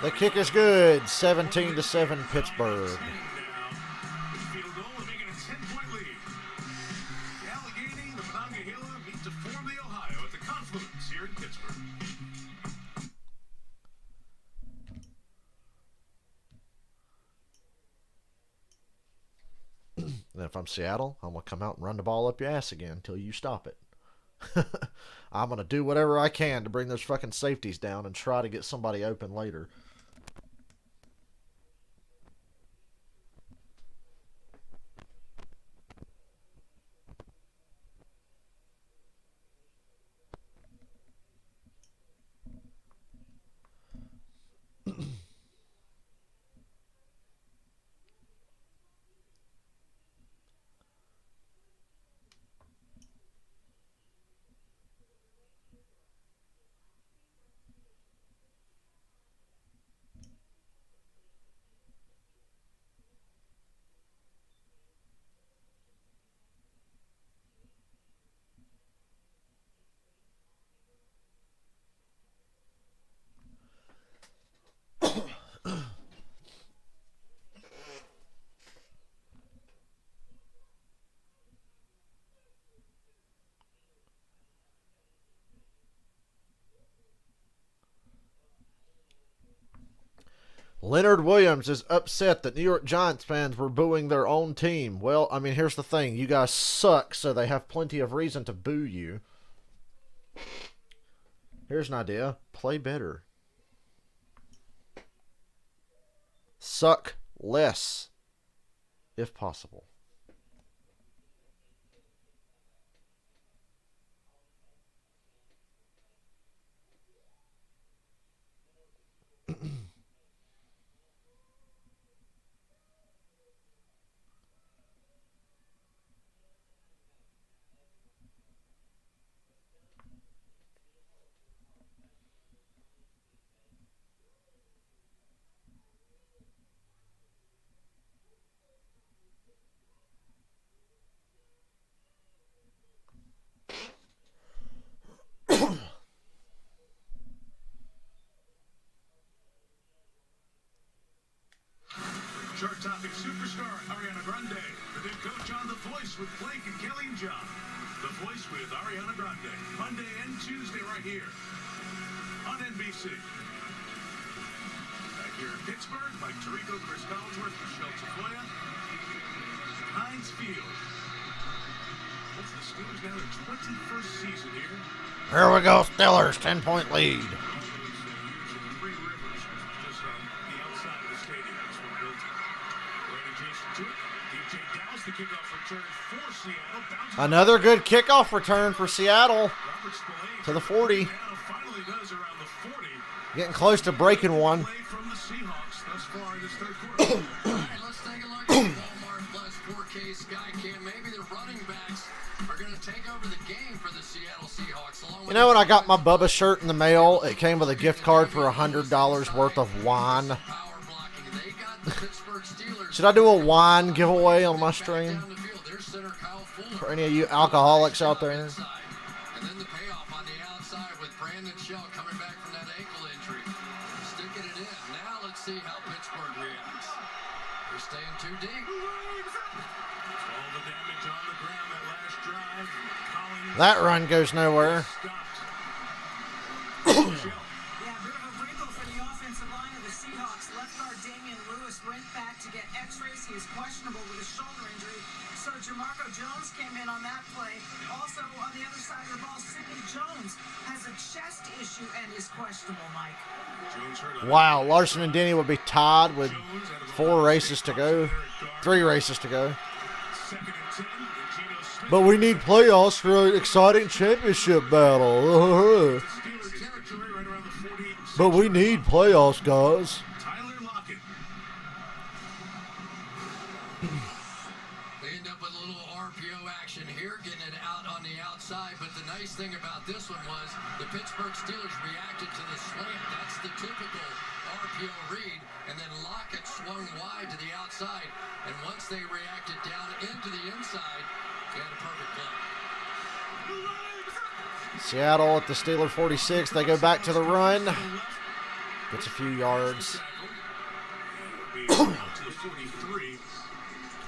The kick is good. 17-7 Pittsburgh. Field goal and making a 10-point lead. The Allegheny, the Monongahela meet to form the Ohio at the Confluence here in Pittsburgh. And if I'm Seattle, I'm going to come out and run the ball up your ass again until you stop it. I'm going to do whatever I can to bring those fucking safeties down and try to get somebody open later. Leonard Williams is upset that New York Giants fans were booing their own team. Well, I mean, here's the thing. You guys suck, so they have plenty of reason to boo you. Here's an idea. Play better. Suck less, if possible. Chart topping superstar Ariana Grande, the new coach on The Voice with Blake and Kelly and John. The Voice with Ariana Grande, Monday and Tuesday right here on NBC. Back here in Pittsburgh, Mike Tirico, Chris Collinsworth, Michelle Tafoya, Heinz Field. That's the Steelers now their 21st season here. Here we go, Steelers, 10-point lead. Another good kickoff return for Seattle to the 40. Getting close to breaking one. Let's take a look at Walmart Plus 4K Skycam. Maybe the running backs are are going to take over the game for the Seattle Seahawks. You know, when I got my Bubba shirt in the mail, it came with a gift card for $100 worth of wine. Should I do a wine giveaway on my stream? For any of you alcoholics out there? And then the payoff on the outside with Brandon Shell coming back from that ankle injury. Sticking it in. Now let's see how Pittsburgh reacts. They're staying too deep. All the damage on the ground that last drive. Collins That run goes nowhere. Yeah, bit of a wrinkle for the offensive line of the Seahawks. Left guard Damian Lewis went back to get x-rays. He is questionable with a shoulder injury. So Jamarco Jones came in on that play. Also, on the other side of the ball, Sidney Jones has a chest issue and is questionable, Mike. Wow, Larson and Denny would be tied with 4 races to go. 3 races to go. But we need playoffs for an exciting championship battle. But we need playoffs, guys. They end up with a little RPO action here, getting it out on the outside. But the nice thing about this one was the Pittsburgh Steelers reacted to the slant. That's the typical RPO read. And then Lockett swung wide to the outside. And once they reacted down into the inside, they had a perfect play. Seattle at the Steeler 46. They go back to the run. Gets a few yards. To the 43,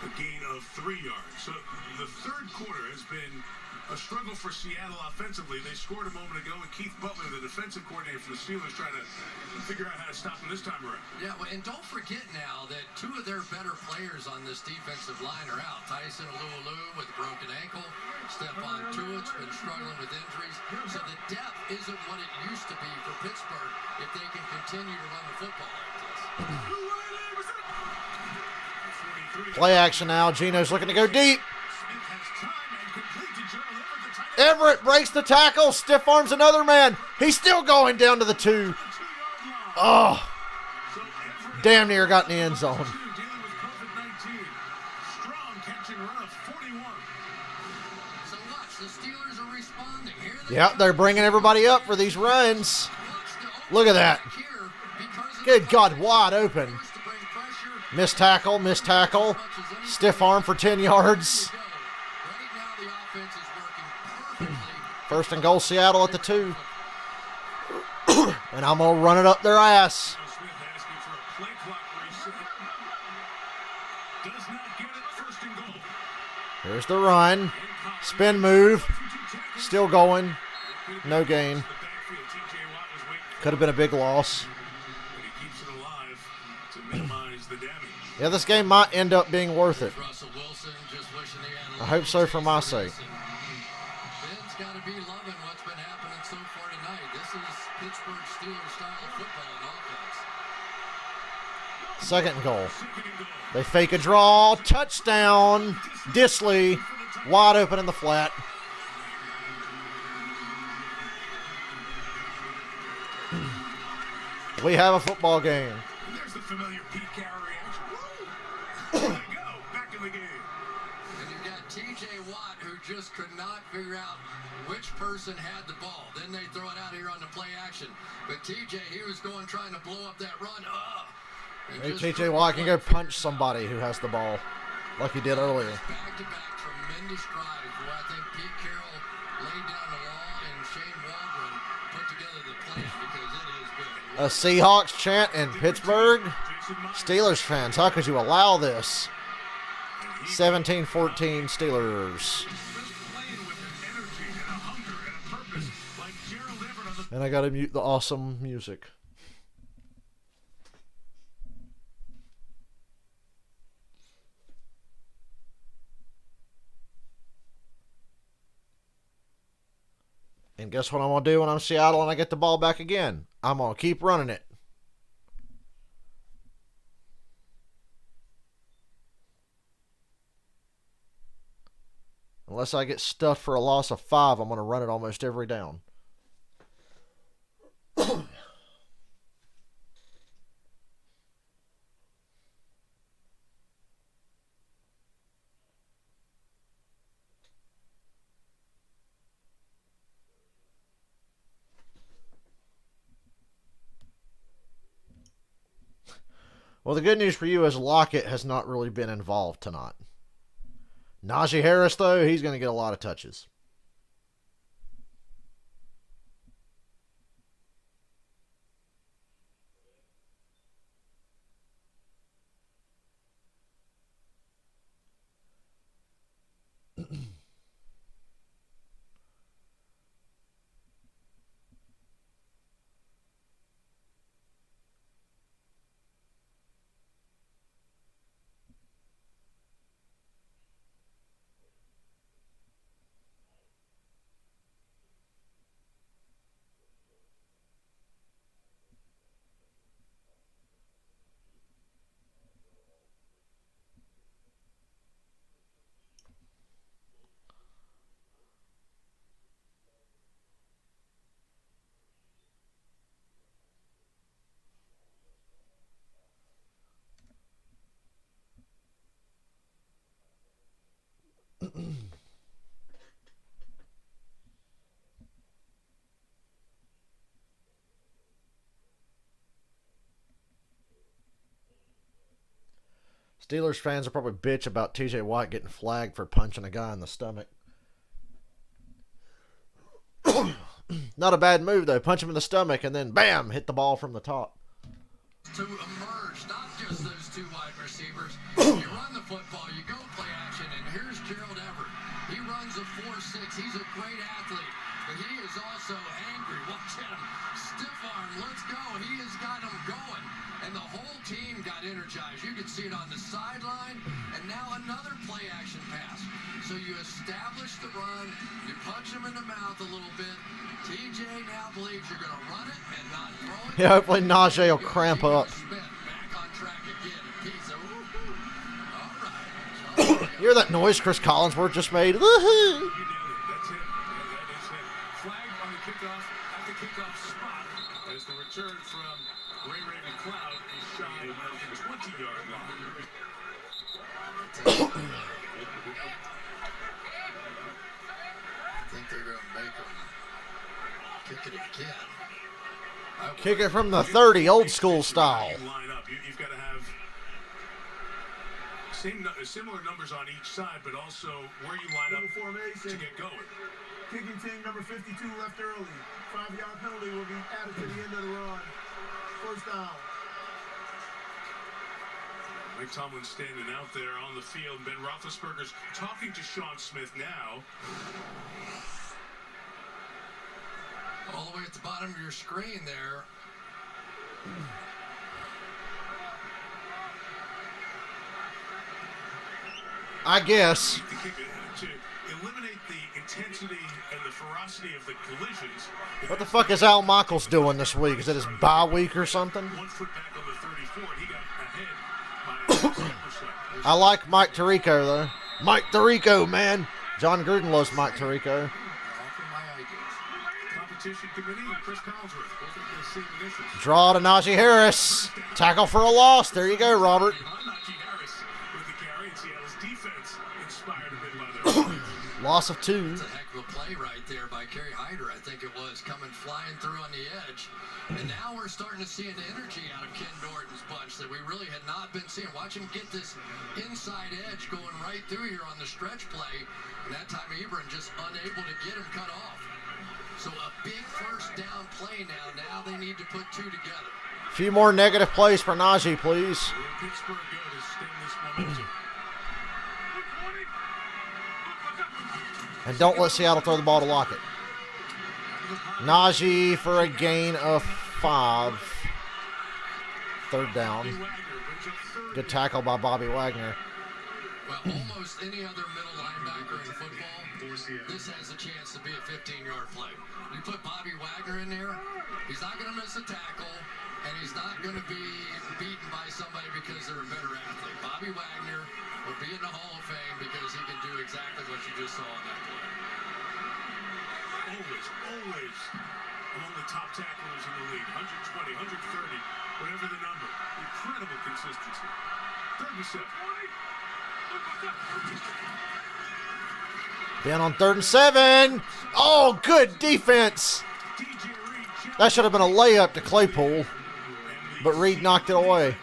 a gain of 3 yards. So the third quarter has been a struggle for Seattle offensively. They scored a moment ago, and Keith Butler, the defensive coordinator for the Steelers, trying to figure out how to stop them this time around. Yeah, well, and don't forget now that 2 of their better players on this defensive line are out. Tyson Alualu with a broken ankle. Stephon Tuitt's been struggling with injuries. So the depth isn't what it used to be for Pittsburgh if they can continue to run the football like this. Play action now. Geno's looking to go deep. Everett breaks the tackle. Stiff arms another man. He's still going down to the 2. Oh. Damn near got in the end zone. Yep, they're bringing everybody up for these runs. Look at that. Good God, wide open. Missed tackle, missed tackle. Stiff arm for 10 yards. First and goal, Seattle at the 2. And I'm going to run it up their ass. Here's the run. Spin move. Still going. No gain. Could have been a big loss. Yeah, this game might end up being worth it. I hope so for my sake. Ben's got to be loving what's been happening so far tonight. This is Pittsburgh Steelers style of football and offense. Second and goal. They fake a draw. Touchdown. Disley. Wide open in the flat. We have a football game. There's the familiar Pete Carroll reaction. Woo! There you go. Back in the game. And you've got T.J. Watt, who just could not figure out which person had the ball. Then they throw it out here on the play action. But T.J., he was going trying to blow up that run. Maybe T.J. Watt can go punch somebody who has the ball like he did earlier. Back-to-back tremendous drives where I think Pete Carroll laid down the law and Shane Waldron put together the plan because it is good. A Seahawks chant in Pittsburgh. Steelers fans, how could you allow this? 17-14 Steelers. And I gotta mute the awesome music. And guess what I'm going to do when I'm Seattle and I get the ball back again? I'm going to keep running it. Unless I get stuffed for a loss of 5, I'm going to run it almost every down. Well, the good news for you is Lockett has not really been involved tonight. Najee Harris, though, he's going to get a lot of touches. Steelers fans will probably bitch about TJ Watt getting flagged for punching a guy in the stomach. Not a bad move, though. Punch him in the stomach and then, bam, hit the ball from the top. To emerge, not just those two wide receivers. You run the football, you go play action, and here's Gerald Everett. He runs a 4.6. He's a great athlete, but he is also angry. Watch him. Stiff arm, let's go. He has got him going. And the whole team got energized. You can see it on the sideline. And now another play action pass. So you establish the run. You punch him in the mouth a little bit. TJ now believes you're going to run it and not throw it. Yeah, hopefully Najee will cramp up. Back on track again. He's a woo-hoo. All right. You hear that noise Chris Collinsworth just made? Woohoo! You nailed it. That's it. That is it. Flag on the kickoff at the kickoff spot as the return from Ray Ray McLeod is shy of the 20-yard line. I think they're going to make him kick it again. Kick it from the 30, old school style. Line up. You've got to have similar numbers on each side, but also where you line up formation to get going. Kicking team number 52 left early. 5-yard penalty will be added to the end of the run. First down. Mike Tomlin standing out there on the field. Ben Roethlisberger's talking to Sean Smith now. All the way at the bottom of your screen there. I guess. To eliminate the intensity and the ferocity of the collisions. What the fuck is Al Michaels doing this week? Is it his bye week or something? 1 foot back on the 34, and he got ahead by 6%. I like Mike Tirico, though. Mike Tirico, man. John Gruden loves Mike Tirico. Competition committee and Chris Collinsworth both have the same initials. Draw to Najee Harris. Tackle for a loss. There you go, Robert. Najee Harris with the carry, and Seattle's defense inspired a bit by their Loss of 2. It's a heck of a play right there by Kerry Hyder, I think it was, coming flying through on the edge. And now we're starting to see an energy out of Ken Norton's bunch that we really had not been seeing. Watch him get this inside edge going right through here on the stretch play. And that time Ebron just unable to get him cut off. So a big first down play now. Now they need to put 2 together. A few more negative plays for Najee, please. Pittsburgh go to stem this momentum. And don't let Seattle throw the ball to Lockett. Najee for a gain of 5. Third down. Good tackle by Bobby Wagner. Well, almost any other middle linebacker in football, this has a chance to be a 15-yard play. You put Bobby Wagner in there, he's not going to miss a tackle, and he's not going to be beaten by somebody because they're a better athlete. Bobby Wagner will be in the Hall of Fame because he can do exactly what you just saw on that play. Always among the top tacklers in the league. 120, 130, whatever the number. Incredible consistency. 37. Down on 3rd and 7. Oh, good defense. That should have been a layup to Claypool, but Reed knocked it away.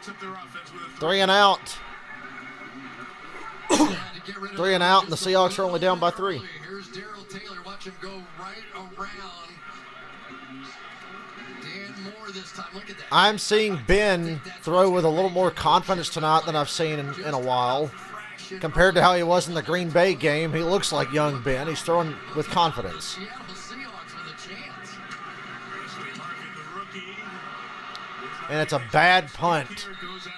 breaks up their offense with a 3 and out. 3 and out, and the Seahawks are only down by 3. Here's Darrell Taylor. Watch him go right around. Dan Moore this time. Look at that. I'm seeing Ben throw with a little more confidence tonight than I've seen in a while. Compared to how he was in the Green Bay game, he looks like young Ben. He's throwing with confidence. And it's a bad punt.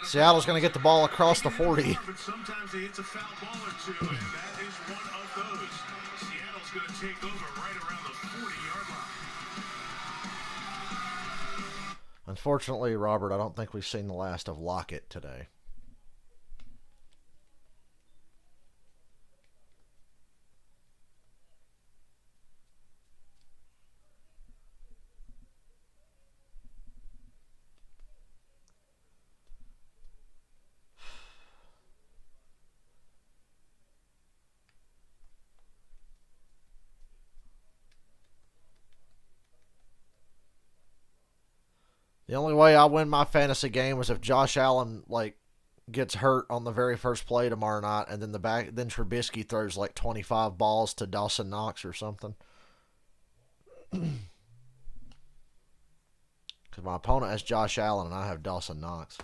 Seattle's going to get the ball across the 40. Sometimes it's a foul ball or two, and that is one of those. Seattle's going to take over right around the 40-yard line. Unfortunately, Robert, I don't think we've seen the last of Lockett today. The only way I win my fantasy game was if Josh Allen gets hurt on the very first play tomorrow night, and then then Trubisky throws 25 balls to Dawson Knox or something. Because my opponent has Josh Allen and I have Dawson Knox.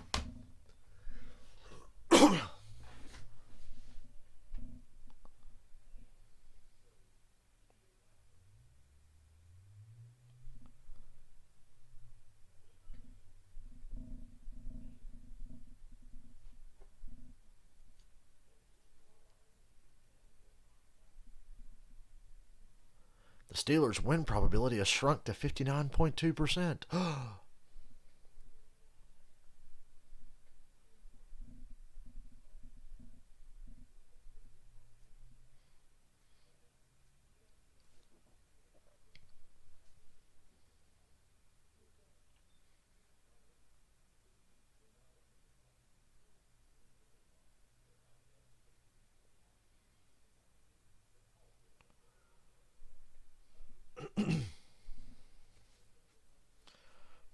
The Steelers' win probability has shrunk to 59.2%.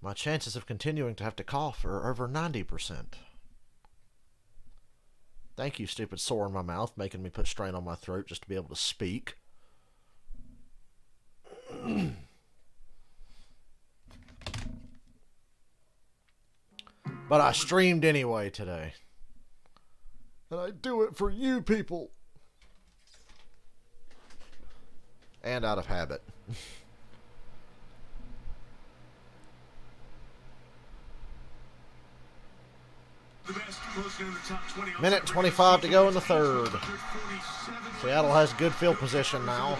My chances of continuing to have to cough are over 90%. Thank you, stupid sore in my mouth, making me put strain on my throat just to be able to speak. But I streamed anyway today. And I do it for you people. And out of habit. Minute 25 to go in the third. Seattle has good field position now.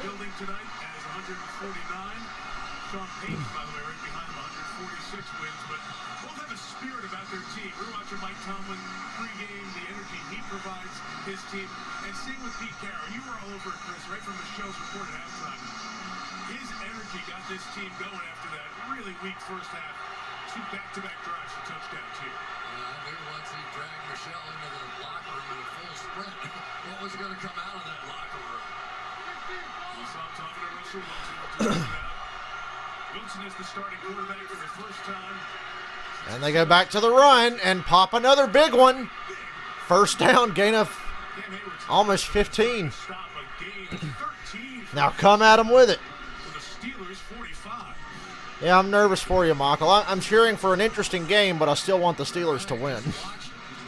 Sean Payton, by the way, right behind him, 146 wins, but both have a spirit about their team. We're watching Mike Tomlin pregame, the energy he provides his team, and same with Pete Carroll. You were all over it, Chris, right from the show's report at halftime. His energy got this team going after that really weak first half. 2 back-to-back drives for touchdowns here. I knew once he dragged Michelle into the locker room in a full sprint, what was going to come out of that locker room? We saw him talking to Russell Wilson. Wilson is the starting quarterback for the first time. And they go back to the run and pop another big one. First down, gain of almost 15. Now come at them with it. Yeah, I'm nervous for you, Michael. I'm cheering for an interesting game, but I still want the Steelers to win.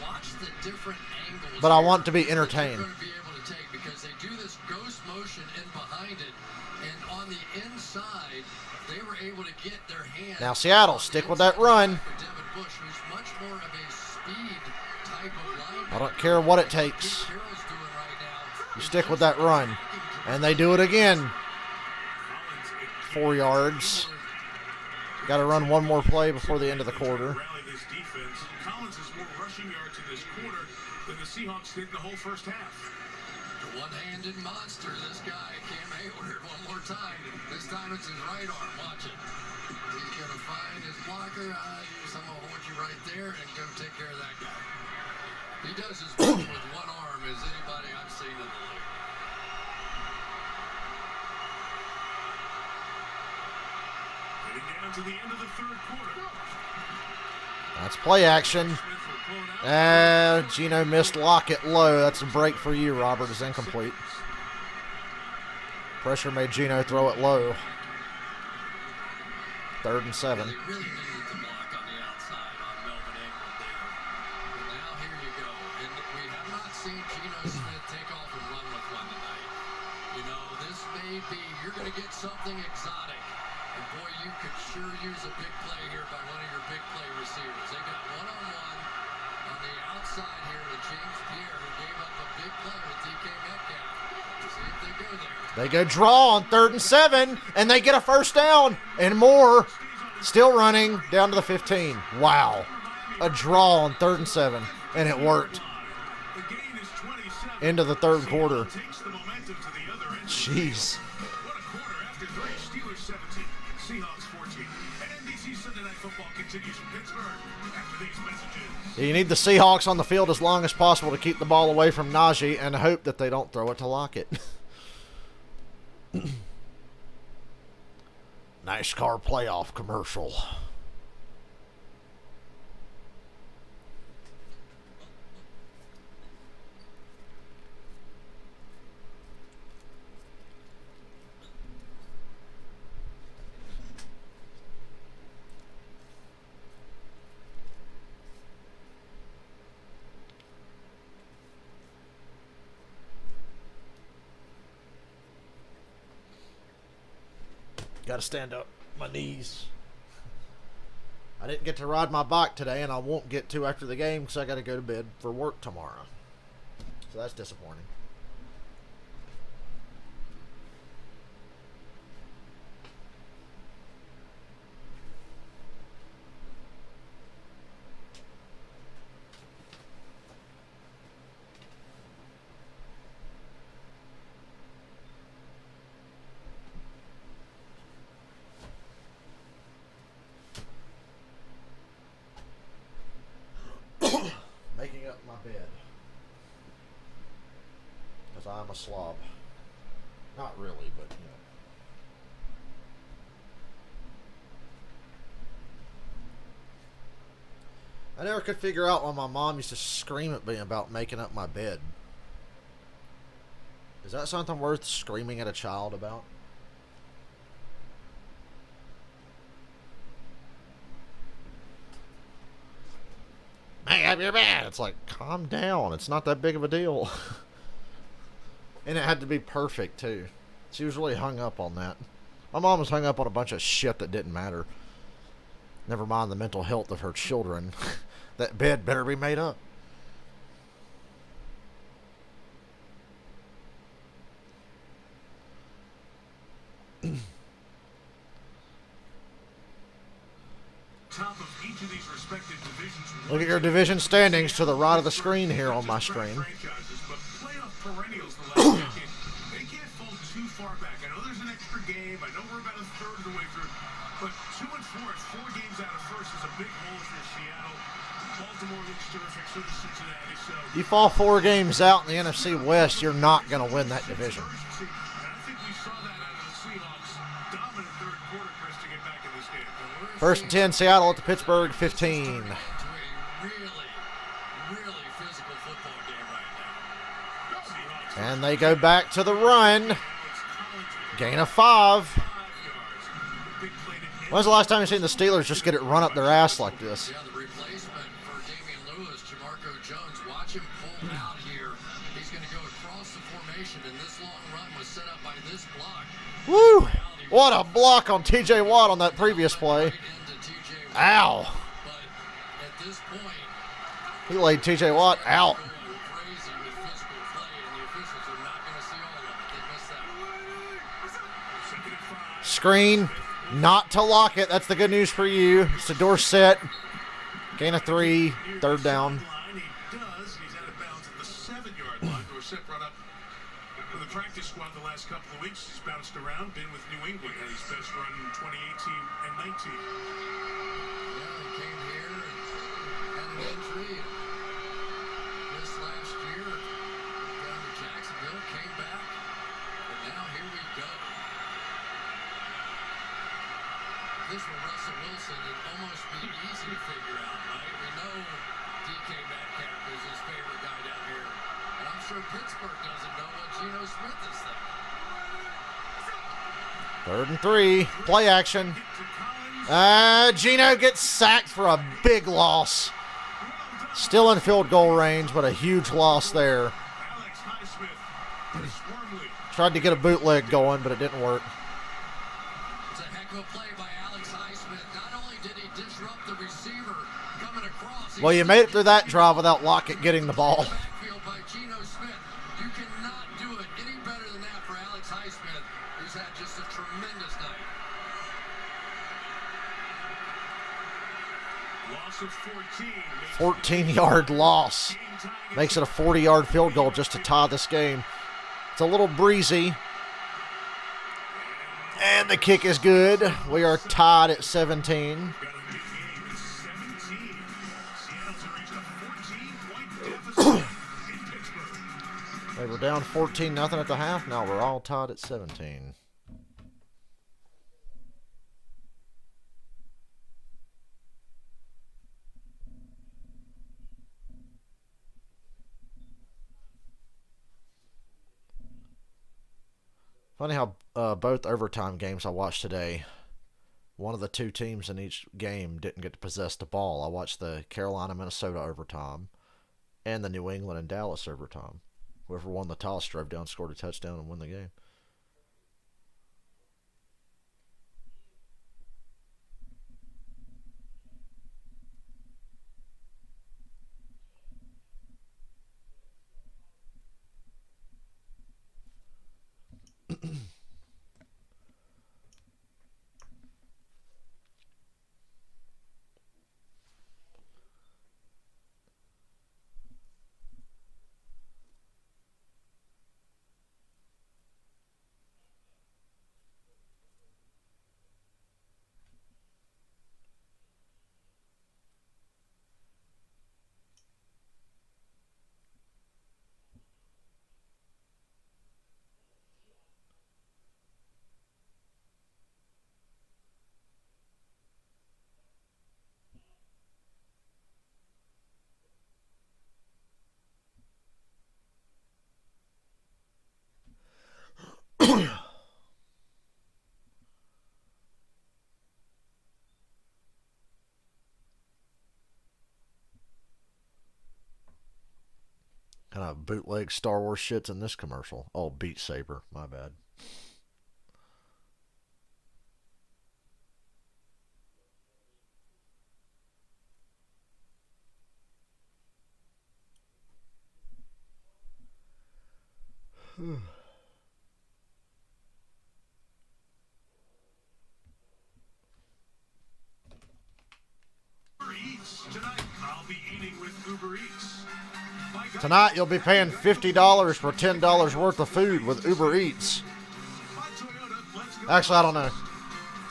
Watch the different angles. But I want to be entertained. They're going to be able to take because they do this ghost motion in behind it, and on the inside, they were able to get their hands. Now Seattle, stick with that run. I don't care what it takes. You stick with that run. And they do it again. 4 yards. Got to run one more play before the end of the quarter. Collins has more rushing yards in this quarter than the Seahawks did in the whole first half. The one-handed monster, this guy, Cam Hayward, one more time. This time it's his right arm. Watch it. He's going to find his blocker. I'm going to hold you right there and go take care of that guy. He does as much with one arm as anybody I've seen in the league. Heading down to the end of the third quarter. That's play action. Gino missed Lockett low. That's a break for you, Robert. Is incomplete. Pressure made Gino throw it low. 3rd and 7. They really needed the block on the outside on Melvin Ingram there. And now here you go. And we have not seen Geno Smith take off and run with one tonight. You know, this may be, you're going to get something exotic. And boy, you could sure use a big play here by one of your big play receivers. They got one-on-one on the outside here to James Pierre, who gave up a big play with DK Metcalf. See if they go there. They go draw on 3rd and 7, and they get a first down and more. Still running down to the 15. Wow. A draw on 3rd and 7, and it worked. Into the 3rd quarter. Jeez. What a quarter after 3. Steelers 17, Seahawks 14. And NBC Sunday Night Football continues from Pittsburgh after these messages. You need the Seahawks on the field as long as possible to keep the ball away from Najee and hope that they don't throw it to Lockett. Nice car playoff commercial. Got to stand up. My knees. I didn't get to ride my bike today, and I won't get to after the game because I got to go to bed for work tomorrow. So that's disappointing. Making up my bed. Because I'm a slob. Not really, but you know. I never could figure out why my mom used to scream at me about making up my bed. Is that something worth screaming at a child about? Make up your bed. It's like, calm down. It's not that big of a deal. And it had to be perfect, too. She was really hung up on that. My mom was hung up on a bunch of shit that didn't matter. Never mind the mental health of her children. That bed better be made up. Top of each of these respective divisions. Look at your division standings to the right of the screen here on my screen. But playoff perennials the last decade, they can't fall too far back. I know there's an extra game. I know we're about a third of the way through. But 2 and 4 is 4 games out of first is a big hole for Seattle. Baltimore looks terrific. So does Cincinnati. So You fall 4 games out in the NFC West, you're not going to win that division. and I think we saw that out of the Seahawks. Dominant third quarter, Chris, to get back in this game. 1st and 10, Seattle at the Pittsburgh 15. Really, really physical football game right now. And they go back to the run. Gain of 5. When's the last time you've seen the Steelers just get it run up their ass like this? Yeah, the replacement for Damian Lewis, Jamarco Jones. Watch him pull out here. He's going to go across the formation, and this long run was set up by this block. Woo! What a block on T.J. Watt on that previous play. Ow. But at this point, He laid T.J. Watt out. going crazy with physical play, and the officials are not going to see all of it. They missed that. Screen. Not to Lockett. That's the good news for you. It's to Dorsett. Gain of 3. 3rd down. He does. He's out of bounds at the 7-yard line. Dorsett brought up with the practice squad the last couple of weeks. He's bounced around, been with New England, had his best run in 2018 and 19. Yeah, he came here and had an injury. This last year, down to Jacksonville, came back, and now here we go. If this were Russell Wilson, it'd almost be easy to figure out, right? We know DK Metcalf Pittsburgh doesn't know what Geno Smith is thinking. 3rd and 3. Play action. Geno gets sacked for a big loss. Still in field goal range, but a huge loss there. Tried to get a bootleg going, but it didn't work. It's a heck of a play by Alex Highsmith. Not only did he disrupt the receiver coming across. Well, you made it through that drive without Lockett getting the ball. Backfield by Geno Smith. You cannot do it any better than that for Alex Highsmith, who's had just a tremendous night. Loss of 14. 14-yard loss. Makes it a 40-yard field goal just to tie this game. It's a little breezy. And the kick is good. We are tied at 17. They were down 14-0 at the half. Now we're all tied at 17. Funny how both overtime games I watched today, one of the two teams in each game didn't get to possess the ball. I watched the Carolina-Minnesota overtime and the New England and Dallas overtime. Whoever won the toss drove down, scored a touchdown, and won the game. Kind of bootleg Star Wars shits in this commercial. Oh, Beat Saber. My bad. Tonight, you'll be paying $50 for $10 worth of food with Uber Eats. Actually, I don't know.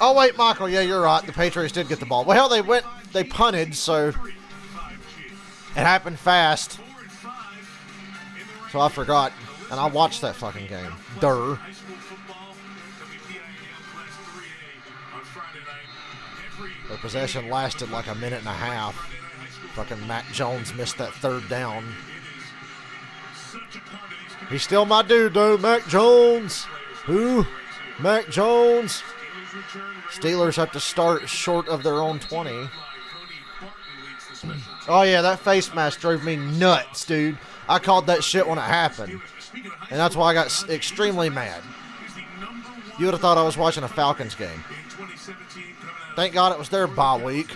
Oh, wait, Michael. Yeah, you're right. The Patriots did get the ball. Well, they punted, so it happened fast. So I forgot. And I watched that fucking game. Durr. The possession lasted like a minute and a half. Fucking Mac Jones missed that third down. He's still my dude, though. Mac Jones. Who? Mac Jones. Steelers have to start short of their own 20. Oh, yeah, that face mask drove me nuts, dude. I called that shit when it happened. And that's why I got extremely mad. You would have thought I was watching a Falcons game. Thank God it was their bye week.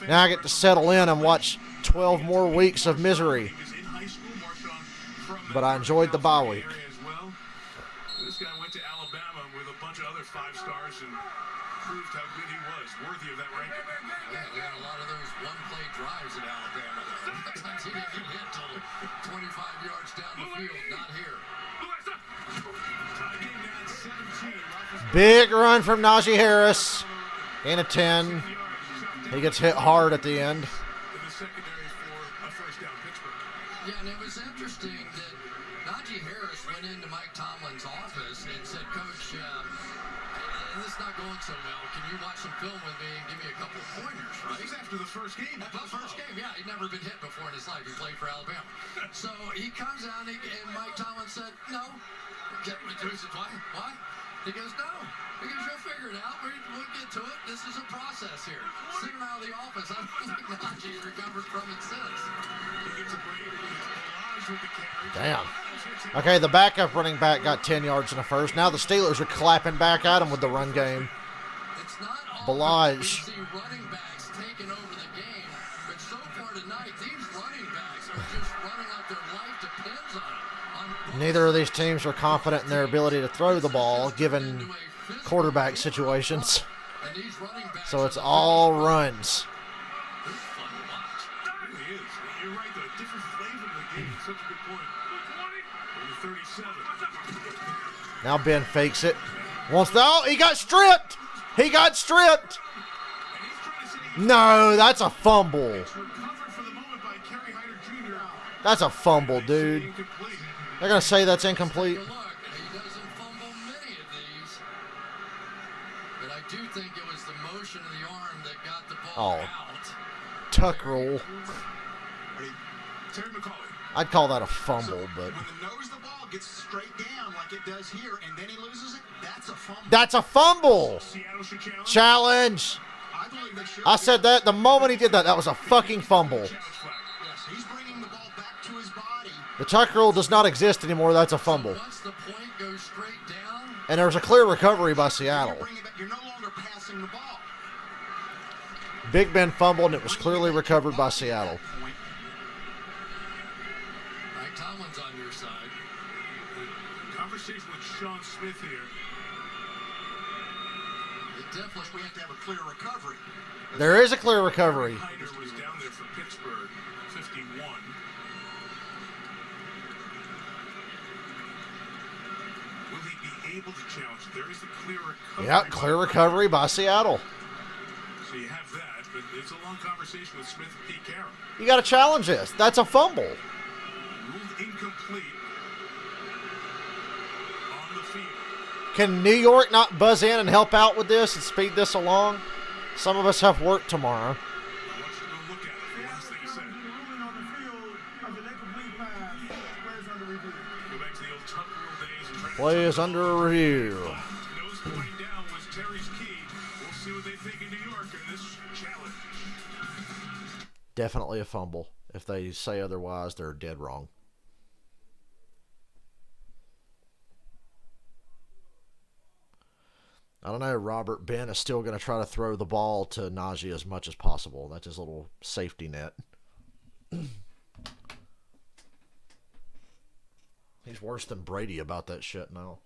Now I get to settle in and watch 12 more weeks of misery. But I enjoyed the bye week. This guy went to Alabama with a bunch of other 5 stars and proved how good he was, worthy of that ranking. Yeah, we had a lot of those one-play drives in Alabama. Sometimes he didn't get hit till 25 yards down the field. Not here. Big run from Najee Harris. Gain of 10. He gets hit hard at the end. Yeah, and it was interesting that Najee Harris went into Mike Tomlin's office and said, Coach, this is not going so well. Can you watch some film with me and give me a couple of pointers, right? This is after the first game. After the first game, yeah. He'd never been hit before in his life. He played for Alabama. So he comes out and Mike Tomlin said, no. He said, why? He goes, no. He goes, you'll figure it out. We'll get to it. This is a process here. Send him out of the office. I don't think Najee's recovered from it since. He gets a break. Balaj with the carry. Damn. Okay, the backup running back got 10 yards in the first. Now the Steelers are clapping back at him with the run game. It's not Balaj. often we see running backs taking over the game, but so far tonight, these running backs are just running like their life depends on it. Neither of these teams are confident in their ability to throw the ball, given quarterback situations. So it's all runs. It really is. You're right, though. A different flavor of the game. Such a good point. 37. Now Ben fakes it. Oh, he got stripped. He got stripped. No, that's a fumble. That's a fumble, dude. They're going to say that's incomplete. He doesn't fumble many of these, but I do think it was the motion of the arm that got the ball out. Tuck roll. Terry McCauley. I'd call that a fumble, but When the nose of the ball gets straight down like it does here, and then he loses it, that's a fumble. that's a fumble. Seattle should challenge. Challenge. I believe they should. I said that the moment he did that, that was a fucking fumble. Yes, he's bringing the ball back to his body. The tuck rule does not exist anymore. That's a fumble. Once the point goes straight down, And there's a clear recovery by Seattle. You're no longer passing the ball. Big Ben fumbled, and it was clearly recovered by Seattle. Mike Tomlin's on your side. Conversation with Sean Smith here. Plus, we have to have a clear recovery. There is a clear recovery. Hyder was down there for Pittsburgh, 51. Will he be able to challenge? There is a clear recovery. Yeah, clear recovery by Seattle. So you have that, but it's a long conversation with Smith and Pete Carroll. You got to challenge this. That's a fumble. Ruled incomplete on the field. Can New York not buzz in and help out with this and speed this along? Some of us have work tomorrow. I want you to look at it. The last thing he said. Ruling on the field of an incomplete pass. Players under review. Go back to the old tuck rule days and try to Play is under review. nose point down was Terry's key. We'll see what they think in New York in this challenge. Definitely a fumble. If they say otherwise, they're dead wrong. I don't know. Robert Ben is still going to try to throw the ball to Najee as much as possible. That's his little safety net. He's worse than Brady about that shit now.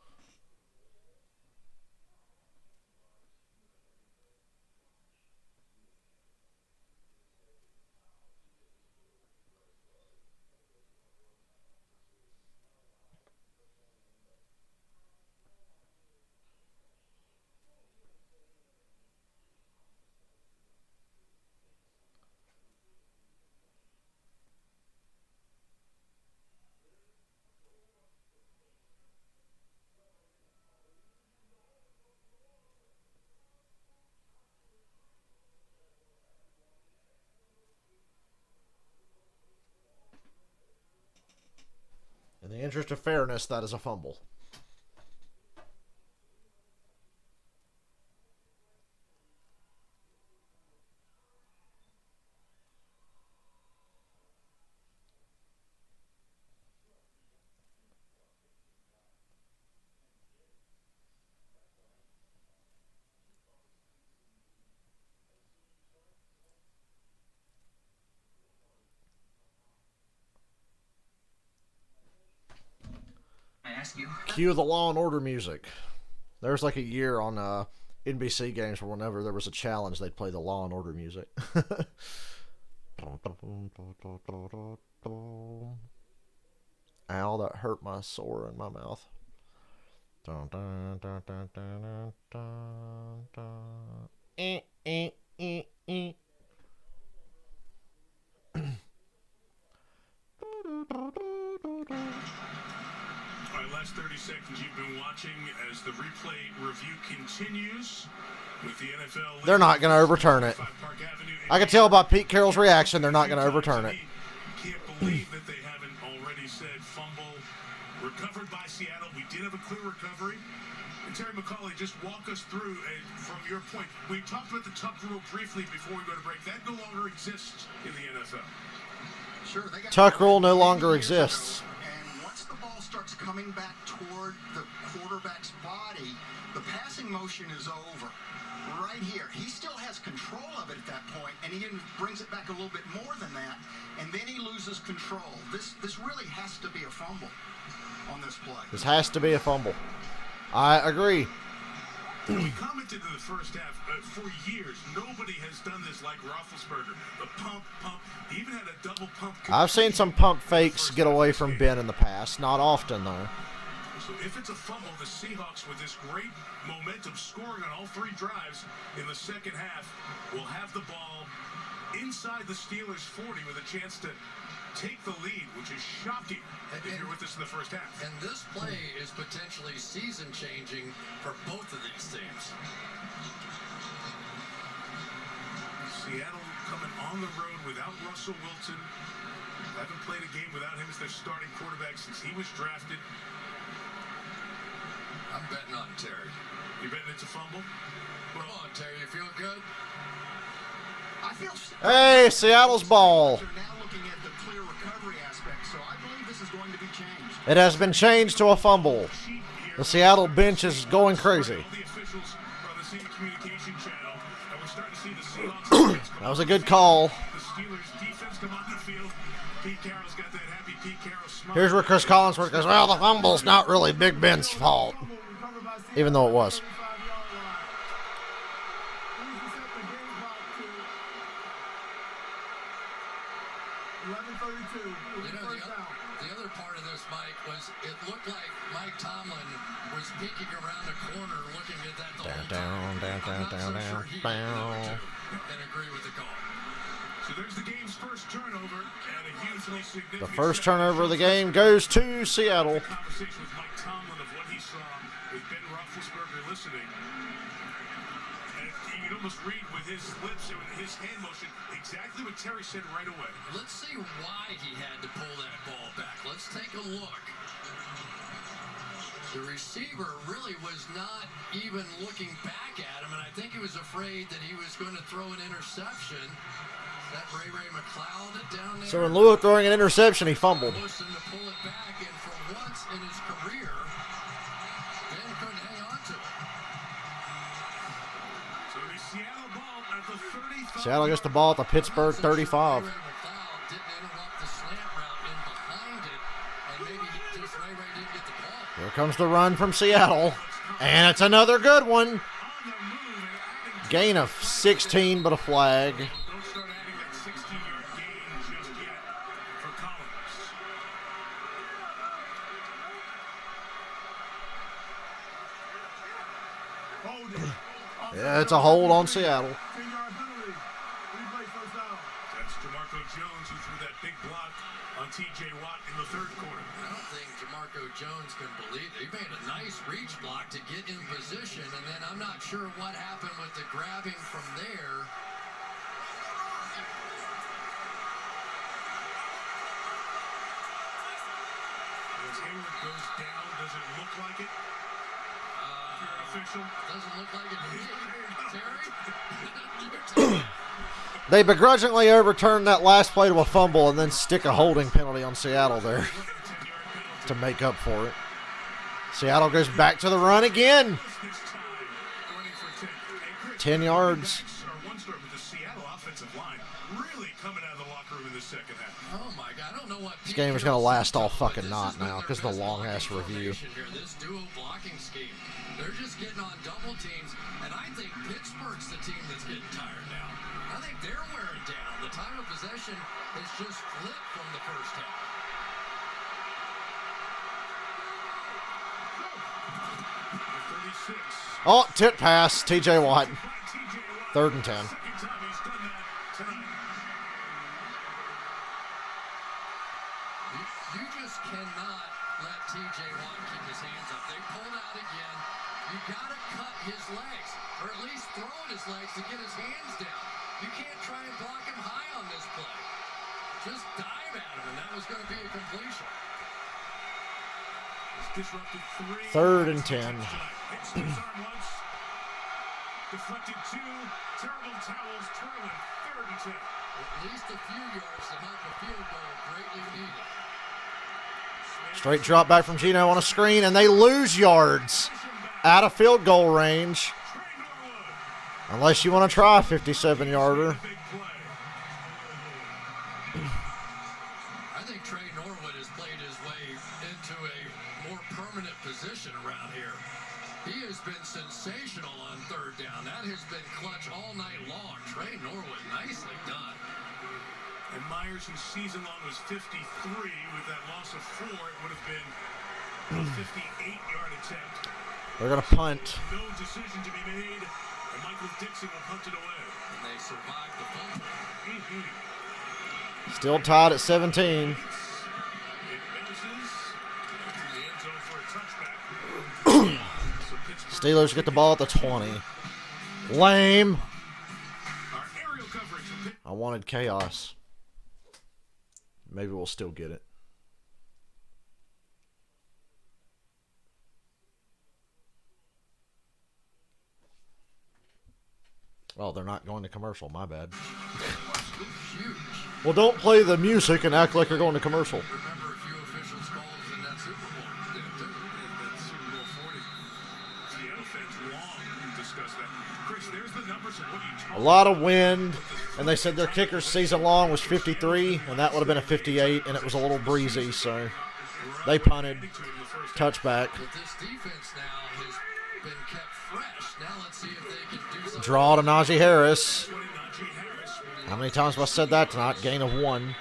In the interest of fairness, that is a fumble. Cue the Law and Order music. There was like a year on NBC games where whenever there was a challenge, they'd play the Law and Order music. Ow, that hurt my sore in my mouth. All right, last last 30 seconds you've been watching as the replay review continues with the NFL. They're not going to overturn it. I can tell by Pete Carroll's reaction they're not going to overturn it. Can't believe that they haven't already said fumble recovered by Seattle. We did have a clear recovery. And Terry McCauley, just walk us through from your point. We talked about the tuck rule briefly before we go to break. That no longer exists in the NFL. Sure, they got Tuck rule no longer exists. And once the ball starts coming back toward the quarterback's body, the passing motion is over. Right here. He still has control of it at that point, and he even brings it back a little bit more than that, and then he loses control. This really has to be a fumble on this play. This has to be a fumble. I agree. We commented in the first half, for years, nobody has done this like Roethlisberger. The pump. He even had a double pump. I've seen some pump fakes get away from Ben in the past. Not often, though. So if it's a fumble, the Seahawks, with this great momentum, scoring on all three drives in the second half, will have the ball inside the Steelers' 40 with a chance to take the lead, which is shocking if you're with us in the first half. And this play is potentially season-changing for both of these teams. Seattle coming on the road without Russell Wilson. Haven't played a game without him as their starting quarterback since he was drafted. I'm betting on Terry. You betting it's a fumble? Come on, Terry. You feel good? I feel. Hey, Seattle's ball. They're now looking at the clear recovery aspect, so I believe this is going to be changed. It has been changed to a fumble. The Seattle bench is going crazy. The officials on the same communication channel, and we're starting to see the Seahawks. That was a good call. The Steelers defense come on the field. Pete Carroll's got that happy Pete Carroll smile. Here's where Chris Collinsworth goes, well, the fumble's not really Big Ben's fault. Even though it was. The other part of this, Mike, was it looked like Mike Tomlin was peeking around the corner looking at that the whole time. And agree with the call. So there's the game's first turnover, and a hugely significant. The first turnover of the game goes to Seattle. Conversation with Mike Tomlin of what he saw with Ben Roethlisberger listening. And you can almost read with his lips and with his hand motion exactly what Terry said right away. Let's see why he had to pull that ball back. Let's take a look. The receiver really was not even looking back at him, and I think he was afraid that he was going to throw an interception. That Ray McLeod down there. So in lieu of throwing an interception, he fumbled. Forced him to pull it back, and for once in his career, Ben couldn't hang on to it. So the Seattle ball at the 35. Seattle gets the ball at the Pittsburgh 35. Ray McLeod didn't interrupt the slant route in behind it, and maybe just Ray didn't get the ball. Here comes the run from Seattle. And it's another good one. Gain of 16, but a flag. Don't start adding that 16-yard gain just yet for Collins. Yeah, it's a hold on Seattle. That's DeMarco Jones who threw that big block on T.J. Watt in the third quarter. I don't think DeMarco Jones can believe it. He made a nice reach block to get in position, and then I'm not sure what happened with the grabbing from there. As Hayward goes down, does it look like it? Official. Doesn't look like it. Terry? They begrudgingly overturned that last play to a fumble and then stick a holding penalty on Seattle there to make up for it. Seattle goes back to the run again. 10 yards. One story with the Seattle offensive line really coming out of the locker room in the second half. Oh my God, I don't know what This game is going to last all fucking night now because of the long-ass review. This duo blocking scheme, they're just getting on double teams, and I think Pittsburgh's the team that's getting tired now. I think they're wearing down. The time of possession has just flipped from the first half. Oh, tip pass, T.J. Watt. 3rd and 10. Second time he's done that tonight. You just cannot let T.J. Watt keep his hands up. They pulled out again. You got to cut his legs, or at least throw at his legs to get his hands down. You can't try and block him high on this play. Just dive at him, and that was going to be a completion. Disrupted 3. 3rd and 10. Deflected 2. Terrible towels. Twirling. 3rd and 10. At least a few yards to help a field goal greatly needed. Straight drop back from Gino on a screen, and they lose yards out of field goal range. Unless you want to try a 57-yarder. I think Trey Norwood has played his way into a more permanent position around here. He has been sensational on 3rd down. That has been clutch all night long. Trey Norwood, nicely done. And Myers, whose season long was 53, with that loss of 4, it would have been a 58-yard attempt. They're going to punt. No decision to be made, and Michael Dixon will punt it away. And they survived the fumble. Still tied at 17. It bounces to the end zone for a touchback. Steelers get the ball at the 20. Lame. Our aerial coverage. I wanted chaos. Maybe we'll still get it. Oh, they're not going to commercial. My bad. Well, don't play the music and act like you're going to commercial. Remember a few officials' calls in that Super Bowl. That Super Bowl 40. Seattle fans long discussed that. Chris, there's the numbers of what you talk A lot of wind, and they said their kicker's season long was 53, and that would have been a 58, and it was a little breezy, so they punted. Touchback. But this defense now has been kept fresh. Now let's see if they can do something. Draw to Najee Harris. How many times have I said that tonight? Gain of 1.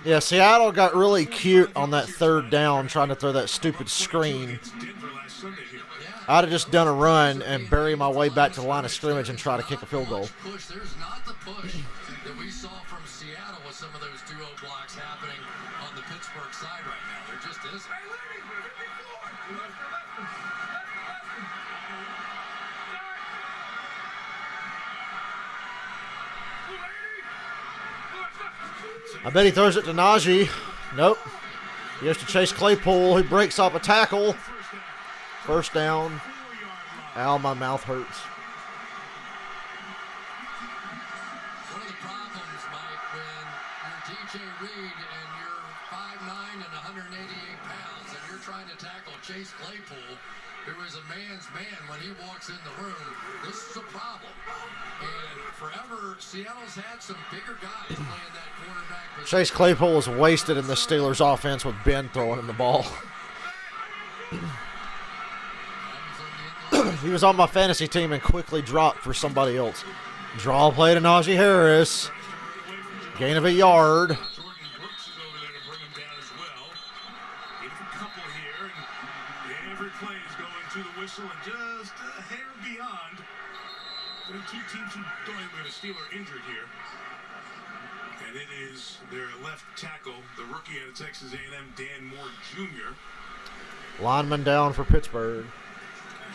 Yeah, Seattle got really cute on that 3rd down trying to throw that stupid screen. I'd have just done a run and bury my way back to the line of scrimmage and try to kick a field goal. There's not the push that we saw from Seattle with some of those duo blocks happening on the Pittsburgh side right now. There just isn't. I bet he throws it to Najee. Nope. He goes to Chase Claypool, who breaks off a tackle. 1st down. Ow, my mouth hurts. One of the problems, Mike, when you're DJ Reed and you're 5'9" and 188 pounds and you're trying to tackle Chase Claypool, who is a man's man when he walks in the room, this is a problem. And forever, Seattle's had some bigger guys playing that cornerback position. Chase Claypool was wasted in the Steelers' offense with Ben throwing him the ball. He was on my fantasy team and quickly dropped for somebody else. Draw play to Najee Harris. Gain of a yard. Every play is going to the whistle and just a hair beyond. There are 2 teams who don't even have a Steeler injured here. And it is their left tackle, the rookie out of Texas A&M, Dan Moore Jr. Lineman down for Pittsburgh.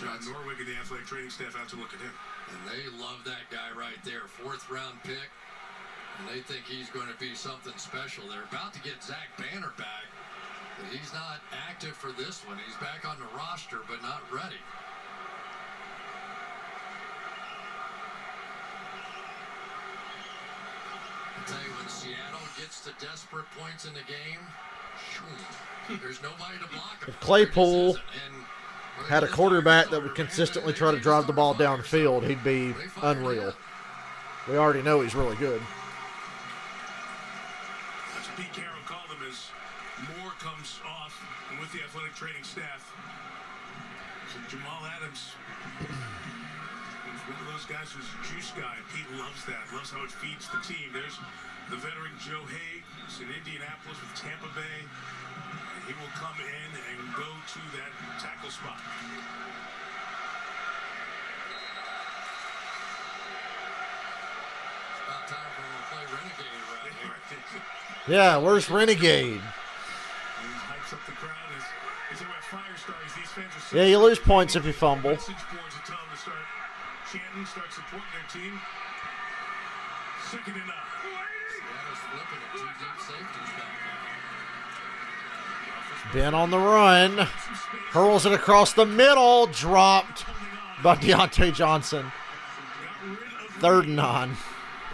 John Norwick and the athletic training staff out to look at him. And they love that guy right there. 4th round pick. And they think he's going to be something special. They're about to get Zach Banner back. But he's not active for this one. He's back on the roster, but not ready. I tell you, when Seattle gets to desperate points in the game, there's nobody to block him. If Claypool had a quarterback that would consistently try to drive the ball downfield, he'd be unreal. We already know he's really good. That's what Pete Carroll called him as Moore comes off and with the athletic training staff. So Jamal Adams is one of those guys who's a juice guy. Pete loves that, loves how it feeds the team. There's the veteran Joe Haig, who's in Indianapolis with Tampa Bay. He will come in and go to that tackle spot. About time for a little play Renegade around here. Yeah, where's Renegade? Hypes up the crowd as they're at fire starters. These fans are so Yeah, you lose points if you fumble. message boards that tell them to start chanting, start supporting their team. Second and 9. Seattle's flipping it. 2 deep safeties back now. Ben on the run. Hurls it across the middle. Dropped by Deontay Johnson. 3rd and 9.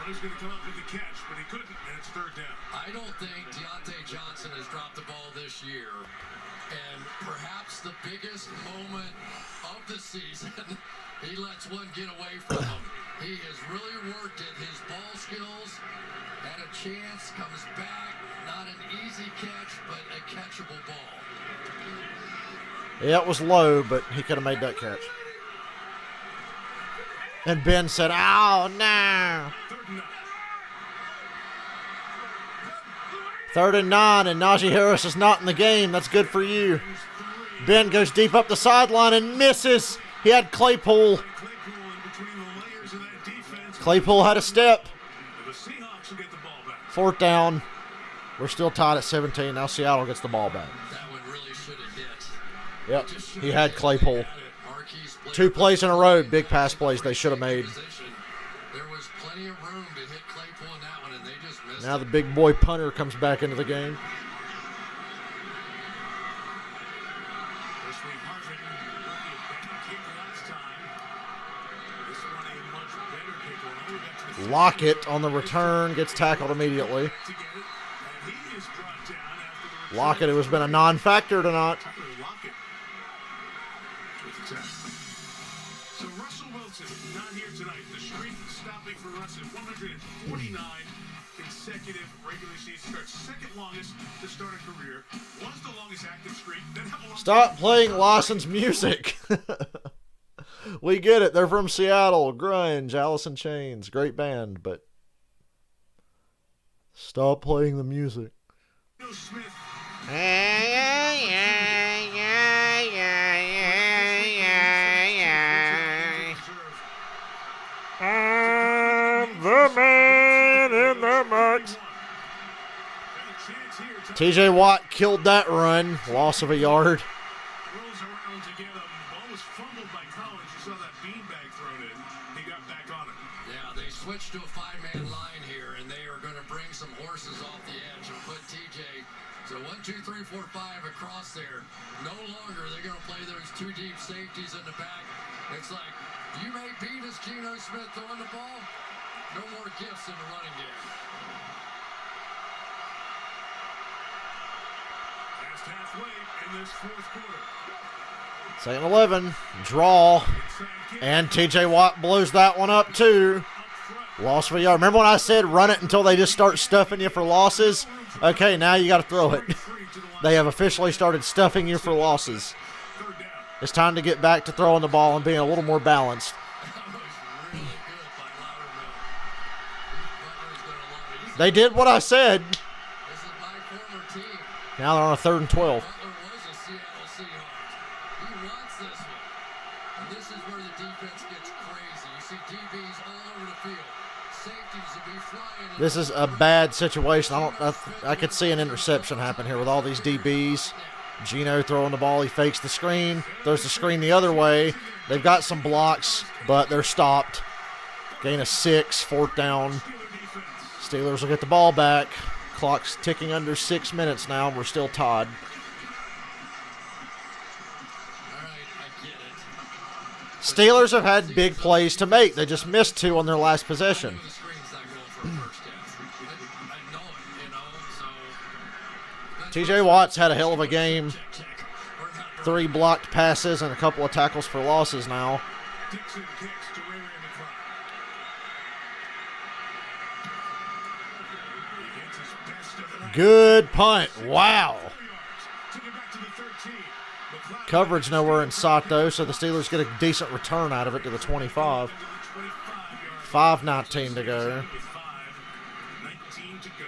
Runner's going to come up with the catch, but he couldn't, and it's 3rd down. I don't think Deontay Johnson has dropped the ball this year. And perhaps the biggest moment of the season, he lets one get away from him. He has really worked at his ball skills. Had a chance, comes back. Not an easy catch, but a catchable ball. Yeah, it was low, but he could have made that catch. And Ben said, "Oh, no." 3rd and 9, and Najee Harris is not in the game. That's good for you. Ben goes deep up the sideline and misses. He had Claypool. Claypool had a step. The Seahawks will get the ball back. 4th down. We're still tied at 17. Now Seattle gets the ball back. That one really should have hit. Yep, he had Claypool. 2 plays in a row, big pass plays they should have made. There was plenty of room to hit Claypool in that one, and they just missed Now it. the big boy punter comes back into the game. This week, Harvard rookie better kick last time. This one a much better kick. When we got to the Lockett on the return gets tackled immediately. to get it, and he is brought down after the Lockett, who has been a non-factor tonight. Lockett with the tackle. So Russell Wilson not here tonight. The streak stopping for Russ at 149 consecutive regular season starts. Second longest to start a career. Was the longest active streak. Then have a long Stop playing Lawson's music. We get it. They're from Seattle. Grunge, Alice in Chains. Great band, but stop playing the music. Smith. I'm the man in the box. TJ Watt killed that run. Loss of a yard. Rolls around to get him. Ball was fumbled by Collins. You saw that beanbag thrown in. He got back on it. Yeah, they switched to a 5-man line here, and they are going to bring some horses off the edge and put TJ. So 1, 2, 3, 4, 5 across there. No longer they're going to play those 2 deep safeties in the back. It's like, you may beat us, Geno Smith, throwing the ball. No more gifts in the running game. Past halfway in this 4th quarter. 2nd 11. Draw. And TJ Watt blows that one up too. Loss of a yard. Remember when I said run it until they just start stuffing you for losses? Okay, now you got to throw it. They have officially started stuffing you for losses. It's time to get back to throwing the ball and being a little more balanced. They did what I said. This is my former team. Now they're on a 3rd and 12. Butler was a Seattle Seahawks. He wants this one. And this is where the defense gets crazy. You see DBs all over the field. Safeties will be flying. This is a bad situation. I could see an interception happen here with all these DBs. Geno throwing the ball. He fakes the screen. Throws the screen the other way. They've got some blocks, but they're stopped. Gain of 6, 4th down. Steelers will get the ball back. Clock's ticking under 6 minutes now, and we're still tied. Steelers have had big plays to make. They just missed 2 on their last possession. TJ Watt's had a hell of a game. 3 blocked passes and a couple of tackles for losses now. Dixon kicks to Ray McCloud. He gets his best of the night. Good punt. Wow. Took it back to the 13. McCloud Coverage nowhere in sight, though, so the Steelers get a decent return out of it to the 25. 5:19 to go. 19 to go.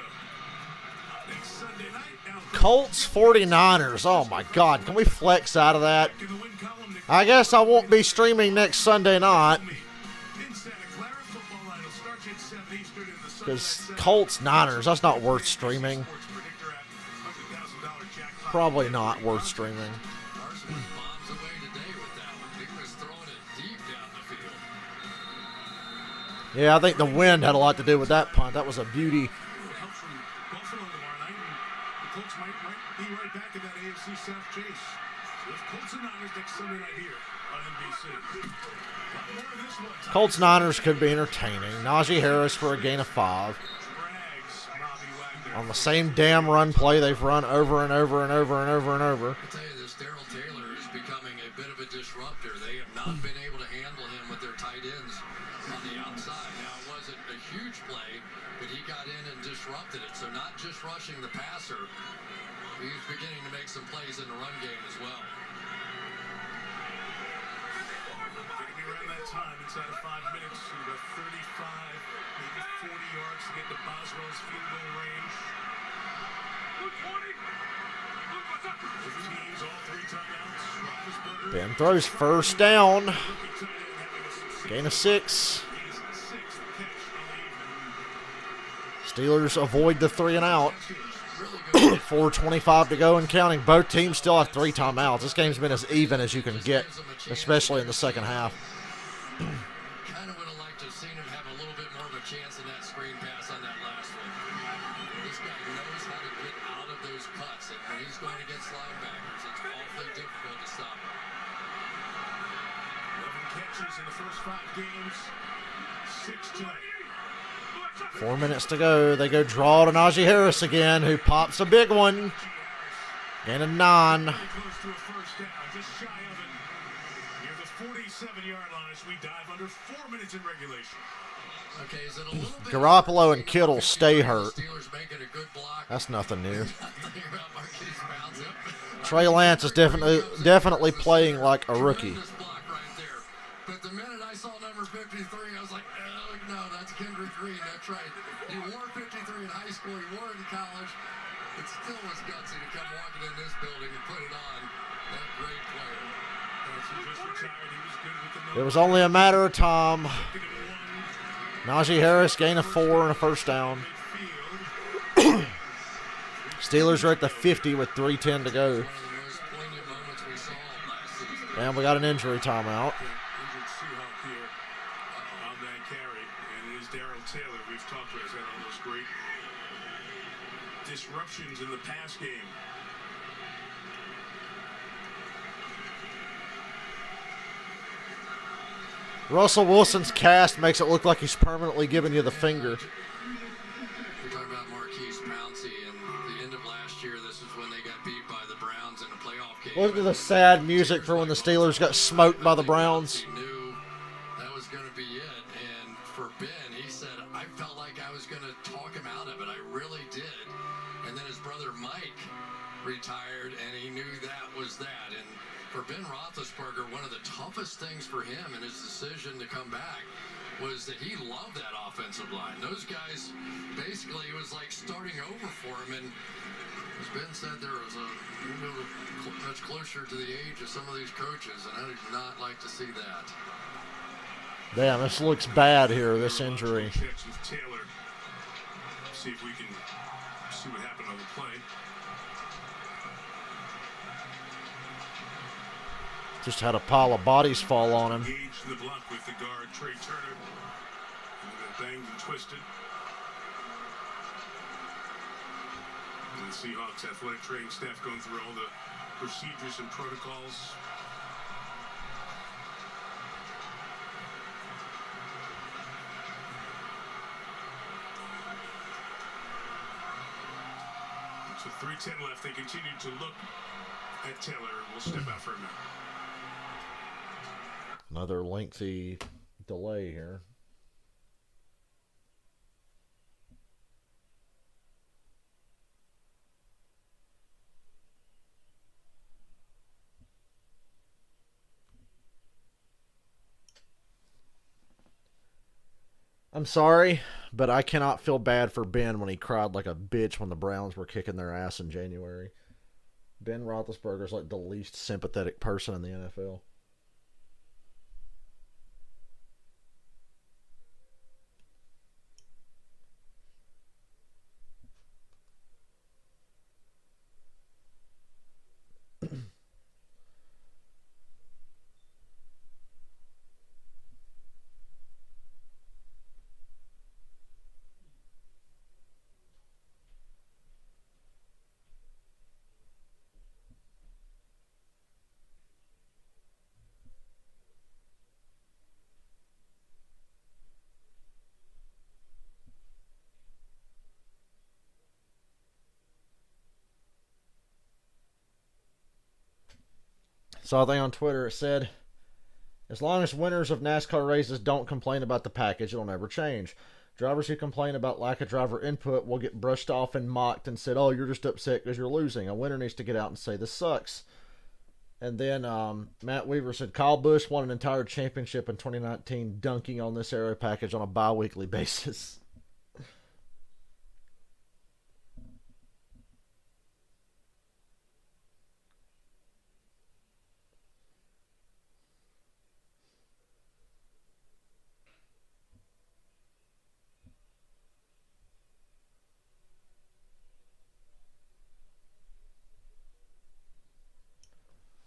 Next Sunday night, now Colts 49ers. Oh, my God. Can we flex out of that? in the win column, Nick I guess I won't be streaming next Sunday night. in Santa Clara. Football Idol starts at 7 Eastern and Because Colts Niners, that's not worth streaming. Probably not worth streaming. Yeah, I think the wind had a lot to do with that punt. That was a beauty. Colts might be right back in that AFC South chase. There's Colts and Niners next Sunday night here on NBC. Colts Niners could be entertaining. Najee Harris for a gain of 5. On the same damn run play they've run over and over and over and over and over. I tell you, this Darrell Taylor is becoming a bit of a disruptor. They have not been able to handle him with their tight ends on the outside. Now, it wasn't a huge play, but he got in and disrupted it. So not just rushing the passer, he's beginning to make some plays in the run game as well. Going to be around that time, inside of 5 minutes, about 35, maybe 40 yards to get to Boswell's field goal range. 15s, all 3 timeouts. Ben throws first down. Gain of 6. Steelers avoid the 3 and out. 4:25 to go and counting. Both teams still have 3 timeouts. This game's been as even as you can get, especially in the second half. Kind of would have liked to have seen him have a little bit more of a chance in that screen pass on that last one. This guy knows how to get out of those cuts, and when he's going against linebackers, it's awfully difficult to stop him. 11 catches in the first 5 games, 6 tonight. 4 minutes to go. They go draw to Najee Harris again, who pops a big one. Gain of 9. Close to a first down, just shy of it. Near the 47-yard line as we dive under 4 minutes in regulation. Okay, is it a little bit Garoppolo and Kittle stay hurt. That's nothing new. Trey Lance is definitely playing like a rookie. But the minute I saw number 53, I was like, oh, no, that's Kendrick Green. That's right. He wore 53 in high school. He wore it in college. It still was gutsy to come walking in this building and put it on. That great player. Just retired. He was good with the It was only a matter of time. Najee Harris, gain of 4 and a first down. Steelers are at the 50 with 3:10 to go. And we got an injury timeout. Injured Seahawk here on that carry. And it is Darrell Taylor. We've talked about that all those great disruptions in the pass game. Russell Wilson's cast makes it look like he's permanently giving you the finger. We're talking about Marquise Pouncey, and the end of last year, this is when they got beat by the Browns in a playoff game. Look at the sad music for when the Steelers got smoked by the Browns. He knew that was going to be it, and for Ben, he said, I felt like I was going to talk him out of it. I really did. And then his brother Mike retired, and he knew that was that. And for Ben Roethlisberger, one of the toughest things for him in his decision to come back was that he loved that offensive line. Those guys, basically, it was like starting over for him. And as Ben said, there was much closer to the age of some of these coaches, and I did not like to see that. Damn, this looks bad here, this injury. Checks with Taylor. See if we can see what happened on the play. Just had a pile of bodies fall on him. Engaged the block with the guard, Trey Turner. And got banged and twisted. And the Seahawks athletic training staff going through all the procedures and protocols. So 3:10 left. They continue to look at Taylor. We'll step out for a minute. Another lengthy delay here. I'm sorry, but I cannot feel bad for Ben when he cried like a bitch when the Browns were kicking their ass in January. Ben Roethlisberger's like the least sympathetic person in the NFL. Saw a thing on Twitter. It said, as long as winners of NASCAR races don't complain about the package, it'll never change. Drivers who complain about lack of driver input will get brushed off and mocked and said, oh, you're just upset because you're losing. A winner needs to get out and say, this sucks. And then Matt Weaver said, Kyle Busch won an entire championship in 2019 dunking on this aero package on a bi-weekly basis.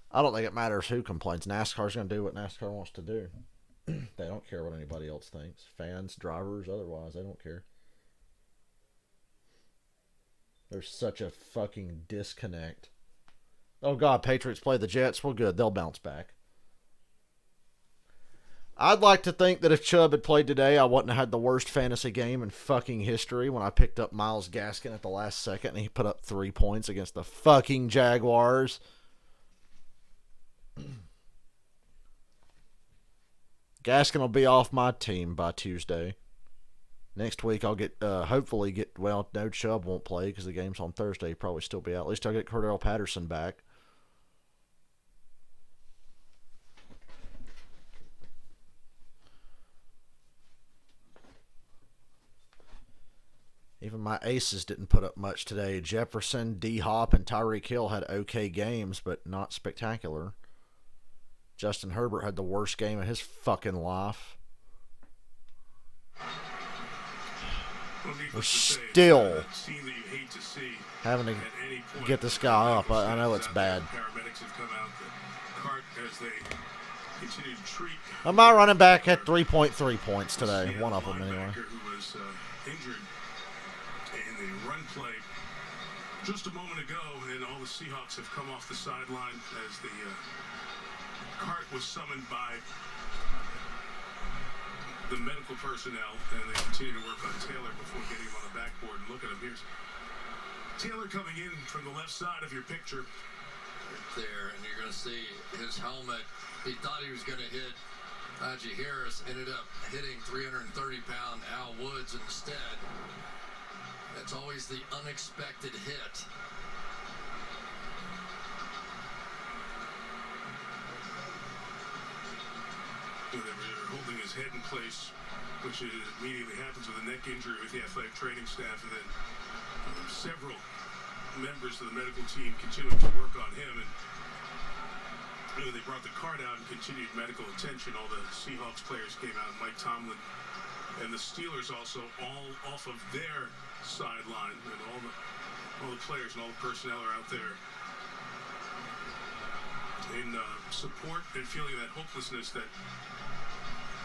I don't think it matters who complains. NASCAR's going to do what NASCAR wants to do. They don't care what anybody else thinks. Fans, drivers, otherwise, they don't care. There's such a fucking disconnect. Oh, God, Patriots play the Jets. Well, good. They'll bounce back. I'd like to think that if Chubb had played today, I wouldn't have had the worst fantasy game in fucking history when I picked up Myles Gaskin at the last second and he put up 3 points against the fucking Jaguars. Gaskin will be off my team by Tuesday. Next week I'll get, hopefully get, well, no, Chubb won't play because the game's on Thursday. He'll probably still be out. At least I'll get Cordell Patterson back. Even my aces didn't put up much today. Jefferson, D-Hop, and Tyreek Hill had okay games, but not spectacular. Justin Herbert had the worst game of his fucking life. We're still having to get this guy up. I know it's bad. My running back had 3.3 points today. One of them, anyway. Injured in the run play just a moment ago, and all the Seahawks have come off the sideline as the cart was summoned by the medical personnel, and they continue to work on Taylor before getting him on the backboard. And look at him. Here's Taylor coming in from the left side of your picture. Right there, and you're going to see his helmet. He thought he was going to hit Najee Harris, ended up hitting 330-pound Al Woods instead. That's always the unexpected hit. They were holding his head in place, which immediately happens with a neck injury with the athletic training staff, and then several members of the medical team continuing to work on him. And they brought the cart out and continued medical attention. All the Seahawks players came out, Mike Tomlin, and the Steelers also, all off of their sideline, and all the players and all the personnel are out there in support and feeling that hopelessness that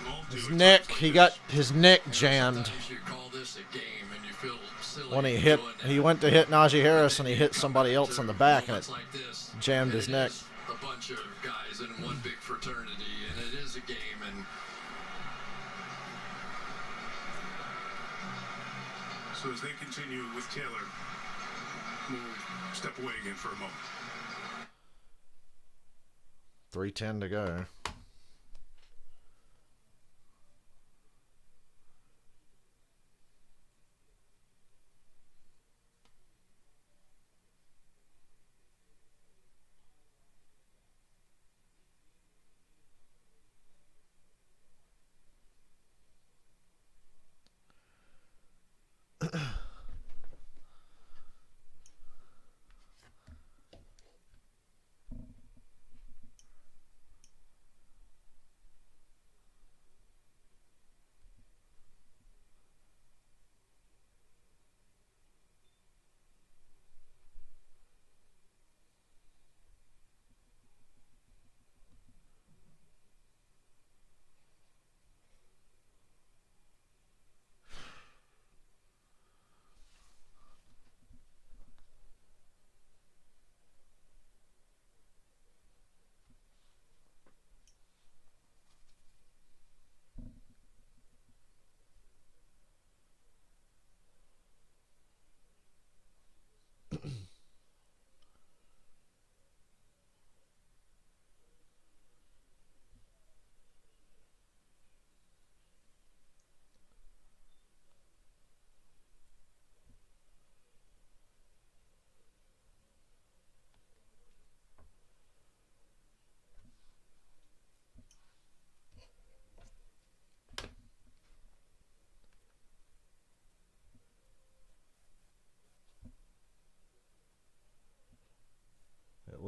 all do. His neck, he got his neck jammed. You call this a game and you feel silly when he went to hit Najee Harris and he hit somebody else in the back and it jammed his neck. A bunch of guys in one big fraternity, and it is a game. And so as they continue with Taylor, we'll step away again for a moment. 3:10 to go.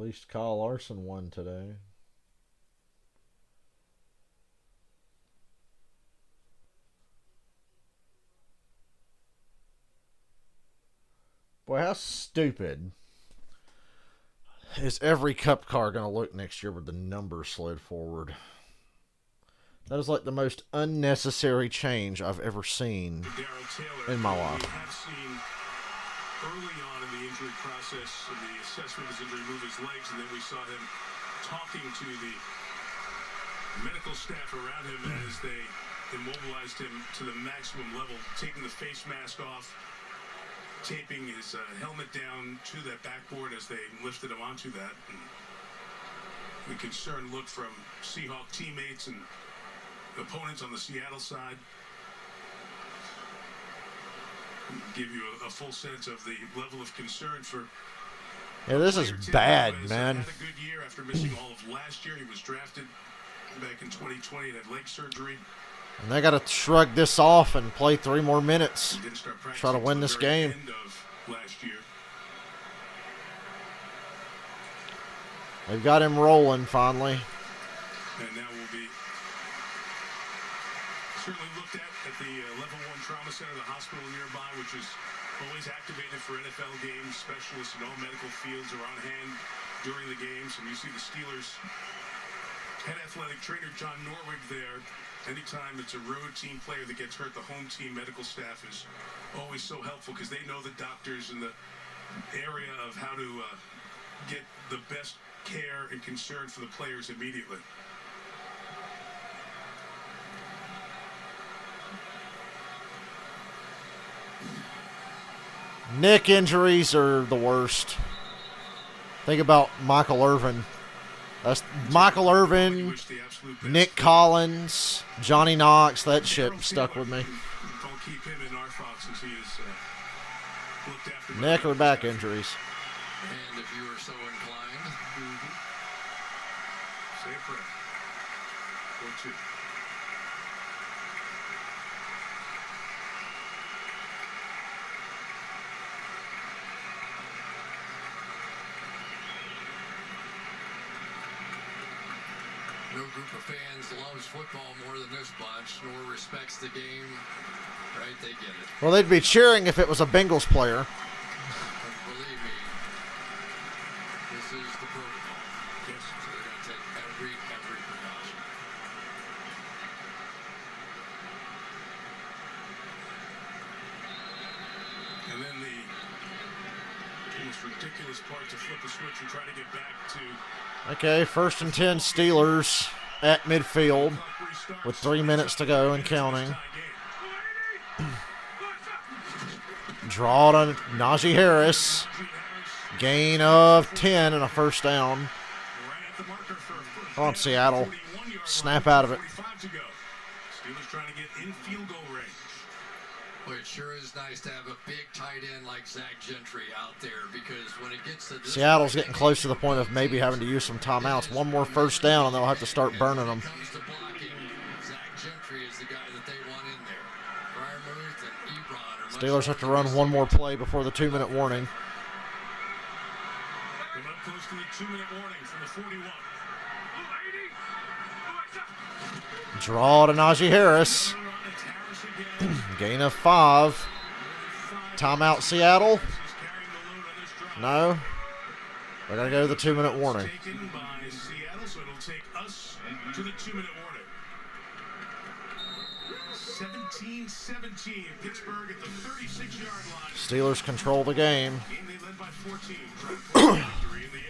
least Kyle Larson won today. Boy, how stupid is every Cup car going to look next year with the numbers slid forward? That is like the most unnecessary change I've ever seen in my life. We have seen early on in the injury process, in the assessment of his injury, move his legs, and then we saw him talking to the medical staff around him as they immobilized him to the maximum level, taking the face mask off, taping his helmet down to that backboard as they lifted him onto that. And the concerned look from Seahawks teammates and opponents on the Seattle side give you a full sense of the level of concern for. Yeah, this is bad, man. Had a good year after missing all of last year. He was drafted back in 2020 and had leg surgery. And they got to shrug this off and play 3 more minutes. Try to win this game. End of last year. They've got him rolling finally. And now will be certainly looked at the Level 1 Trauma Center, the hospital nearby, which is always activated for NFL games. Specialists in all medical fields are on hand during the games. And you see the Steelers head athletic trainer John Norwig there. Anytime it's a road team player that gets hurt, the home team medical staff is always so helpful because they know the doctors in the area of how to get the best care and concern for the players immediately. Nick injuries are the worst. Think about Michael Irvin. That's Michael Irvin, Nick Collins, Johnny Knox. That shit stuck with me. Neck or back injuries. And if you are so inclined, say a prayer. Or 2. no group of fans loves football more than this bunch, nor respects the game. Right? They get it. Well, they'd be cheering if it was a Bengals player. And believe me, this is the protocol. Yes. So they're going to take every precaution. And then the most ridiculous part to flip a switch and try to get back to. Okay, 1st and 10 Steelers at midfield with 3 minutes to go and counting. Draw to Najee Harris. Gain of 10 and a first down. Come on, Seattle. Snap out of it. Steelers trying to get in field goal range. Well, it sure is nice to have a big tight end like Zach Gentry out there, because when it gets to this Seattle's getting close to the point of maybe having to use some timeouts. One more first down and they'll have to start burning them. comes to blocking, Zach Gentry is the guy that they want in there. Fryermuth and Ebron are much Steelers have to run one more play before the 2-minute warning. Coming up close to the 2-minute warning from the 41. Draw to Najee Harris. Gain of 5. Timeout Seattle. No. They're going to go to the 2-minute warning. Taken by Seattle, so it'll take us to the 2-minute warning. 17-17, Pittsburgh at the 36-yard line. Steelers control the game. Game they led by 14. Trying to play victory in the end.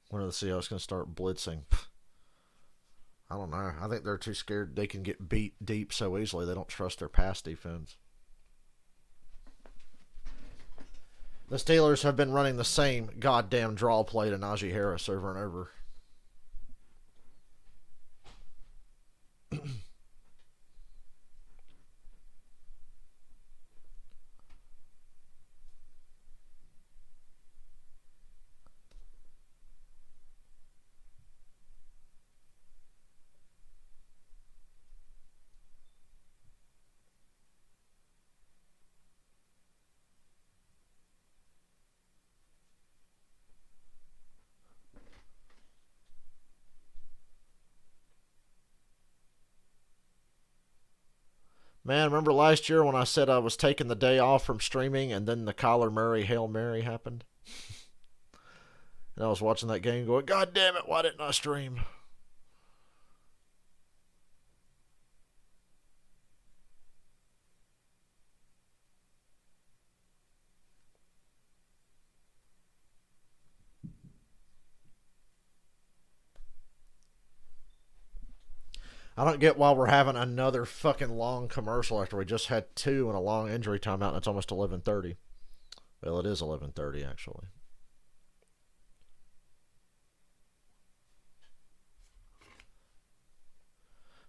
When are the Seahawks going to start blitzing? I don't know. I think they're too scared they can get beat deep so easily. They don't trust their pass defense. The Steelers have been running the same goddamn draw play to Najee Harris over and over. Man, remember last year when I said I was taking the day off from streaming and then the Kyler Murray Hail Mary happened? And I was watching that game going, God damn it, why didn't I stream? I don't get why we're having another fucking long commercial after we just had 2 and a long injury timeout and it's almost 11:30. Well, it is 11:30 actually.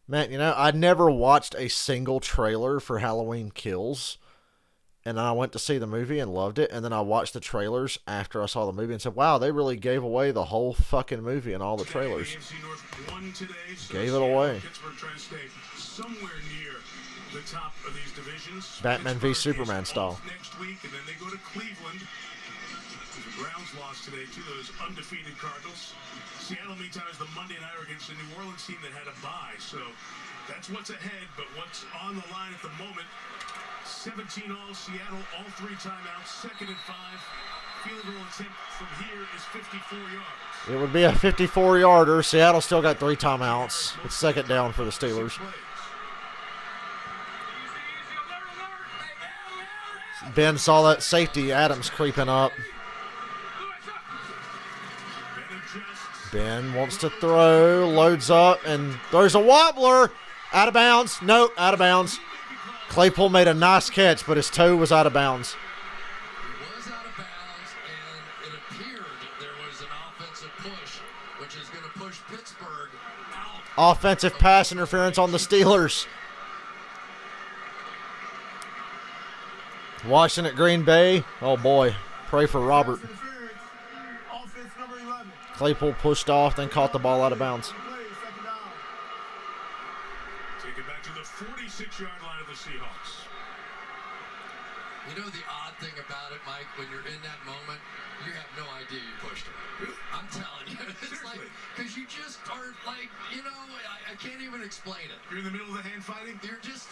Man, you know, I never watched a single trailer for Halloween Kills. And then I went to see the movie and loved it. And then I watched the trailers after I saw the movie and said, wow, they really gave away the whole fucking movie and all the trailers. Gave it away. Somewhere near the top of these divisions. Batman v Superman style. Next week, and then they go to Cleveland. The Browns lost today to those undefeated Cardinals. Seattle, meantime, is the Monday nighter against the New Orleans team that had a bye. So that's what's ahead, but what's on the line at the moment. 17 all, Seattle, all 3 timeouts, 2nd and 5. Field goal attempt from here is 54 yards. It would be a 54-yarder. Seattle still got 3 timeouts. It's 2nd down for the Steelers. Ben saw that safety, Adams, creeping up. Ben wants to throw, loads up, and throws a wobbler. Out of bounds. Nope, out of bounds. Claypool made a nice catch, but his toe was out of bounds. He was out of bounds, and it appeared there was an offensive push, which is going to push Pittsburgh out. Offensive pass interference on the Steelers. Washington at Green Bay. Oh, boy. Pray for Robert. Claypool pushed off, then caught the ball out of bounds. Take it back to the 46-yard line of the Seahawks. You know the odd thing about it, Mike, when you're in that moment, you have no idea you pushed him. I'm telling you. It's like, because you just are like, you know, I can't even explain it. You're in the middle of the hand fighting? You're just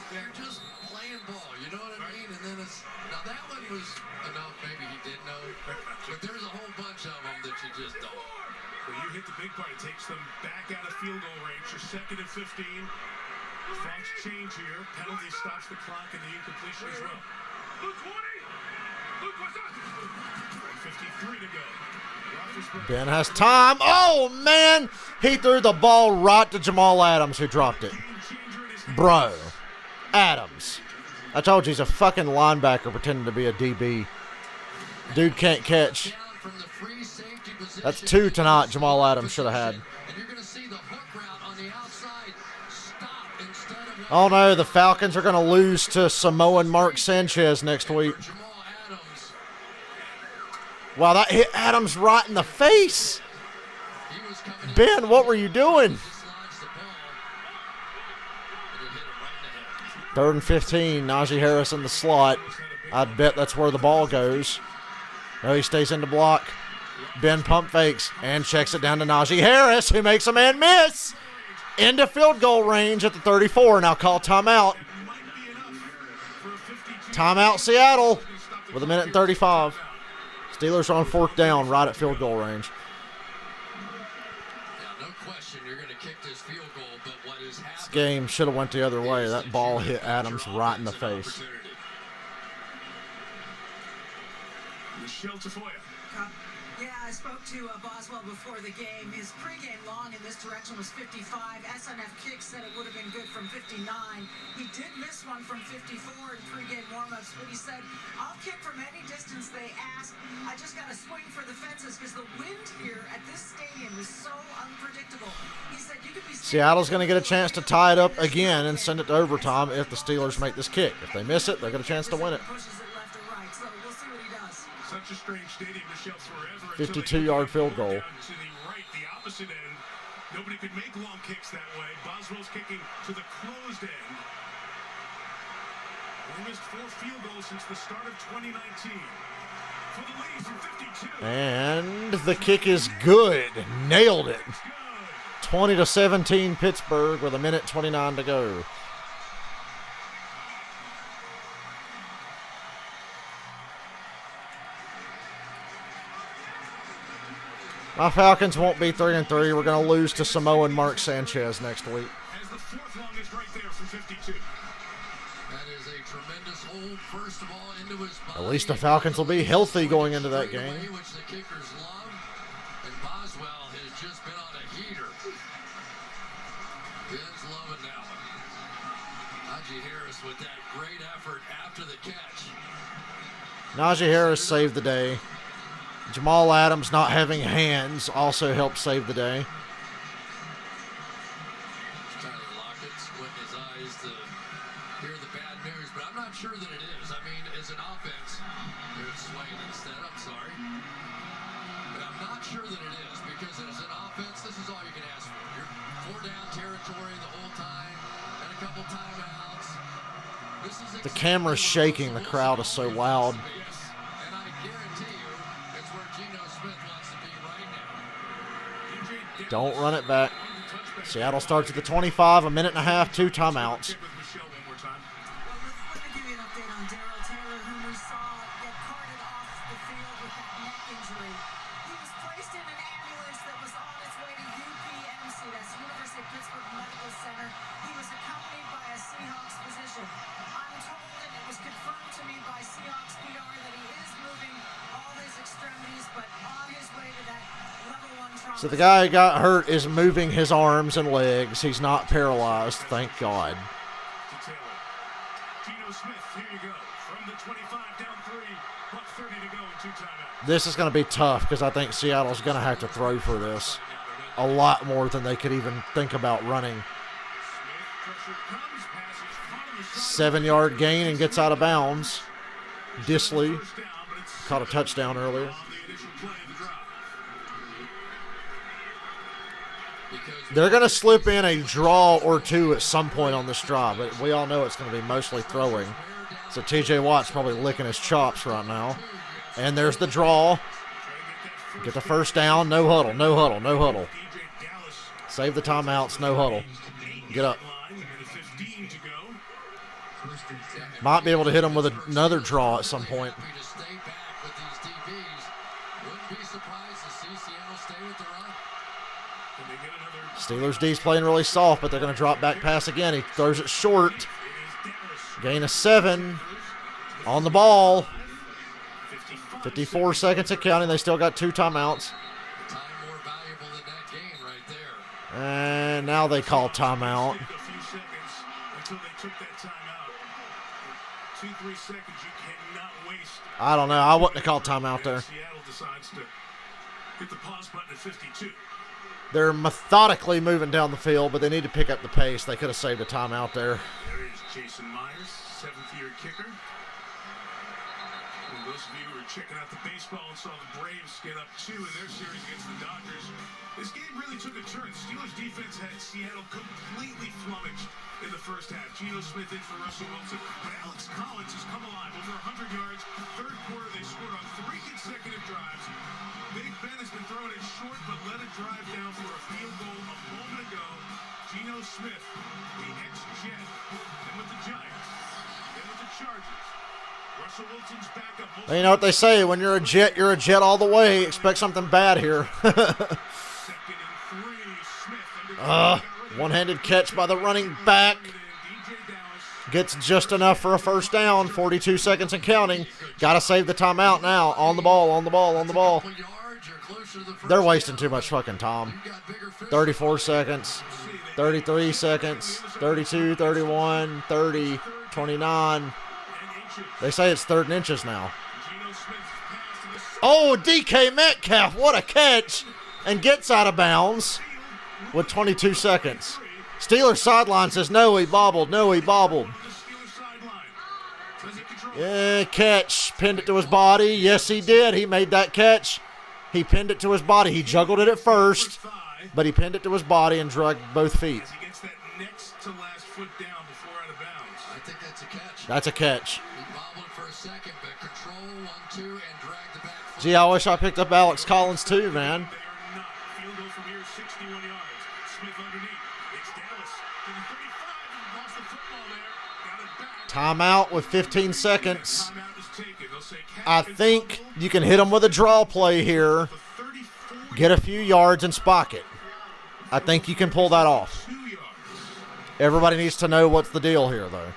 playing ball, you know what I mean? And then it's, now that one was enough, maybe he did know, but there's a whole bunch of them that you just don't. When you hit the big part, it takes them back out of field goal range. You're 2nd and 15. Fox change here. Penalty stops the clock and the incompletion as well. 153 to go. Ben has time. Oh, man. He threw the ball right to Jamal Adams, who dropped it. Bro. Adams. I told you he's a fucking linebacker pretending to be a DB. Dude can't catch. That's 2 tonight Jamal Adams should have had. Oh no, the Falcons are going to lose to Samoan Mark Sanchez next week. Wow, that hit Adams right in the face. Ben, what were you doing? 3rd and 15, Najee Harris in the slot. I'd bet that's where the ball goes. No, he stays in the block. Ben pump fakes and checks it down to Najee Harris, who makes a man miss. Into field goal range at the 34. Now call timeout. Timeout Seattle with 1:35. Steelers are on 4th down right at field goal range. No question you're going to kick this field goal, but what is happening? This game should have went the other way. That ball hit Adams right in the face. Michelle Tafoya. Yeah, I spoke to Boswell before the game. His pregame long in this direction was 55. SNF Kick said it would have been good from 59. He did miss one from 54 in pregame warmups, but he said, I'll kick from any distance they ask. I just got to swing for the fences because the wind here at this stadium is so unpredictable. He said you could be Seattle's going to get a chance to tie it up again and send it to overtime if the Steelers make this kick. If they miss it, they get a chance to win it. Such a strange stadium, Michelle, forever. 52-yard field goal. To the right, the opposite end. Nobody could make long kicks that way. Boswell's kicking to the closed end. They missed 4 field goals since the start of 2019. For the lead from 52. And the kick is good. Nailed it. 20-17 Pittsburgh with 1:29 to go. My Falcons won't be 3-3. We're going to lose to Samoan Mark Sanchez next week. As the fourth longest right there from 52. That is a tremendous hold, first of all, into his body. At least the Falcons will be healthy going into that game. Which the kickers love. And Boswell has just been on a heater. Ben's loving that one. Najee Harris with that great effort after the catch. Najee Harris saved the day. Jamal Adams not having hands also helped save the day. Tyler Lockett squinting his eyes to hear the bad news, but I'm not sure that it is. I mean, as an offense, there's Swain instead. I'm sorry. But I'm not sure that it is, because as an offense, this is all you can ask for. You're 4 down territory the whole time, and a couple timeouts. This is The camera's shaking. The crowd is so loud. and I guarantee you, it's where Geno Smith wants to be right now. Don't run it back. Seattle starts at the 25, a minute and a half, 2 timeouts. Let me give you an update on Darrell Taylor, whom we saw get carted off the field with that neck injury. He was placed in an ambulance that was on its way to UPMC, that's University of Pittsburgh Medical Center. He was accompanied by a Seahawks physician. I'm told, and it was confirmed to me by Seahawks PR, that he is moving all his extremities, but on his way to that level 1 trauma. So the guy who got hurt is moving his arms and legs. He's not paralyzed, thank God. To Taylor. Geno Smith, here you go. From the 25 down 3, buck 30 to go and 2 timeouts. This is going to be tough because I think Seattle's going to have to throw for this. A lot more than they could even think about running. Pressure comes, passes, caught on the side. 7-yard gain and gets out of bounds. Disley First down, but it's caught a touchdown earlier. on the initial play of the drive. They're going to slip in a draw or two at some point on this drive, but we all know it's going to be mostly throwing. So TJ Watt's probably licking his chops right now. And there's the draw. Get the first down. No huddle, no huddle, no huddle. Save the timeouts, no huddle. Get up. Might be able to hit him with another draw at some point. To stay back with these DBs. Wouldn't be surprised to see Seattle stay with the run. Can they get another? Steelers D's playing really soft, but they're going to drop back pass again. He throws it short. Gain of 7. On the ball. 54 seconds of counting. They still got 2 timeouts. Time more valuable than that game right there. And now they call timeout. A few seconds until they took that timeout. 2-3 seconds you cannot waste. I don't know. I wouldn't have called timeout there. Seattle decides to hit the pause button at 52. They're methodically moving down the field, but they need to pick up the pace. They could have saved a timeout there. There is Jason Myers, 7th-year kicker. And those of you who were checking out the baseball and saw the Braves get up 2 in their series against the Dodgers, this game really took a turn. Steelers defense had Seattle completely flummoxed in the first half. Geno Smith in for Russell Wilson, but Alex Collins has come alive. Over 100 yards. Third quarter, they scored on 3 consecutive drives. Big Ben has been throwing it short, but let it drive down for a field goal a moment ago. Geno Smith, the ex-Jet, and with the Giants, and with the Chargers. Russell Wilson's back up. You know what they say, when you're a Jet all the way. Expect something bad here. Second and 3, Smith under One-handed catch by the running back. Gets just enough for a first down. 42 seconds and counting. Got to save the timeout now. On the ball, on the ball, on the ball. They're wasting too much fucking time. 34 seconds. 33 seconds. 32, 31, 30, 29. They say it's 3rd and inches now. Oh, DK Metcalf, what a catch. And gets out of bounds with 22 seconds. Steelers sideline says, no, he bobbled. No, he bobbled. Yeah, catch. Pinned it to his body. Yes, he did. He made that catch. He pinned it to his body. He juggled it at first, but he pinned it to his body and dragged both feet. He gets that next to last foot down before out of bounds. I think that's a catch. That's a catch. He bobbled for a second, but control 1-2 and dragged the back foot. Gee, I wish I picked up Alex Collins too, man. They are not. Field goal from here, 61 yards. Smith underneath. It's Dallas to the 35. He lost the football there. Got it back. Timeout with 15 seconds. Timeout is taken. They'll say I think you can hit him with a draw play here. the 34 Get a few yards and spike it. I think you can pull that off. Everybody needs to know what's the deal here, though.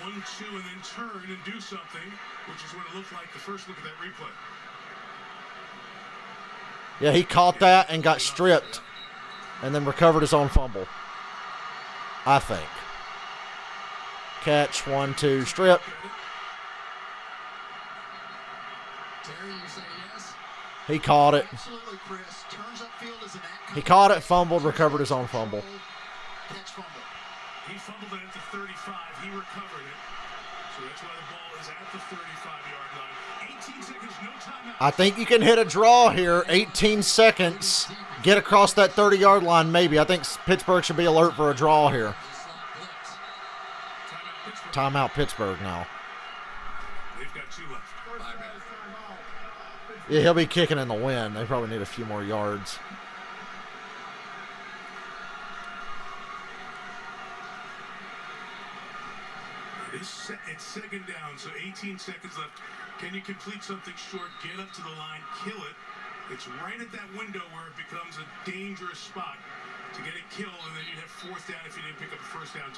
1-2 and then turn and do something, which is what it looked like the first look at that replay. Yeah, he caught that and got stripped and then recovered his own fumble. I think. Catch, 1-2, strip. Terry, you say yes? He caught it. Absolutely, Chris. Turns upfield as an act. He caught it, fumbled, recovered his own fumble. Catch fumble. He fumbled it at the 35. He recovered it. So that's why the ball is at the 35-yard line. 18 seconds, no timeout. I think you can hit a draw here. 18 seconds. Get across that 30-yard line, maybe. I think Pittsburgh should be alert for a draw here. Timeout Pittsburgh now. They've got 2 left. Yeah, he'll be kicking in the wind. They probably need a few more yards. It's second down, so 18 seconds left. Can you complete something short, get up to the line, kill it? It's right at that window where it becomes a dangerous spot to get it killed, and then you'd have 4th down if you didn't pick up the first down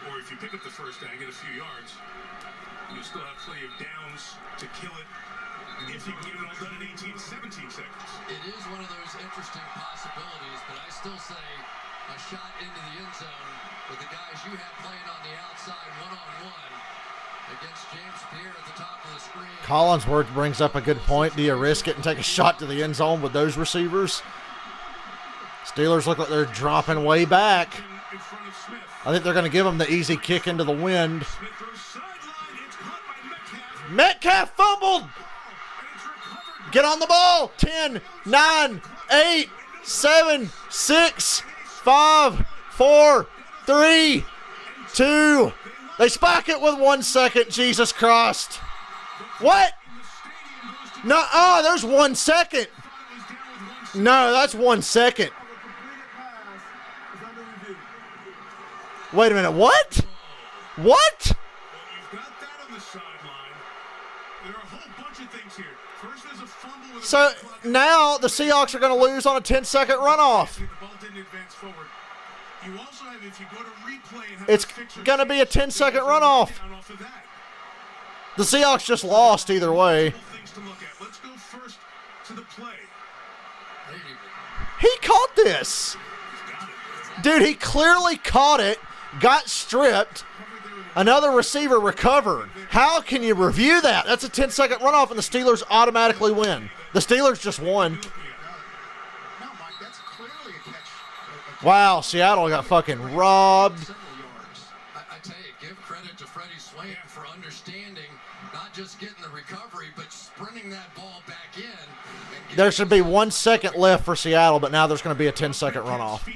or if you pick up the first down, get a few yards. You still have plenty of downs to kill it if you can get it all done in 18, 17 seconds. It is one of those interesting possibilities, but I still say a shot into the end zone with the guys you have playing on the outside one-on-one against James Pierre at the top of the screen. Collinsworth brings up a good point. Do you risk it and take a shot to the end zone with those receivers? Steelers look like they're dropping way back. I think they're going to give them the easy kick into the wind. Metcalf fumbled. Get on the ball. 10, 9, 8, 7, 6, 5, 4, 3, 2. They spike it with 1 second. Jesus Christ. What? No, there's 1 second. No, that's 1 second. Wait a minute. What? What? You've got that on the sideline. There are a whole bunch of things here. First, there's a fumble with So now the Seahawks are going to lose on a 10-second runoff. The ball didn't advance forward. You also have, if you go to replay and have It's going to be a 10-second runoff. The Seahawks just lost either way. Things to look at. Let's go first to the play. He caught this. Dude, he clearly caught it, got stripped. Another receiver recovered. How can you review that? That's a 10-second runoff, and the Steelers automatically win. The Steelers just won. Wow, Seattle got fucking robbed. I tell you, give credit to Freddie Swain for understanding, not just getting the recovery, but sprinting that ball back in. There should be 1 second left for Seattle, but now there's going to be a 10-second runoff.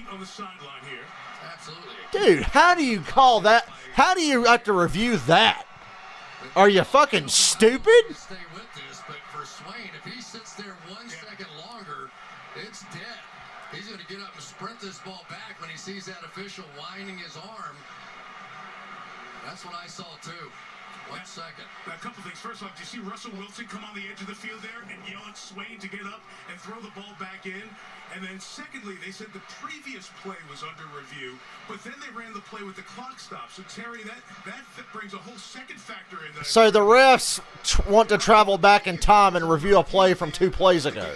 Dude, how do you call that? How do you have to review that? Are you fucking stupid? Stay with this, but for Swain, if he sits there 1 second longer, it's dead. He's going to get up and sprint this ball back when he sees that official winding his arm. That's what I saw too. 1 second. A couple things. First off, do you see Russell Wilson come on the edge of the field there and yell at Swain to get up and throw the ball back in? And then secondly, they said the previous play was under review, but then they ran the play with the clock stop. So Terry, that brings a whole second factor in there. So the refs want to travel back in time and review a play from 2 plays ago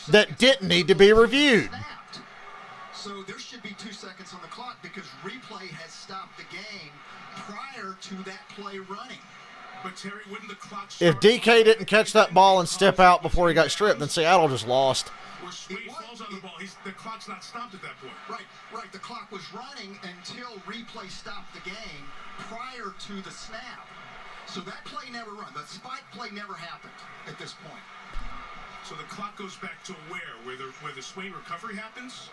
that didn't need to be reviewed. So there should be 2 seconds on the clock because replay has stopped the game prior to that play running. But Terry, wouldn't the clock If DK didn't catch that ball and step out before he got stripped, then Seattle just lost. Where Swain falls on the ball, the clock's not stopped at that point. Right. The clock was running until replay stopped the game prior to the snap. So that play never run. The spike play never happened at this point. So the clock goes back to where the Swain recovery happens?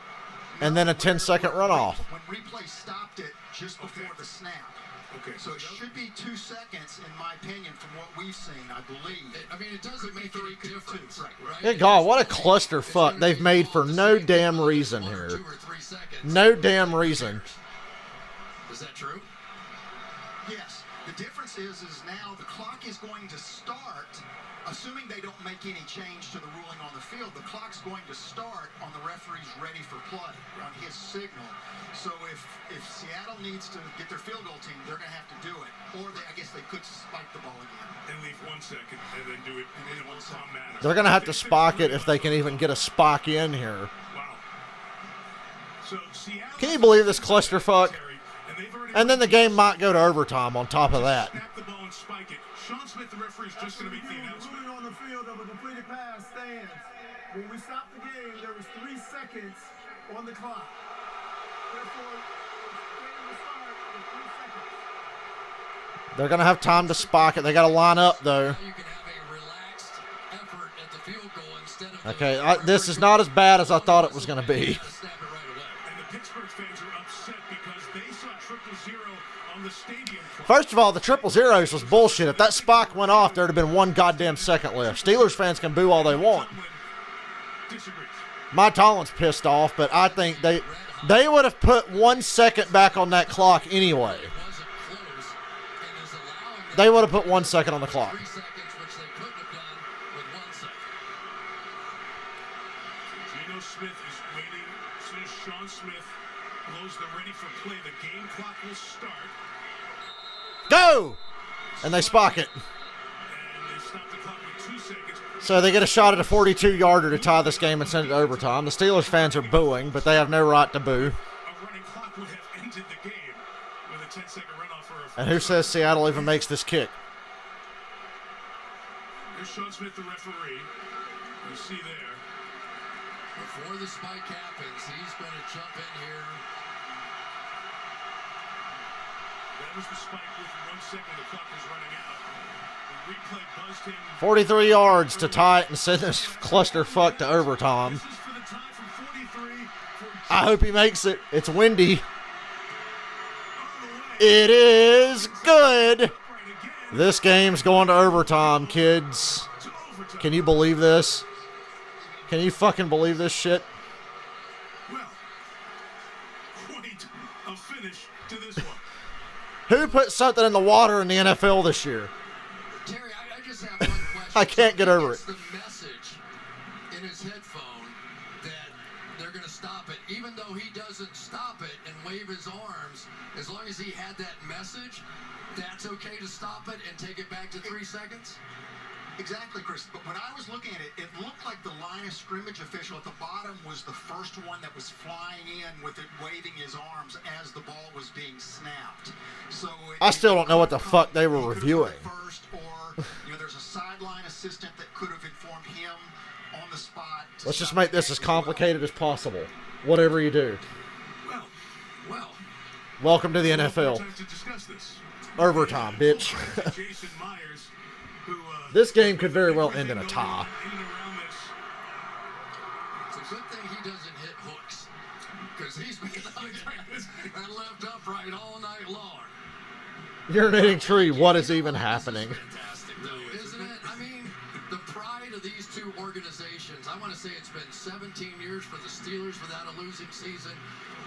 And then a 10-second runoff. When replay stopped it just before the snap. Okay. So it should be 2 seconds, in my opinion, from what we've seen, I believe. I mean, it doesn't make any difference. Right? Good God, what a clusterfuck they've made for no damn reason here. 2 or 3 seconds. No damn reason. Is that true? Yes. The difference this is now the clock is going to start, assuming they don't make any change to the ruling on the field, the clock's going to start on the referee's ready for play, on his signal. So if Seattle needs to get their field goal team, they're going to have to do it. Or I guess they could spike the ball again. And leave 1 second and then do it in a calm manner. They're going to have to spike it if they can even get a spike in here. Wow. So Seattle, can you believe this clusterfuck? And then the game might go to overtime on top of that. Snap the ball and spike it. Sean Smith, the referee, is just going to make the announcement. On the field of a completed pass stands. When we stopped the game, there was 3 seconds on the clock. Therefore, the game will start in 3 seconds. They're going to have time to spike it. They got to line up, though. You can have a relaxed effort at the field goal instead of Okay, this is not as bad as I thought it was going to be. And the Pittsburgh fans are upset because they saw 000 on the stadium. First of all, the 000s was bullshit. If that spike went off, there'd have been 1 goddamn second left. Steelers fans can boo all they want. My Tomlin's pissed off, but I think they would have put 1 second back on that clock anyway. They would have put 1 second on the clock. 3 seconds, which they couldn't have done with 1 second. Geno Smith is waiting. As soon as Sean Smith blows the ready for play, the game clock will start. Go! And they spike it. And they stop the clock with 2 seconds. So they get a shot at a 42-yarder to tie this game and send it to overtime. The Steelers fans are booing, but they have no right to boo. A running clock would have ended the game with a 10-second runoff for a. And who says Seattle even makes this kick? Here's Sean Smith, the referee. You see there. Before the spike happens, he's going to jump in here. That was the spike with 1 second. The clock was running out. The replay buzzed him. 43 yards to tie it and send this clusterfuck to overtime. This is for the tie from 43. I hope he makes it. It's windy. It is good. This game's going to overtime, kids. Can you believe this? Can you fucking believe this shit? Well, quite a finish to this one. Who put something in the water in the NFL this year? Terry, I just have one question. I can't get over it. The message in his headphone that they're going to stop it, even though he doesn't stop it and wave his arms, as long as he had that message, that's okay to stop it and take it back to 3 seconds? Exactly, Chris. But when I was looking at it, it looked like the line of scrimmage official at the bottom was the first one that was flying in with it waving his arms as the ball was being snapped. So I still don't know what the fuck they were reviewing. First, or there's a sideline assistant that could have informed him on the spot. Let's just make this as complicated as possible. Whatever you do. Well. Welcome to the NFL. Time to discuss this. Overtime, bitch. Jason Myers, who, This game could very well end in a tie. It's a good thing he doesn't hit hooks, because he's been that left upright all night long. Urinating tree, what is even happening? Fantastic, though, isn't it? I mean, the pride of these two organizations. I want to say it's been 17 years for the Steelers without a losing season,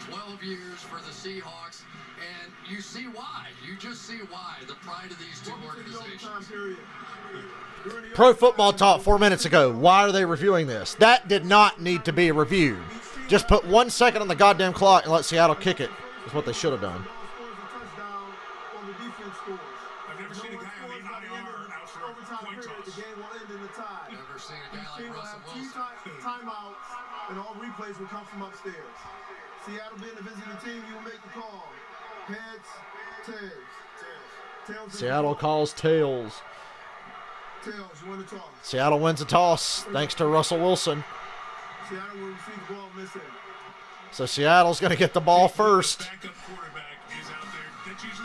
12 years for the Seahawks, and you see why. You just see why. The pride of these two organizations. Pro Football Talk 4 minutes ago. Why are they reviewing this? That did not need to be reviewed. Just put 1 second on the goddamn clock and let Seattle kick it. That's what they should have done. I've never seen a guy on the IR out for a point toss. Never seen a guy like Russell Wilson. Timeouts, and all replays will come from upstairs. Seattle being the visiting team, you will make the call. Heads, tails. Seattle calls tails. Tails, you win the toss. Seattle wins a toss thanks to Russell Wilson. Seattle will receive the ball missing. So Seattle's going to get the ball first.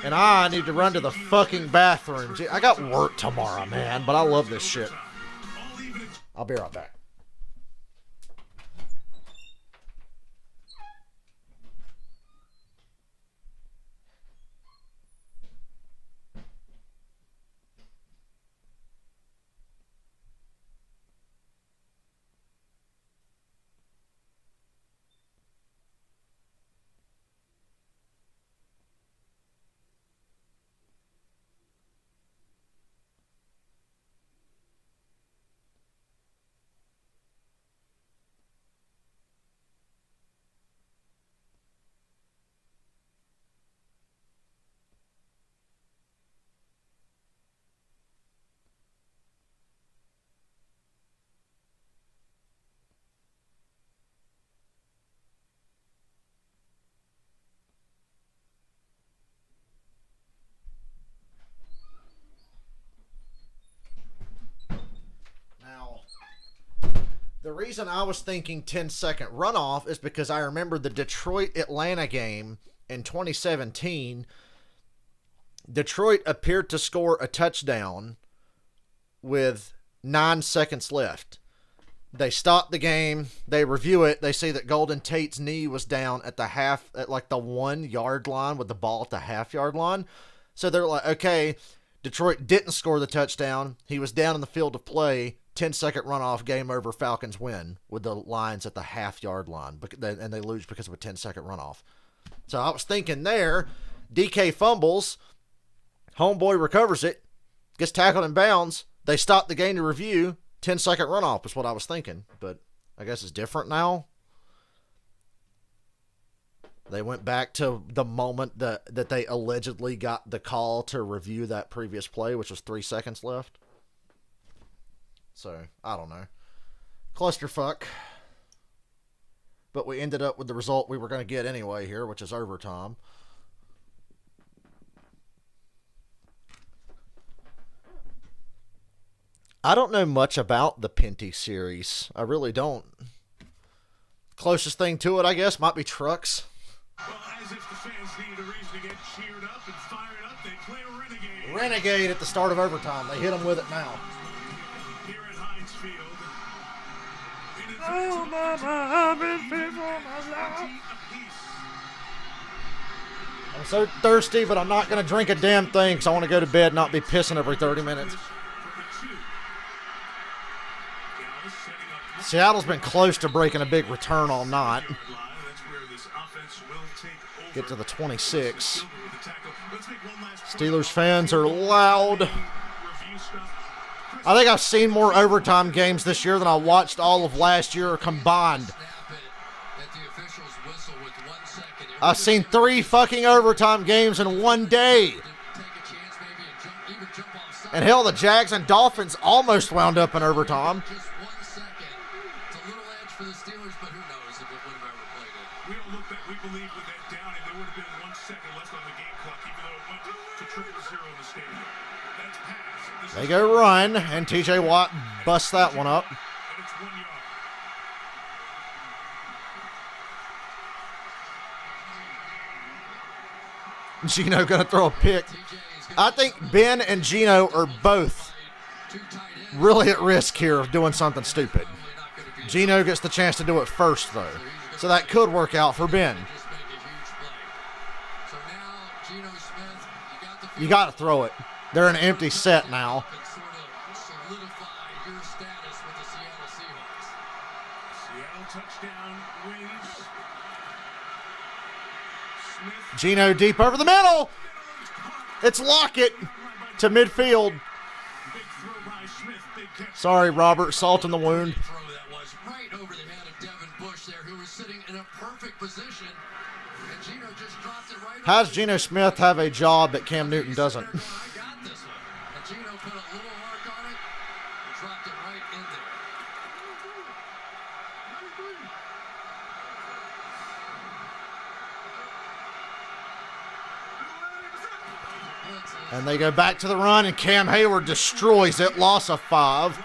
And I need to run to the fucking bathroom. Gee, I got work tomorrow, man, but I love this shit. I'll be right back. reason I was thinking 10-second runoff is because I remember the Detroit-Atlanta game in 2017. Detroit appeared to score a touchdown with 9 seconds left. They stop the game. They review it. They see that Golden Tate's knee was down at the 1 yard line with the ball at the half-yard line. So they're like, okay, Detroit didn't score the touchdown. He was down in the field of play. 10-second runoff, game over, Falcons win with the Lions at the half-yard line. And they lose because of a 10-second runoff. So I was thinking there, DK fumbles, homeboy recovers it, gets tackled in bounds. They stop the game to review. 10-second runoff is what I was thinking, but I guess it's different now. They went back to the moment that they allegedly got the call to review that previous play, which was 3 seconds left. So, I don't know. Clusterfuck. But we ended up with the result we were going to get anyway here, which is overtime. I don't know much about the Pinty series. I really don't. Closest thing to it, I guess, might be trucks. Well, as if the fans needed a reason to get cheered up and fired up, they play Renegade. Renegade at the start of overtime. They hit them with it now. Here at Heinz Field. Oh, mama, I've been fearful of my life. I'm so thirsty, but I'm not going to drink a damn thing because I want to go to bed and not be pissing every 30 minutes. Seattle's been close to breaking a big return all night. Get to the 26. Steelers fans are loud. I think I've seen more overtime games this year than I watched all of last year combined. I've seen 3 fucking overtime games in one day. And hell, the Jags and Dolphins almost wound up in overtime. For the Steelers, but who knows if it would have ever played it. We don't look back. We believe with that down, and there would have been 1 second left on the game clock, even though it went to 0-0 in the stadium. That's pass. They go run, and TJ Watt busts that one up. And it's 1 yard. Gino gonna throw a pick. I think Ben and Gino are both really at risk here of doing something stupid. Gino gets the chance to do it first, though. So that could work out for Ben. You got to throw it. They're an empty set now. Gino deep over the middle. It's Lockett to midfield. Sorry, Robert. Salt in the wound. How does Geno Smith have a job that Cam Newton doesn't? And they go back to the run, and Cam Hayward destroys it. Loss of 5.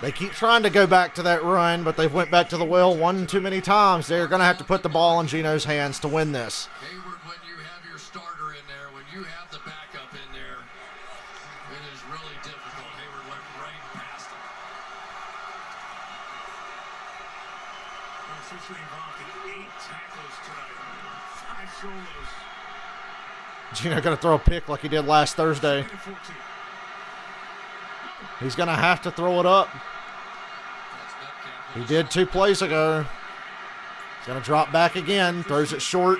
They keep trying to go back to that run, but they've went back to the well one too many times. They're going to have to put the ball in Geno's hands to win this. Hayward, when you have your starter in there, when you have the backup in there, it is really difficult. Hayward went right past him. Officially involved in 8 tackles tonight. 5 solos. Geno going to throw a pick like he did last Thursday. He's going to have to throw it up. He did 2 plays ago. He's going to drop back again. Throws it short.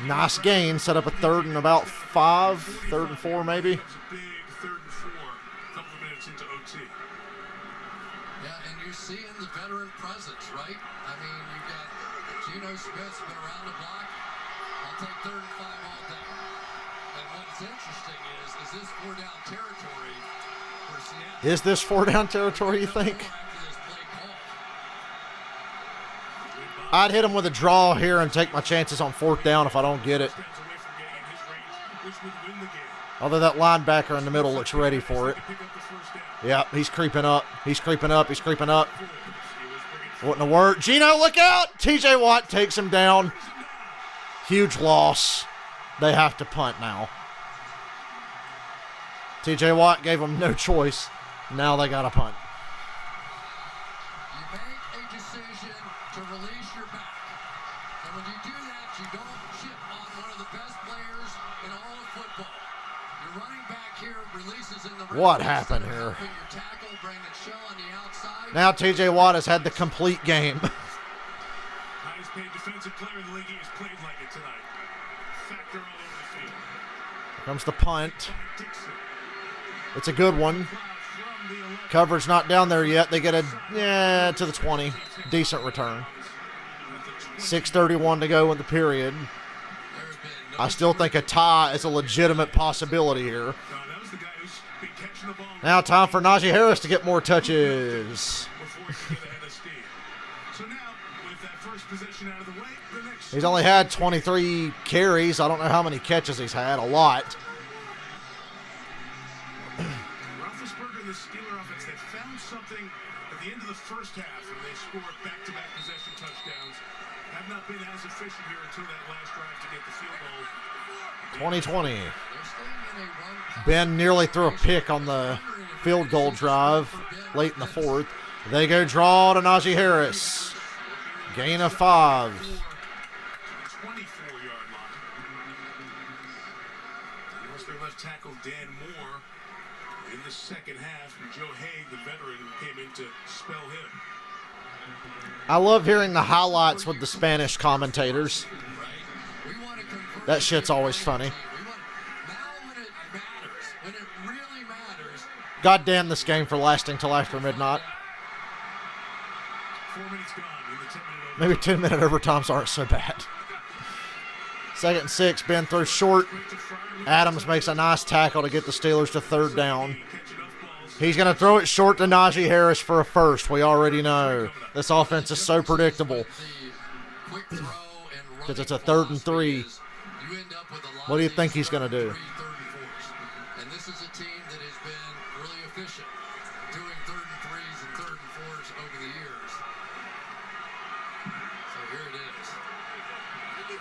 Nice gain. Set up a 3rd and about 5. 3rd and 4 maybe. Big 3rd and 4. A couple of minutes into OT. Yeah, and you're seeing the veteran presence, right? I mean, you've got Geno Smith's been around the block. I'll take 3rd and 5 all day. And what's interesting is this 4-down territory for Seattle. Is this 4-down territory, you think? I'd hit him with a draw here and take my chances on 4th down if I don't get it. Although that linebacker in the middle looks ready for it. Yep, he's creeping up. He's creeping up. He's creeping up. Wouldn't have worked. Gino, look out! TJ Watt takes him down. Huge loss. They have to punt now. TJ Watt gave them no choice. Now they got to punt. You make a decision to release your back. And when you do that, you don't chip on one of the best players in all of football. Your running back here releases in the What happened here? your tackle, Brandon Shell on the outside. Now TJ Watt has had the complete game. Highest paid defensive player in the league. He has played like it tonight. Factor all over the field. Here comes the punt. It's a good one. Coverage not down there yet. They get to the 20. Decent return. 6:31 to go in the period. I still think a tie is a legitimate possibility here. Now time for Najee Harris to get more touches. He's only had 23 carries. I don't know how many catches he's had. A lot. Roethlisberger and the Steeler offense, they found something at the end of the first half, and they scored back-to-back possession touchdowns. Have not been as efficient here until that last drive to get the field goal. 2020. Ben nearly threw a pick on the field goal drive late in the fourth. They go draw to Najee Harris. Gain of 5. 24-yard line. They lost their left tackle, Dan Moore, in the second half. And Joe Haig, the veteran, came in to spell him. I love hearing the highlights with the Spanish commentators. That shit's always funny. God damn this game for lasting till after midnight. 4 minutes gone in the 10-minute Maybe 10-minute overtimes aren't so bad. 2nd and 6. Ben throws short. Adams makes a nice tackle to get the Steelers to 3rd down. He's going to throw it short to Najee Harris for a first. We already know. This offense is so predictable. Because it's a 3rd and 3. What do you think he's going to do? And this is a team that has been really efficient, doing 3rd and 3s and 3rd and 4s over the years. So here it is.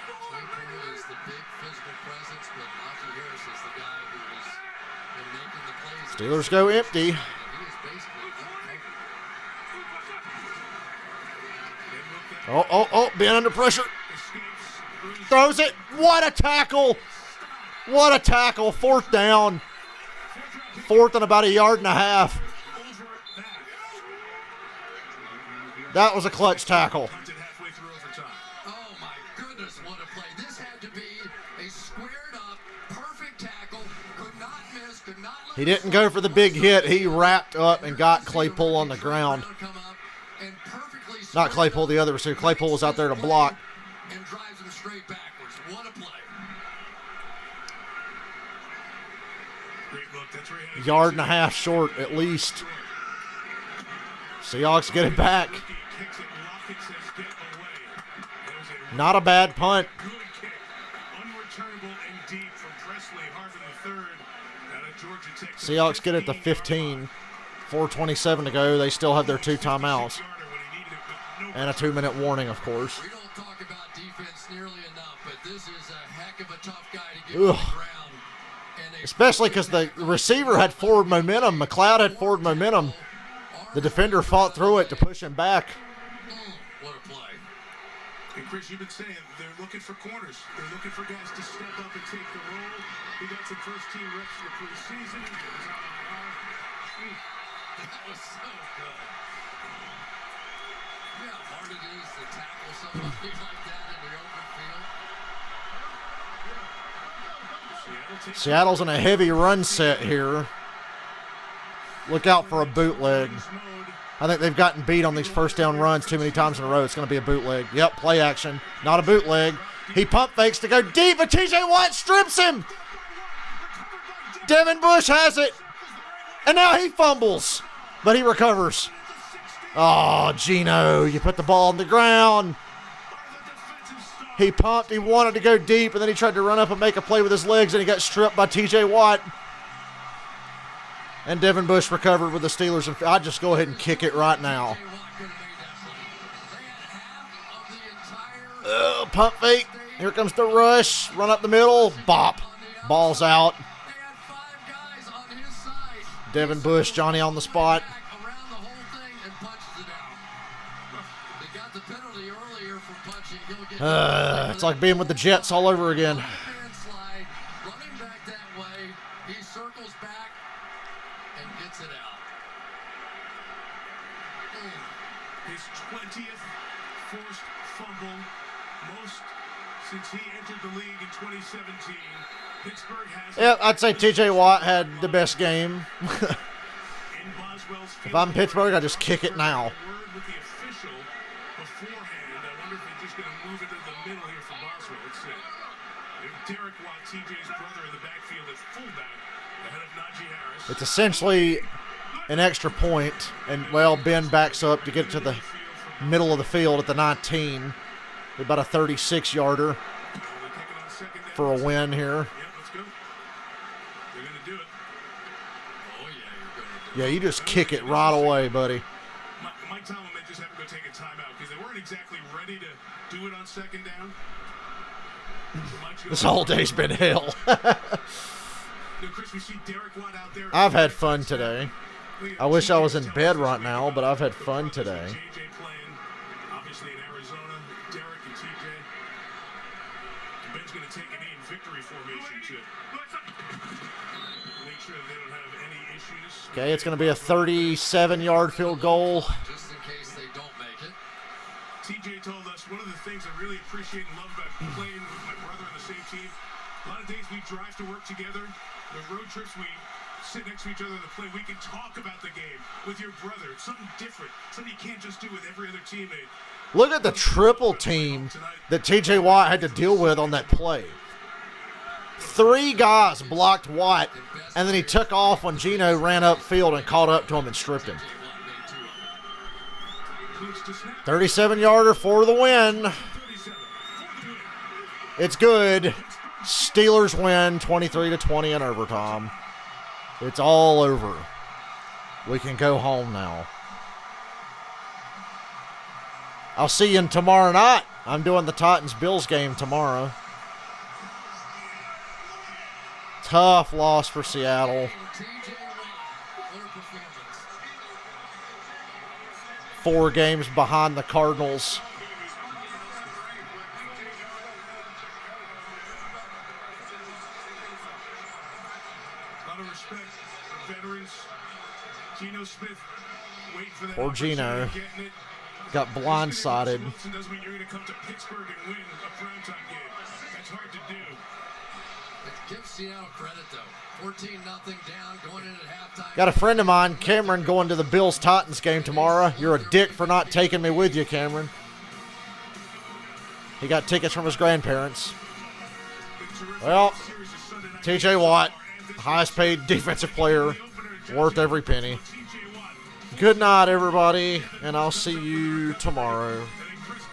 Claypool is the big physical presence, but Najee Harris is the guy who has been making the plays. Steelers go empty. He is basically uncovered. Oh, Ben under pressure. Throws it. What a tackle. What a tackle. 4th down. 4th and about 1.5 yards. That was a clutch tackle. Oh my goodness, what a play. This had to be a squared up, perfect tackle. Could not miss, could not lose. He didn't go for the big hit. He wrapped up and got Claypool on the ground. Not Claypool, the other receiver. Claypool was out there to block. And drives him straight backwards. What a play. Yard and a half short at least. Seahawks get it back. Not a bad punt. Seahawks get it to 15. 4:27 to go. They still have their 2 timeouts. And a 2-minute warning, of course. We don't talk about defense nearly enough, but this is a heck of a tough guy to get on the ground. Especially because the receiver had forward momentum. McLeod had forward momentum. The defender fought through it to push him back. What a play. And Chris, you've been saying they're looking for corners. They're looking for guys to step up and take the role. He got some first-team reps in the preseason. That was so good. You know how hard it is to tackle somebody like that in the open field? Seattle's in a heavy run set here. Look out for a bootleg. I think they've gotten beat on these first down runs too many times in a row. It's going to be a bootleg. Yep, play action. Not a bootleg. He pump fakes to go deep, but TJ Watt strips him. Devin Bush has it. And now he fumbles, but he recovers. Oh, Gino, you put the ball on the ground. He pumped. He wanted to go deep, and then he tried to run up and make a play with his legs, and he got stripped by T.J. Watt. And Devin Bush recovered with the Steelers. And I'd just go ahead and kick it right now. Pump fake. Here comes the rush. Run up the middle. Bop. Ball's out. Devin Bush, Johnny on the spot. It's like being with the Jets all over again. His 20th forced fumble, most since he entered the league in 2017. Pittsburgh has. Yep, I'd say T.J. Watt had the best game. If I'm Pittsburgh, I just kick it now. With the official beforehand, I wonder if they're just going to move it to the middle here for Boswell. Let's see. Derek Watt, TJ's brother, in the backfield at fullback, ahead of Najee Harris. It's essentially an extra point, and, well, Ben backs up to get to the middle of the field at the 19. About a 36-yarder for a win here. Yeah, you just kick it right away, buddy. Mike Tomlin may just have to go take a timeout because they weren't exactly ready to do it on second down. This whole day's been hell. Chris, we see Derek Watt out there. I've had fun today. I wish I was in bed right now, but I've had fun today. JJ playing, obviously in Arizona. Derek and TJ. Ben's going to take an in victory formation to make sure that they don't have any issues. Okay, it's going to be a 37-yard field goal. Just in case they don't make it. TJ told us one of the things I really appreciate and love about playing with my brother on the same team. A lot of days we drive to work together. The road trips we sit next to each other on the plane. We can talk about the game with your brother. It's something different. Something you can't just do with every other teammate. Look at the triple team that T.J. Watt had to deal with on that play. 3 guys blocked Watt, and then he took off when Geno ran upfield and caught up to him and stripped him. 37-yarder for the win. It's good. Steelers win 23-20 in overtime. It's all over. We can go home now. I'll see you tomorrow night. I'm doing the Titans-Bills game tomorrow. Tough loss for Seattle. 4 games behind the Cardinals. A lot of respect for veterans. Geno Smith, wait for that. Poor Geno. Got blindsided. Wilson doesn't mean you're going to come to Pittsburgh and win a primetime game. That's hard to do. Give Seattle credit, though. 14-0 down, going in at halftime. Got a friend of mine, Cameron, going to the Bills-Titans game tomorrow. You're a dick for not taking me with you, Cameron. He got tickets from his grandparents. Well, T.J. Watt, highest paid defensive player, worth every penny. Good night, everybody, and I'll see you tomorrow.